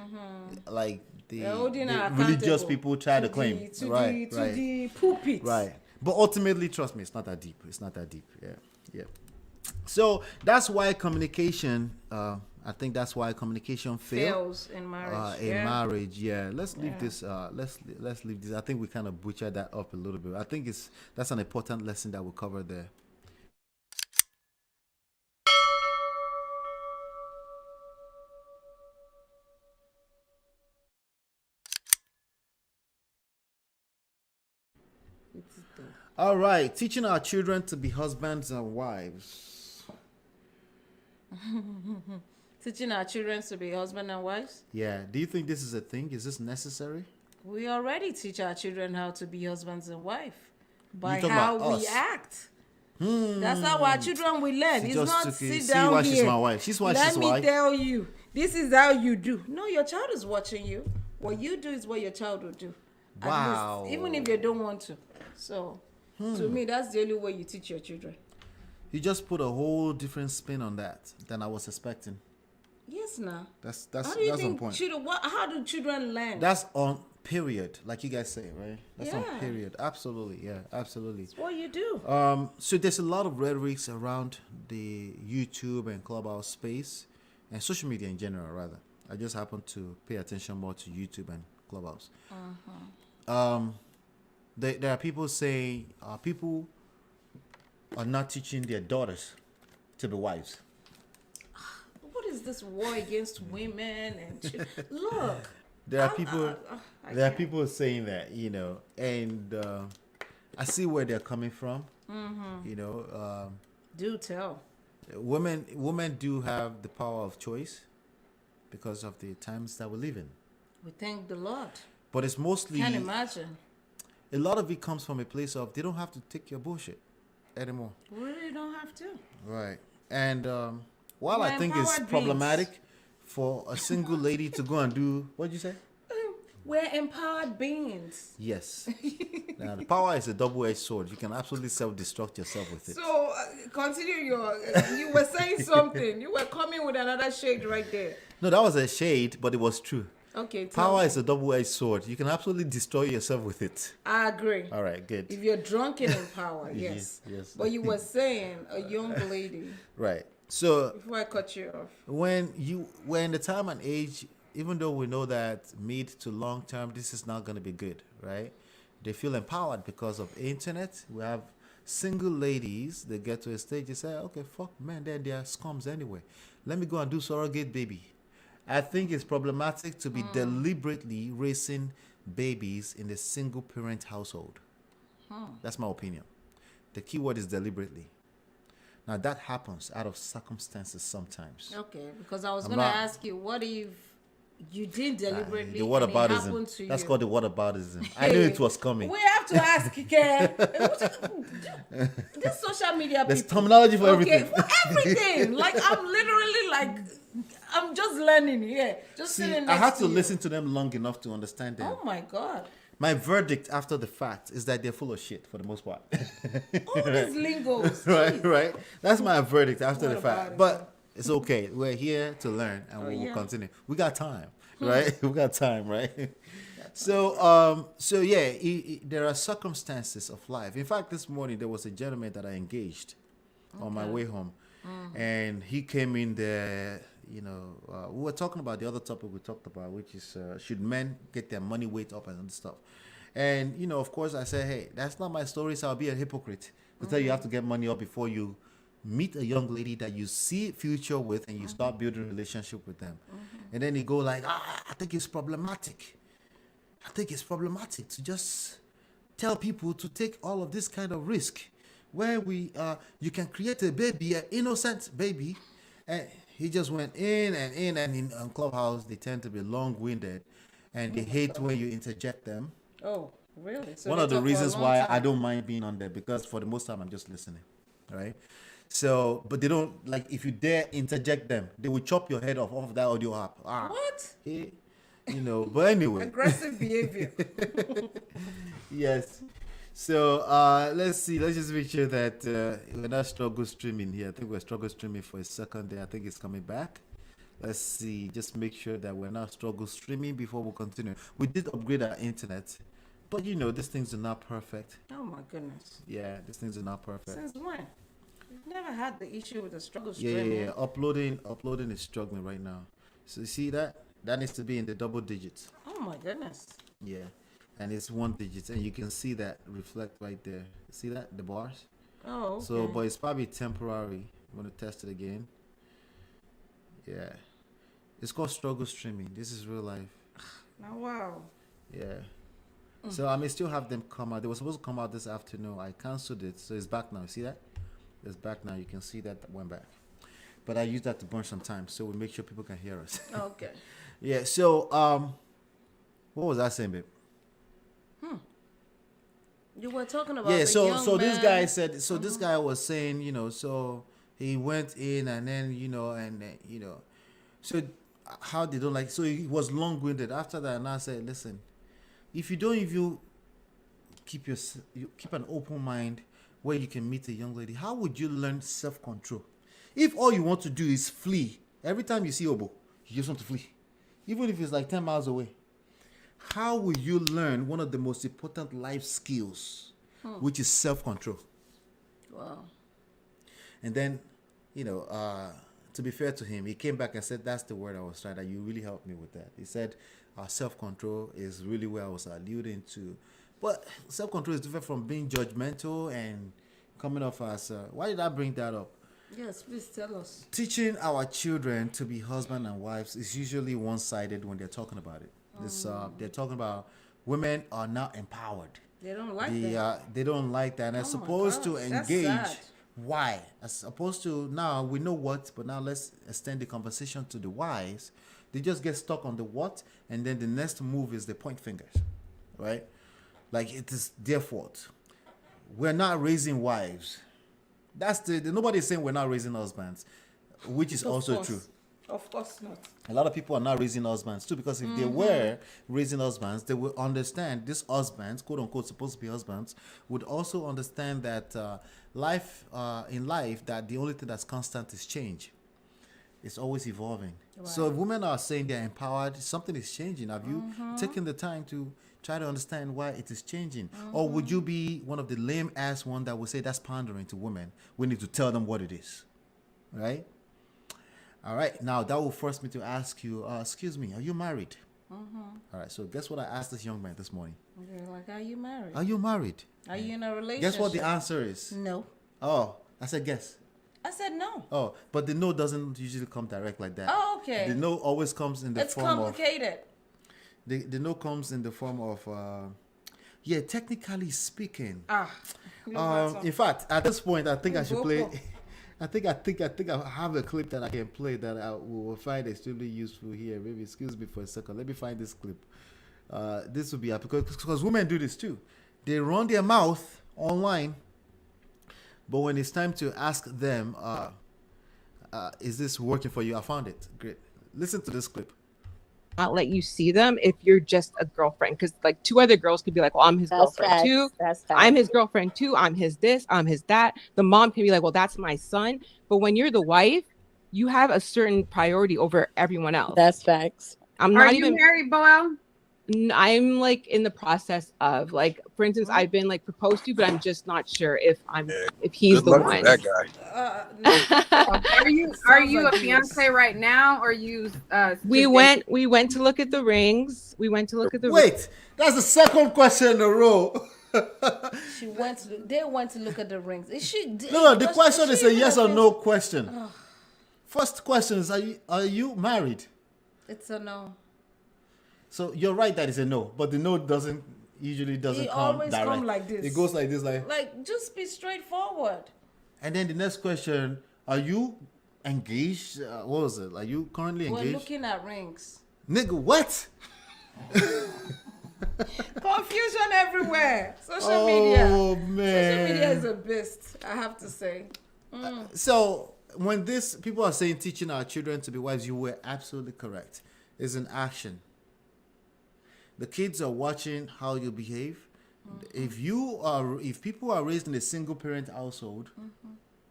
like the They're holding her religious accountable people try to the- claim. to Right, the, right. to the pulpit. Right. But ultimately, trust me, it's not that deep. It's not that deep. Yeah. Yeah. So that's why communication, I think that's why communication fails Fails in marriage. in yeah. marriage. Yeah. Let's leave this. Let's leave this. I think we kind of butchered that up a little bit. I think that's an important lesson that we'll cover there. All right, teaching our children to be husbands and wives. Teaching our children to be husband and wives. Yeah. Do you think this is a thing? Is this necessary? We already teach our children how to be husbands and wife by talking how about we us? act. That's how our children will learn. She It's just not took it. sit See down why here. she's my wife. She's why Let she's me wife. tell you, this is how you do. No, your child is watching you. What you do is what your child will do. At Wow. least, even if they don't want to. So, to me, that's the only way you teach your children. You just put a whole different spin on that than I was expecting. Yes, now. That's How do you on think point. children? How do children learn? That's on period, like you guys say, right? That's on Yeah. period. Absolutely, yeah, absolutely. what you do. So there's a lot of rhetorics around the YouTube and Clubhouse space and social media in general, rather. I just happen to pay attention more to YouTube and Clubhouse. There are people saying people are not teaching their daughters to be wives. What is this war against women and look? There are people. I There are can't. people saying that, and I see where they're coming from. Do tell. Women do have the power of choice because of the times that we live in. We thank the Lord. But it's mostly Can't imagine. a lot of it comes from a place of they don't have to take your bullshit anymore. We really don't have to. Right. And while We're I think it's empowered problematic for a single lady to go and do, what'd you say? We're empowered beings. Yes. Now, the power is a double-edged sword. You can absolutely self-destruct yourself with it. So continue your. You were saying something. You were coming with another shade right there. No, that was a shade, but it was true. Okay. Tell Power me. is a double-edged sword. You can absolutely destroy yourself with it. I agree. All right, good. If you're drunken in power, yes. Yes. But you were saying a young lady. Right. So Before I cut you off. when the time and age, even though we know that mid to long term, this is not going to be good, right? They feel empowered because of internet. We have single ladies. They get to a stage. They say, "Okay, fuck, man, they are scums anyway. Let me go and do surrogate baby." I think it's problematic to be deliberately raising babies in a single parent household. That's my opinion. The key word is deliberately. Now that happens out of circumstances sometimes. Okay, because I was I'm going to not- ask you, what if you did deliberately The and it happened whataboutism. to That's you? called the whataboutism. I knew it was coming. We have to ask, Kike. This social media There's people. terminology for Okay, everything. for everything. Like, I'm literally like, I'm just learning here. Just See, sitting next I had to you. listen to them long enough to understand them. Oh my God. My verdict after the fact is that they're full of shit for the most part. All these lingos. right, Jeez. right. That's my verdict after What the about fact. it? But it's okay. We're here to learn, and we will yeah. continue. We got time, right? We got time, right? So yeah, there are circumstances of life. In fact, this morning there was a gentleman that I engaged on my way home, and he came in there. You know, we were talking about the other topic we talked about, which is should men get their money weight up and stuff. And you know, of course, I said, hey, that's not my story, so I'll be a hypocrite to tell you have to get money up before you meet a young lady that you see future with, and you start building a relationship with them. And then you go like, I think it's problematic. I think it's problematic to just tell people to take all of this kind of risk, where you can create a baby, an innocent baby, and he just went in, and on Clubhouse they tend to be long-winded, and they hate when you interject them. Oh, really? So One they of the talk for a reasons long why time. I don't mind being on there, because for the most time I'm just listening, right? So, but they don't like, if you dare interject them, they will chop your head off of that audio app. What? Hey, you know. But anyway, Aggressive behavior. yes. So let's see. Let's just make sure that we're not struggle streaming here. I think we're struggle streaming for a second there. I think it's coming back. Let's see. Just make sure that we're not struggle streaming before we continue. We did upgrade our internet, but you know these things are not perfect. Oh my goodness. Yeah, these things are not perfect. Since when? We've never had the issue with the struggle Yeah, streaming. yeah. Uploading is struggling right now. So you see that? That needs to be in the double digits. Oh my goodness. Yeah. And it's 1 digit, and you can see that reflect right there. See that? The bars? Oh, okay. So, but it's probably temporary. I'm going to test it again. Yeah. It's called struggle streaming. This is real life. Now, wow. Yeah. So I may still have them come out. They were supposed to come out this afternoon. I canceled it. So it's back now. See that? It's back now. You can see that went back. But I use that to burn some time, so we make sure people can hear us. Okay. Yeah. So what was I saying, babe? You were talking about Yeah. the So young this man. guy said. So this guy was saying, you know, so he went in, and then you know, and you know, so how they don't like. So he was long-winded after that, and I said, listen, if you don't, if you keep you keep an open mind where you can meet a young lady, how would you learn self-control? If all you want to do is flee, every time you see Obo, you just want to flee, even if it's like 10 miles away. How will you learn one of the most important life skills, which is self-control? Wow. And then, you know, to be fair to him, he came back and said, that's the word I was trying, that you really helped me with that. He said, self-control is really where I was alluding to. But self-control is different from being judgmental and coming off as, why did I bring that up? Yes, please tell us. Teaching our children to be husband and wives is usually one-sided when they're talking about it. They're talking about women are not empowered. They don't like that. They don't like that. And as Oh my opposed to gosh, that's engage, sad. why? As opposed to now we know what, but now let's extend the conversation to the whys. They just get stuck on the what, and then the next move is the point fingers, right? Like it is their fault. We're not raising wives. That's nobody's saying we're not raising husbands, which is also true. Of course not. A lot of people are not raising husbands too, because if they were raising husbands, they would understand these husbands, quote unquote, supposed to be husbands, would also understand that in life, that the only thing that's constant is change. It's always evolving. Right. So if women are saying they're empowered, something is changing. Have you taken the time to try to understand why it is changing? Or would you be one of the lame ass one that would say that's pandering to women? We need to tell them what it is, right? All right. Now that will force me to ask you, excuse me, are you married? All right. So guess what I asked this young man this morning? You're like, are you married? Are you married? Are you in a relationship? Guess what the answer is? No. Oh, I said guess. I said no. Oh, but the no doesn't usually come direct like that. Oh, okay. The no always comes in the It's form complicated. of... The no comes in the form of... yeah, technically speaking. In fact, at this point, I think I should play... I think I have a clip that I can play that I will find extremely useful here. Maybe excuse me for a second. Let me find this clip. This will be because women do this too. They run their mouth online, but when it's time to ask them, is this working for you? I found it. Great. Listen to this clip. Not let you see them if you're just a girlfriend, because like two other girls could be like, well, I'm his girlfriend too. I'm his girlfriend too. I'm his this, I'm his that. The mom can be like, well, that's my son. But when you're the wife, you have a certain priority over everyone else. That's facts. I'm Are not you even married, Boel? I'm like in the process of, like, for instance, I've been like proposed to, but I'm just not sure if he's the one. That guy. Are you a fiance right now, or you? We went to look at the rings. Wait, that's the second question in a row. They went to look at the rings. Is she? No. The question is a yes or no question. First question is, are you married? It's a no. So you're right that it's a no, but the no usually doesn't It come always direct. come like this. It goes like this, like just be straightforward. And then the next question: are you engaged? What was it? Are you currently engaged? We're looking at rings. Nigga, what? Confusion everywhere. Social media. Oh man. Social media is a beast, I have to say. So when people are saying teaching our children to be wives, you were absolutely correct. It's an action. The kids are watching how you behave. If people are raised in a single parent household,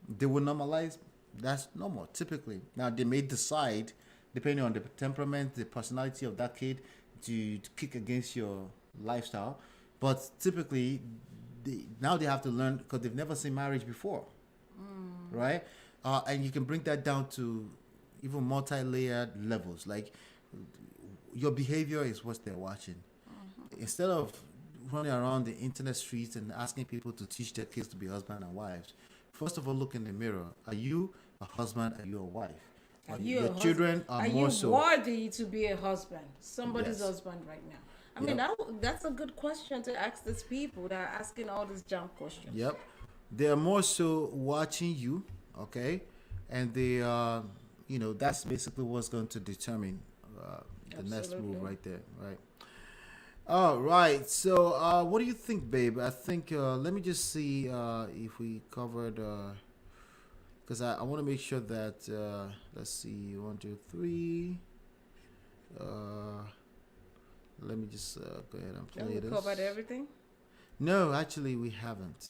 they will normalize. That's normal, typically. Now they may decide, depending on the temperament, the personality of that kid, to kick against your lifestyle. But typically, now they have to learn, because they've never seen marriage before, right? And you can bring that down to even multi-layered levels. Like, your behavior is what they're watching. Instead of running around the internet streets and asking people to teach their kids to be husband and wives, first of all, look in the mirror. Are you a husband? Are you a wife? Your children are more so. Are you worthy to be a husband? Somebody's husband right now. I mean, that's a good question to ask these people that are asking all these junk questions. Yep. They're more so watching you, okay? And they that's basically what's going to determine the next move right there, right? All right. So, what do you think, babe? I think let me just see if we covered, because I want to make sure that let's see, 1, 2, 3. Let me just go ahead and play this. Covered everything? No, actually, we haven't.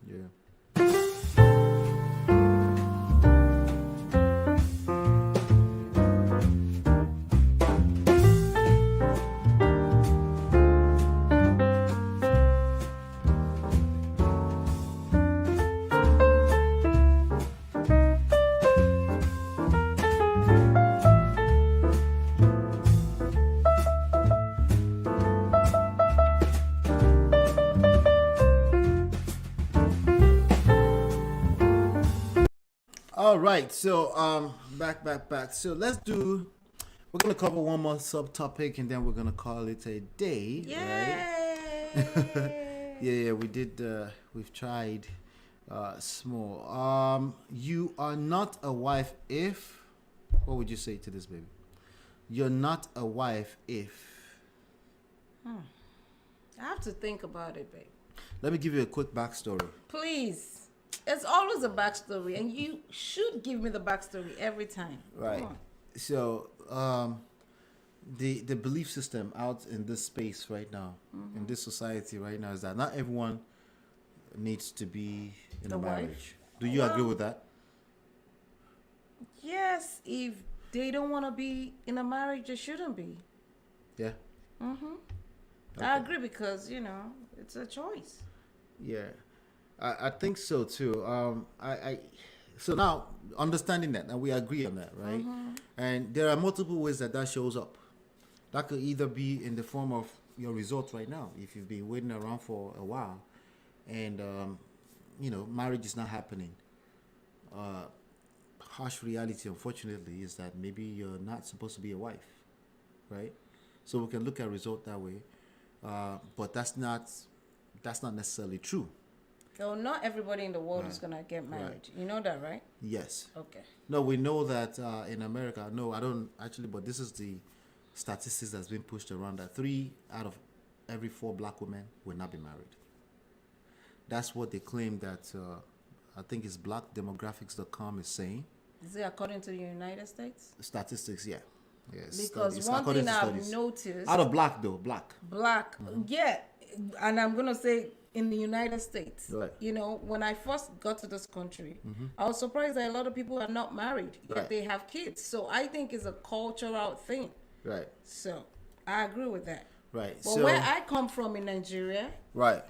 Yeah. All right, so back. So we're gonna cover one more subtopic and then we're gonna call it a day. Yay! Right? Yeah, we did. We've tried Small. You are not a wife if. What would you say to this, baby? You're not a wife if. I have to think about it, babe. Let me give you a quick backstory. Please. It's always a backstory, and you should give me the backstory every time. Right. Come on. So, the belief system out in this space right now, in this society right now, is that not everyone needs to be in a wife? marriage. Do you agree with that? Yes, if they don't want to be in a marriage, they shouldn't be. Yeah. I agree because, it's a choice. Yeah, I think so too. So now understanding that, and we agree on that, right? And there are multiple ways that shows up. That could either be in the form of your results right now, if you've been waiting around for a while, and marriage is not happening. Harsh reality, unfortunately, is that maybe you're not supposed to be a wife, right? So we can look at result that way, but that's not necessarily true. So not everybody in the world is gonna get married. Right. You know that, right? Yes. Okay. No, we know that in America. No, I don't actually, but this is the statistics that's been pushed around, that 3 out of every 4 black women will not be married. That's what they claim that I think it's blackdemographics.com is saying. Is it according to the United States? Statistics, yeah. Yes. Because studies, one according thing to I've studies. noticed, Out of black though, black. yeah, and I'm gonna say in the United States, Right. when I first got to this country, I was surprised that a lot of people are not married, yet Right. they have kids. So I think it's a cultural thing. Right. So I agree with that. Right. But So where I come from in Nigeria, right.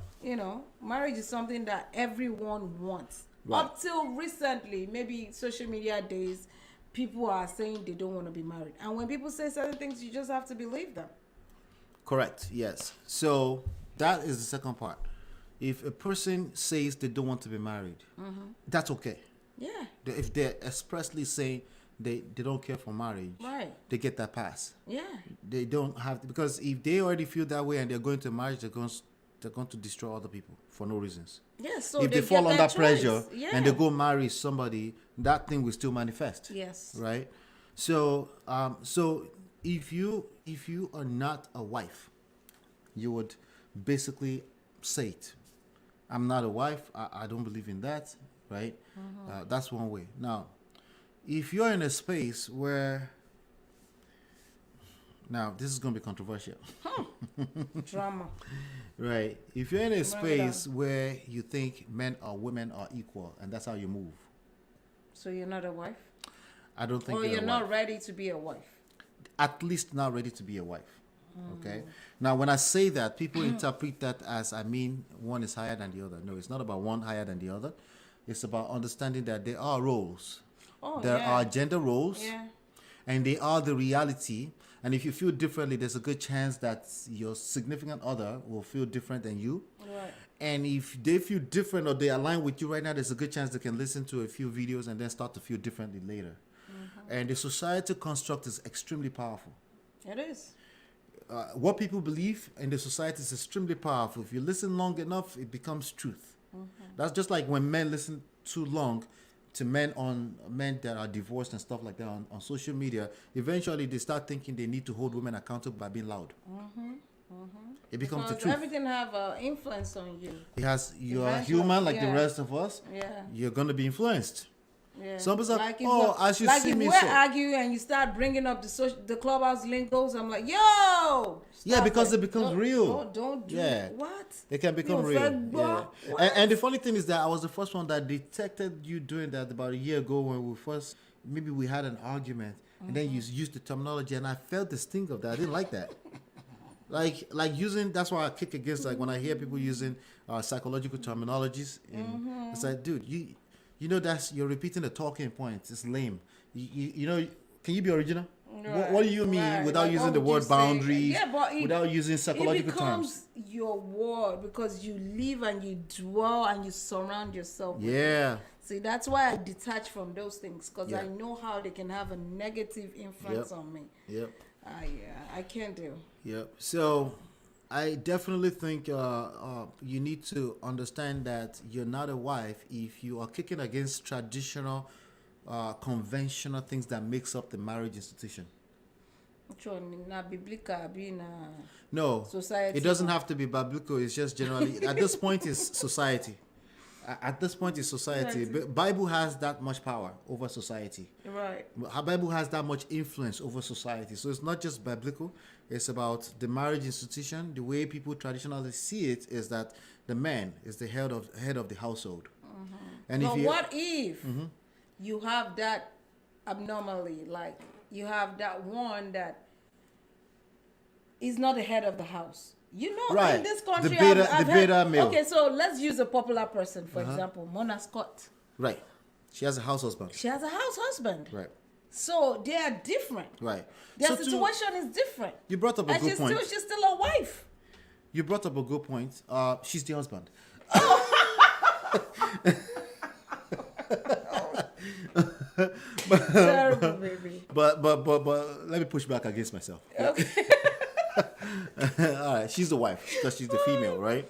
marriage is something that everyone wants. Right. Up till recently, maybe social media days, people are saying they don't want to be married. And when people say certain things, you just have to believe them. Correct. Yes. So that is the second part. If a person says they don't want to be married, that's okay. Yeah. If they're expressly saying they don't care for marriage, Right. they get that pass. Yeah. They don't have to, because if they already feel that way and they're going to marriage, they're going to destroy other people for no reasons. Yeah. So If they get fall that under choice. pressure Yeah. and they go marry somebody, that thing will still manifest. Yes. Right. So if you are not a wife, you would basically say it. I'm not a wife. I don't believe in that. Right. That's one way. Now, if you're in a space where, now this is going to be controversial. Drama. Right. If you're in a space where you think men or women are equal and that's how you move, So you're not a wife? I don't think Or you're you're a not wife. ready to be a wife? At least not ready to be a wife. Okay. Now, when I say that, people interpret that as, I mean, one is higher than the other. No, it's not about one higher than the other. It's about understanding that there are roles. Oh, There yeah. are gender roles. Yeah. And they are the reality. And if you feel differently, there's a good chance that your significant other will feel different than you. Right. And if they feel different or they align with you right now, there's a good chance they can listen to a few videos and then start to feel differently later. And the societal construct is extremely powerful. It is. What people believe in the society is extremely powerful. If you listen long enough, it becomes truth. That's just like when men listen too long to men that are divorced and stuff like that on social media. Eventually, they start thinking they need to hold women accountable by being loud. It becomes the Because truth. everything have an influence on you. It has, you're a Eventually, human like the yeah. rest of us. Yeah. You're going to be influenced. Yeah. Some people say, Like if oh, we're- I should like see if me we're so. arguing and you start bringing up the clubhouse lingos, I'm like, yo. Yeah, stop because it becomes Don't- real. Don't do Yeah. what? It can become You real. fed Yeah. bar- what? And the funny thing is that I was the first one that detected you doing that about a year ago when maybe we had an argument and then you used the terminology and I felt the sting of that. I didn't like that. like using, that's why I kick against, like when I hear people using psychological terminologies. And it's like, dude, you know you're repeating the talking points. It's lame. You know, can you be original? What do you mean Right. without Like, using what the would you word say? boundaries, Yeah, but without using psychological it becomes terms? your word because you live and you dwell and you surround yourself with it. Yeah. See, that's why I detach from those things because Yeah. I know how they can have a negative influence Yep. on me. Yep. I can't do. Yep. So I definitely think you need to understand that you're not a wife if you are kicking against traditional, conventional things that makes up the marriage institution. Which one? Na biblical, be na No, society. it doesn't have to be biblical. It's just generally at this point is society. At this point is society. Bible has that much power over society. Right. Our Bible has that much influence over society. So it's not just biblical. It's about the marriage institution. The way people traditionally see it is that the man is the head of the household. And But if you, what if you have that abnormally, like you have that one that is not the head of the house? You know, Right. in this country, The beta- I've the heard- beta male. Okay, so let's use a popular person, for example, Mona Scott. right, she has a house husband. She has a house husband. Right, So they are different. right. Their So to- situation is different. you brought up a And good point. she's still a wife. You brought up a good point. She's the husband. Terrible, baby. But let me push back against myself. Okay. All right, she's the wife because she's the female, right?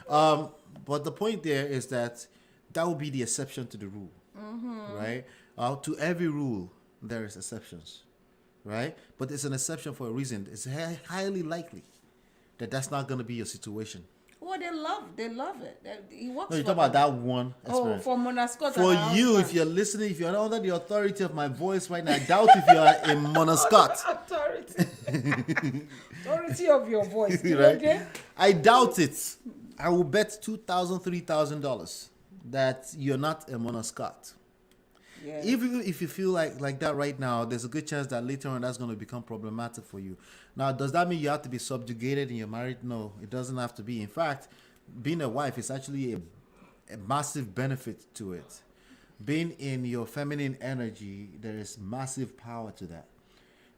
But the point there is that that will be the exception to the rule, right? To every rule, there is exceptions, right? But it's an exception for a reason. It's highly likely that that's not going to be your situation. Well, they love it. He works No, you're for talking about them. that one Oh, experience. for Mona Scott. For and her you, husband. if you're listening, if you're under the authority of my voice right now, I doubt if you are a Mona Scott. Authority of your voice. You Right? okay? I doubt it. I will bet $2,000, $3,000 that you're not a Mona Scott. Yeah. If you feel like that right now, there's a good chance that later on that's going to become problematic for you. Now, does that mean you have to be subjugated in your marriage? No, it doesn't have to be. In fact, being a wife is actually a massive benefit to it. Being in your feminine energy, there is massive power to that.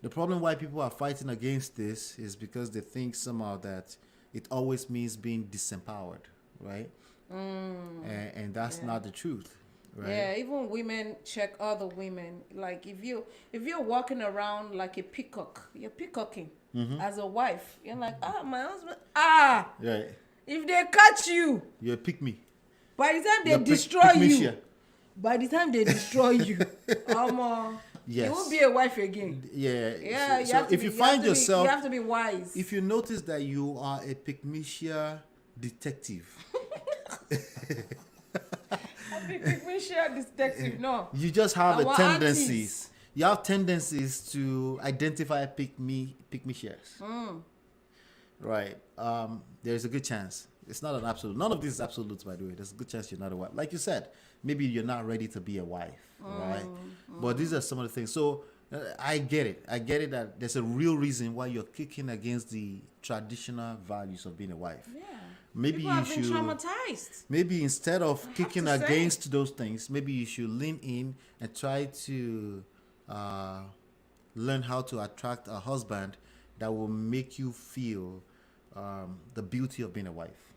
The problem why people are fighting against this is because they think somehow that it always means being disempowered, right? And that's not the truth, right? Yeah, even women check other women. Like if you're walking around like a peacock, you're peacocking as a wife. You're like, my husband. Right. If they catch you, You're a pick me. by the time they You're destroy pick me you, share. by the time they destroy you, Yes. you won't be a wife again. Yeah. Yeah, So if you find yourself, you have to be wise. if you notice that you are a Pygmalion detective, We share detective. No, you just have a Our tendencies. aunties. You have tendencies to identify pick me shares. Right. There's a good chance. It's not an absolute. None of this is absolutes, by the way. There's a good chance you're not a wife. Like you said, maybe you're not ready to be a wife, right? But these are some of the things. So I get it. I get it that there's a real reason why you're kicking against the traditional values of being a wife. yeah. Maybe People you have been should. traumatized. Maybe instead of kicking to say. against those things, maybe you should lean in and try to learn how to attract a husband that will make you feel the beauty of being a wife.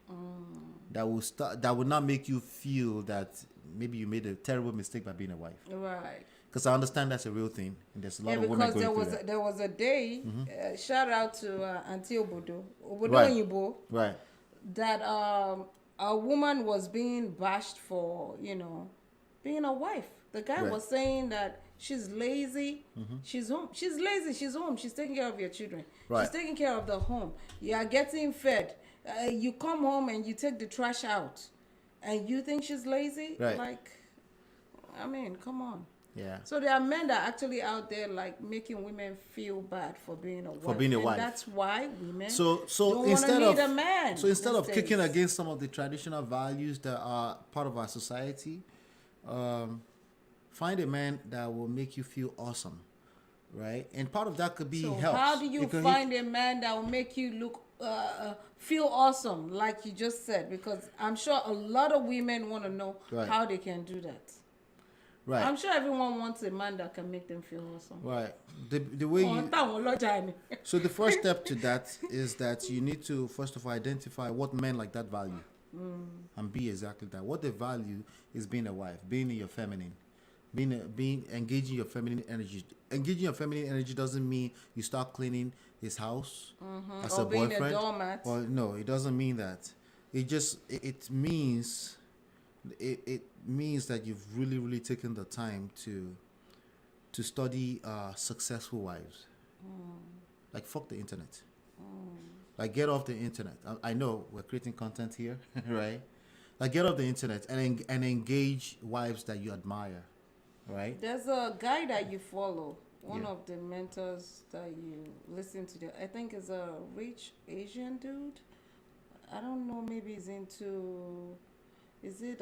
That will not make you feel that maybe you made a terrible mistake by being a wife. Right. Because I understand that's a real thing. And there's a lot Yeah, of women because going through that. there was a day. Shout out to Auntie Obodo Right. Oyibo, Right. that a woman was being bashed for being a wife. The guy Right. was saying that she's lazy. She's home. She's lazy. She's home. She's taking care of your children. Right. She's taking care of the home. You are getting fed. You come home and you take the trash out, and you think she's lazy? Right. Like, I mean, come on. Yeah. So there are men that are actually out there like making women feel bad for being a wife. being a and wife. that's why women So don't instead wanna of need a man. instead of these kicking days. against some of the traditional values that are part of our society, find a man that will make you feel awesome, right? And part of that could be So health. how do you It could- find a man that will make you look feel awesome, like you just said? Because I'm sure a lot of women want to know Right. how they can do that. right, I'm sure everyone wants a man that can make them feel awesome. right. The way Oh, you táwọn ọlọ́jà ni. so the first step to that is that you need to first of all identify what men like that value, and be exactly that. What they value is being a wife, being in your feminine, being engaging your feminine energy. Engaging your feminine energy doesn't mean you start cleaning his house as Or a being boyfriend. a doormat. Well, no, it doesn't mean that. It means it means that you've really taken the time to study successful wives. Like fuck the internet. Like get off the internet. I know we're creating content here, right? Like get off the internet and engage wives that you admire, right? There's a guy that you follow, one Yeah. of the mentors that you listen to. I think is a rich Asian dude. I don't know. Maybe he's into. Is it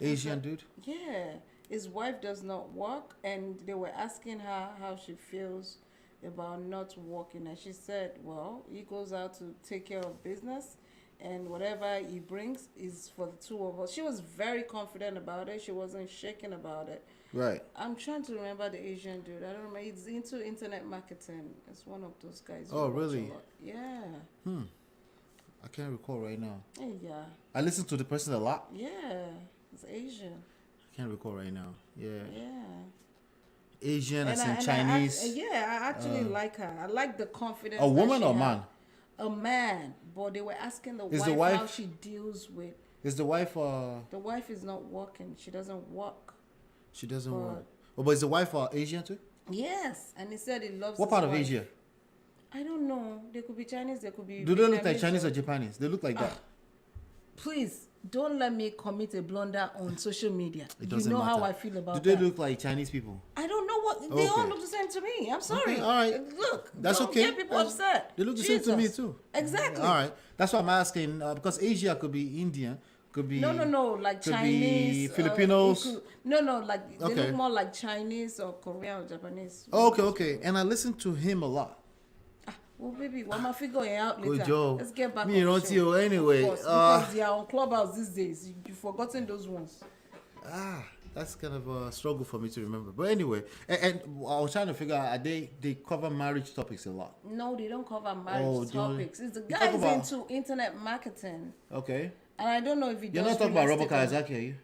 Asian dude. Yeah, his wife does not work, and they were asking her how she feels about not working, and she said, "Well, he goes out to take care of business, and whatever he brings is for the two of us." She was very confident about it. She wasn't shaking about it. Right. I'm trying to remember the Asian dude. I don't remember. He's into internet marketing. It's one of those guys. Oh, who watch a really? lot. Yeah. I can't recall right now. Yeah. I listen to the person a lot. Yeah. It's Asian. I can't recall right now. Yeah. Yeah. Asian as in I Chinese. I actually like her. I like the confidence. A that woman she or had. man? A man. But they were asking the Is wife, the wife- how she deals with. Is the wife The wife is not working. She doesn't work. she doesn't But- work. Oh, but is the wife Asian too? Yes, and he said he loves. What his part of wife. Asia? I don't know. They could be Chinese. They could be. Do they look like Vietnamese Chinese or Japanese? They look like that. Please don't let me commit a blunder on social media. It You doesn't know how matter. I feel about Do they that. look like Chinese people? I don't know what they all Okay. look the same to me. I'm sorry. Okay, all right. Look, That's don't okay. Get people That's- upset. They look the same to me Jesus. too. Exactly. All right. That's why I'm asking because Asia could be Indian, could be No, like could Chinese. be Filipinos. No, like they Okay. look more like Chinese or Korean or Japanese. Okay. And I listen to him a lot. Well, baby, what am I figuring out later? Good job. Let's get back Me, on you the don't show. see you anyway. Of course, because they are on Clubhouse these days. You've forgotten those ones. That's kind of a struggle for me to remember. But anyway, and I was trying to figure out they cover marriage topics a lot. No, they don't cover marriage Oh, do you- topics. It's the you guy talk is about- into internet marketing. Okay. And I don't know if he You're does not talking about real Robert estate or- Kiyosaki, are you?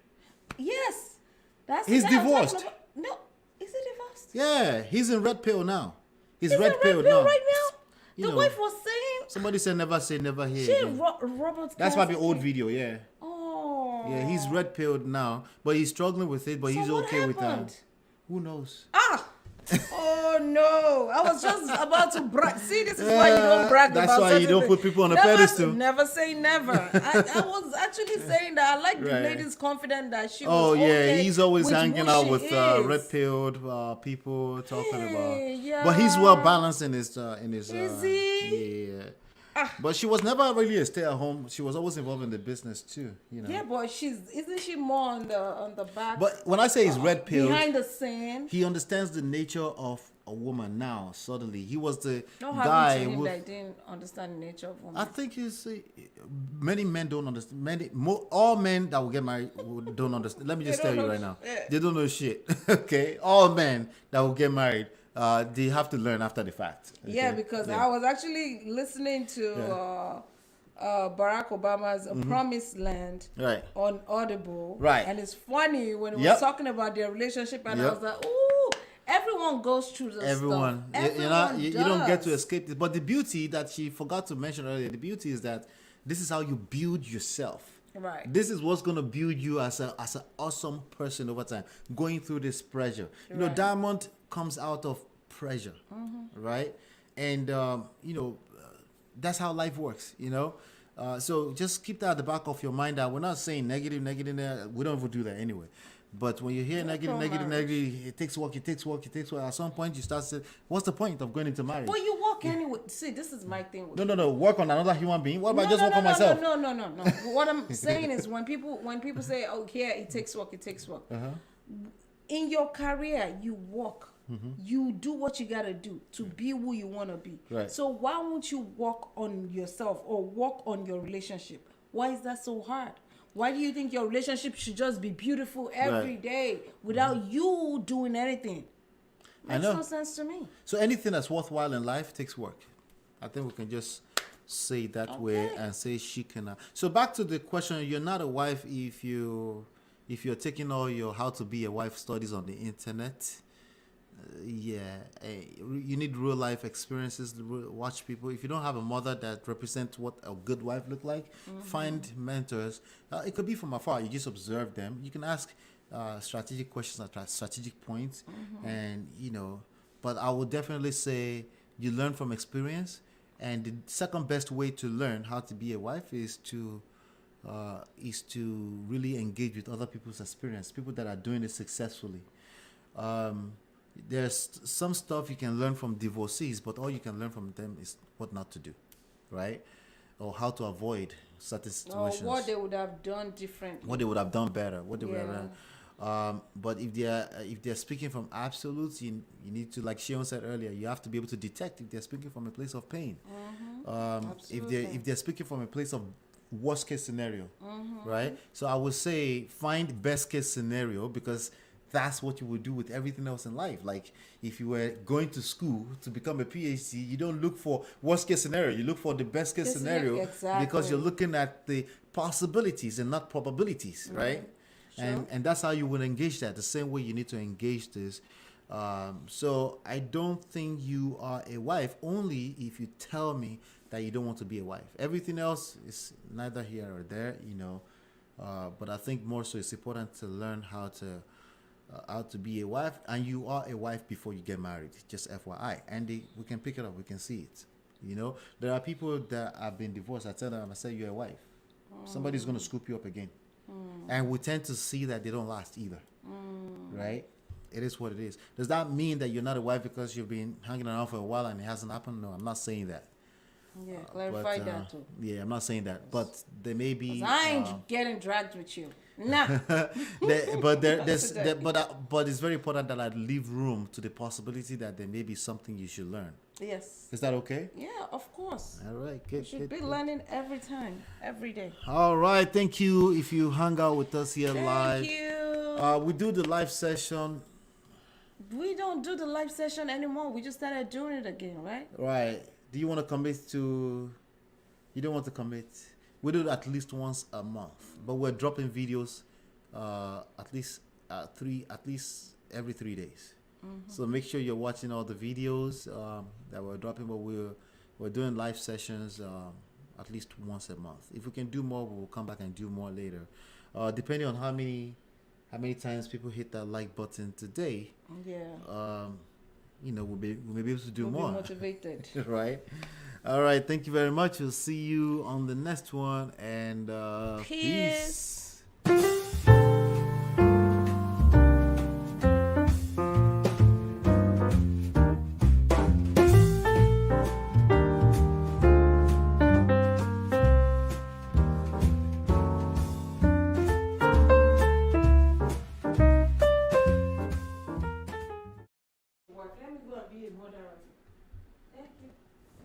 Yes. That's the He's guy I'm talking divorced. about. No, is he divorced? Yeah, he's in red pill now. He's He's red in pill red pill now. right now. You The know. wife was saying, Somebody said never say never hear. she again. Robert. That's probably Kiyosaki- old video, yeah. Oh. Yeah, he's red pilled now, but he's struggling with it, but So he's what okay with that. happened? Who knows? Oh no! I was just about to brag. See, this is why you don't brag That's about why you certain don't things. put people on a Never- pedestal. Never say never. I was actually saying that I like the Right. lady's confident that she Oh was yeah, okay he's always with hanging who out she with is. red pilled people talking Hey, about. But he's well yeah. balanced in his Is he? Yeah. But she was never really a stay at home. She was always involved in the business too, you know. Yeah, but isn't she more on the back? But when I say he's red pilled, behind the scene. he understands the nature of a woman now. Suddenly, he was the Not guy having to him who. that I didn't understand the nature of woman. I think many men don't understand. All men that will get married don't understand. Let me just tell don't you know right now, shit. they don't know shit. Okay, all men that will get married, they have to learn after the fact. Okay? Yeah, because Yeah. I was actually listening to Barack Obama's Promised Land Right. on Audible. Right. And it's funny when it was Yep. talking about their relationship, and I Yep. was like, ooh, everyone goes through this Everyone, stuff. you don't get to does. escape this. But the beauty that she forgot to mention earlier, the beauty is that this is how you build yourself. Right. This is what's gonna build you as an awesome person over time. Going through this pressure, you know, Right. diamond comes out of pressure, right? And that's how life works, you know. So just keep that at the back of your mind that we're not saying negative. We don't even do that anyway. But when you hear negative, it takes work. At some point, you start saying, "What's the point of going into marriage?" Well, you walk anyway. See, this is my thing. With No. Work on another human being. What about No, just no, work no, on no, myself? No. What I'm saying is when people say, "Oh, yeah, it takes work," Uh-huh. In your career, you work. You do what you gotta do to be who you wanna be. Right. So why won't you work on yourself or work on your relationship? Why is that so hard? Why do you think your relationship should just be beautiful every Right. day without you doing anything? Makes know. no sense to me. So anything that's worthwhile in life takes work. I think we can just say it that way Okay. and say she can. So back to the question: you're not a wife if you if you're taking all your how to be a wife studies on the internet, you need real life experiences. Watch people. If you don't have a mother that represents what a good wife look like, find mentors. It could be from afar. You just observe them. You can ask strategic questions at strategic points, and But I would definitely say you learn from experience, and the second best way to learn how to be a wife is to really engage with other people's experience, people that are doing it successfully. There's some stuff you can learn from divorcees, but all you can learn from them is what not to do, right? Or how to avoid certain situations. Or what they would have done differently. What they would have done better. What they would have done. But if they're speaking from absolutes, you need to, like Shion said earlier, you have to be able to detect if they're speaking from a place of pain. If they're speaking from a place of worst case scenario, right? So I would say find best case scenario, because that's what you would do with everything else in life. Like if you were going to school to become a PhD, you don't look for worst case scenario. You look for the best case scenario, because you're looking at the possibilities and not probabilities, right? Sure. And that's how you would engage that. The same way you need to engage this. So I don't think you are a wife only if you tell me that you don't want to be a wife. Everything else is neither here or there, but I think more so it's important to learn how to be a wife, and you are a wife before you get married, just FYI. And we can pick it up, we can see it. There are people that have been divorced. I tell them, I say, you're a wife. Somebody's going to scoop you up again. And we tend to see that they don't last either, right? It is what it is. Does that mean that you're not a wife because you've been hanging around for a while and it hasn't happened? No, I'm not saying that. Yeah, clarify that too. Yeah, I'm not saying that, but there may be. I ain't getting dragged with you. Nah. But it's very important that I leave room to the possibility that there may be something you should learn. Yes. Is that okay? Yeah, of course. All right, You should be learning every time, every day. All right, thank you. If you hang out with us here live, thank you. We do the live session. We don't do the live session anymore. We just started doing it again, right? Right. Do you want to commit to? You don't want to commit. We do it at least once a month, but we're dropping videos at least every 3 days. So make sure you're watching all the videos that we're dropping. But we're doing live sessions at least once a month. If we can do more, we'll come back and do more later, depending on how many times people hit that like button today. Yeah. We'll may be able to do more. Be motivated. Right. All right. Thank you very much. We'll see you on the next one. And peace. Let me go and be a mother. Thank you.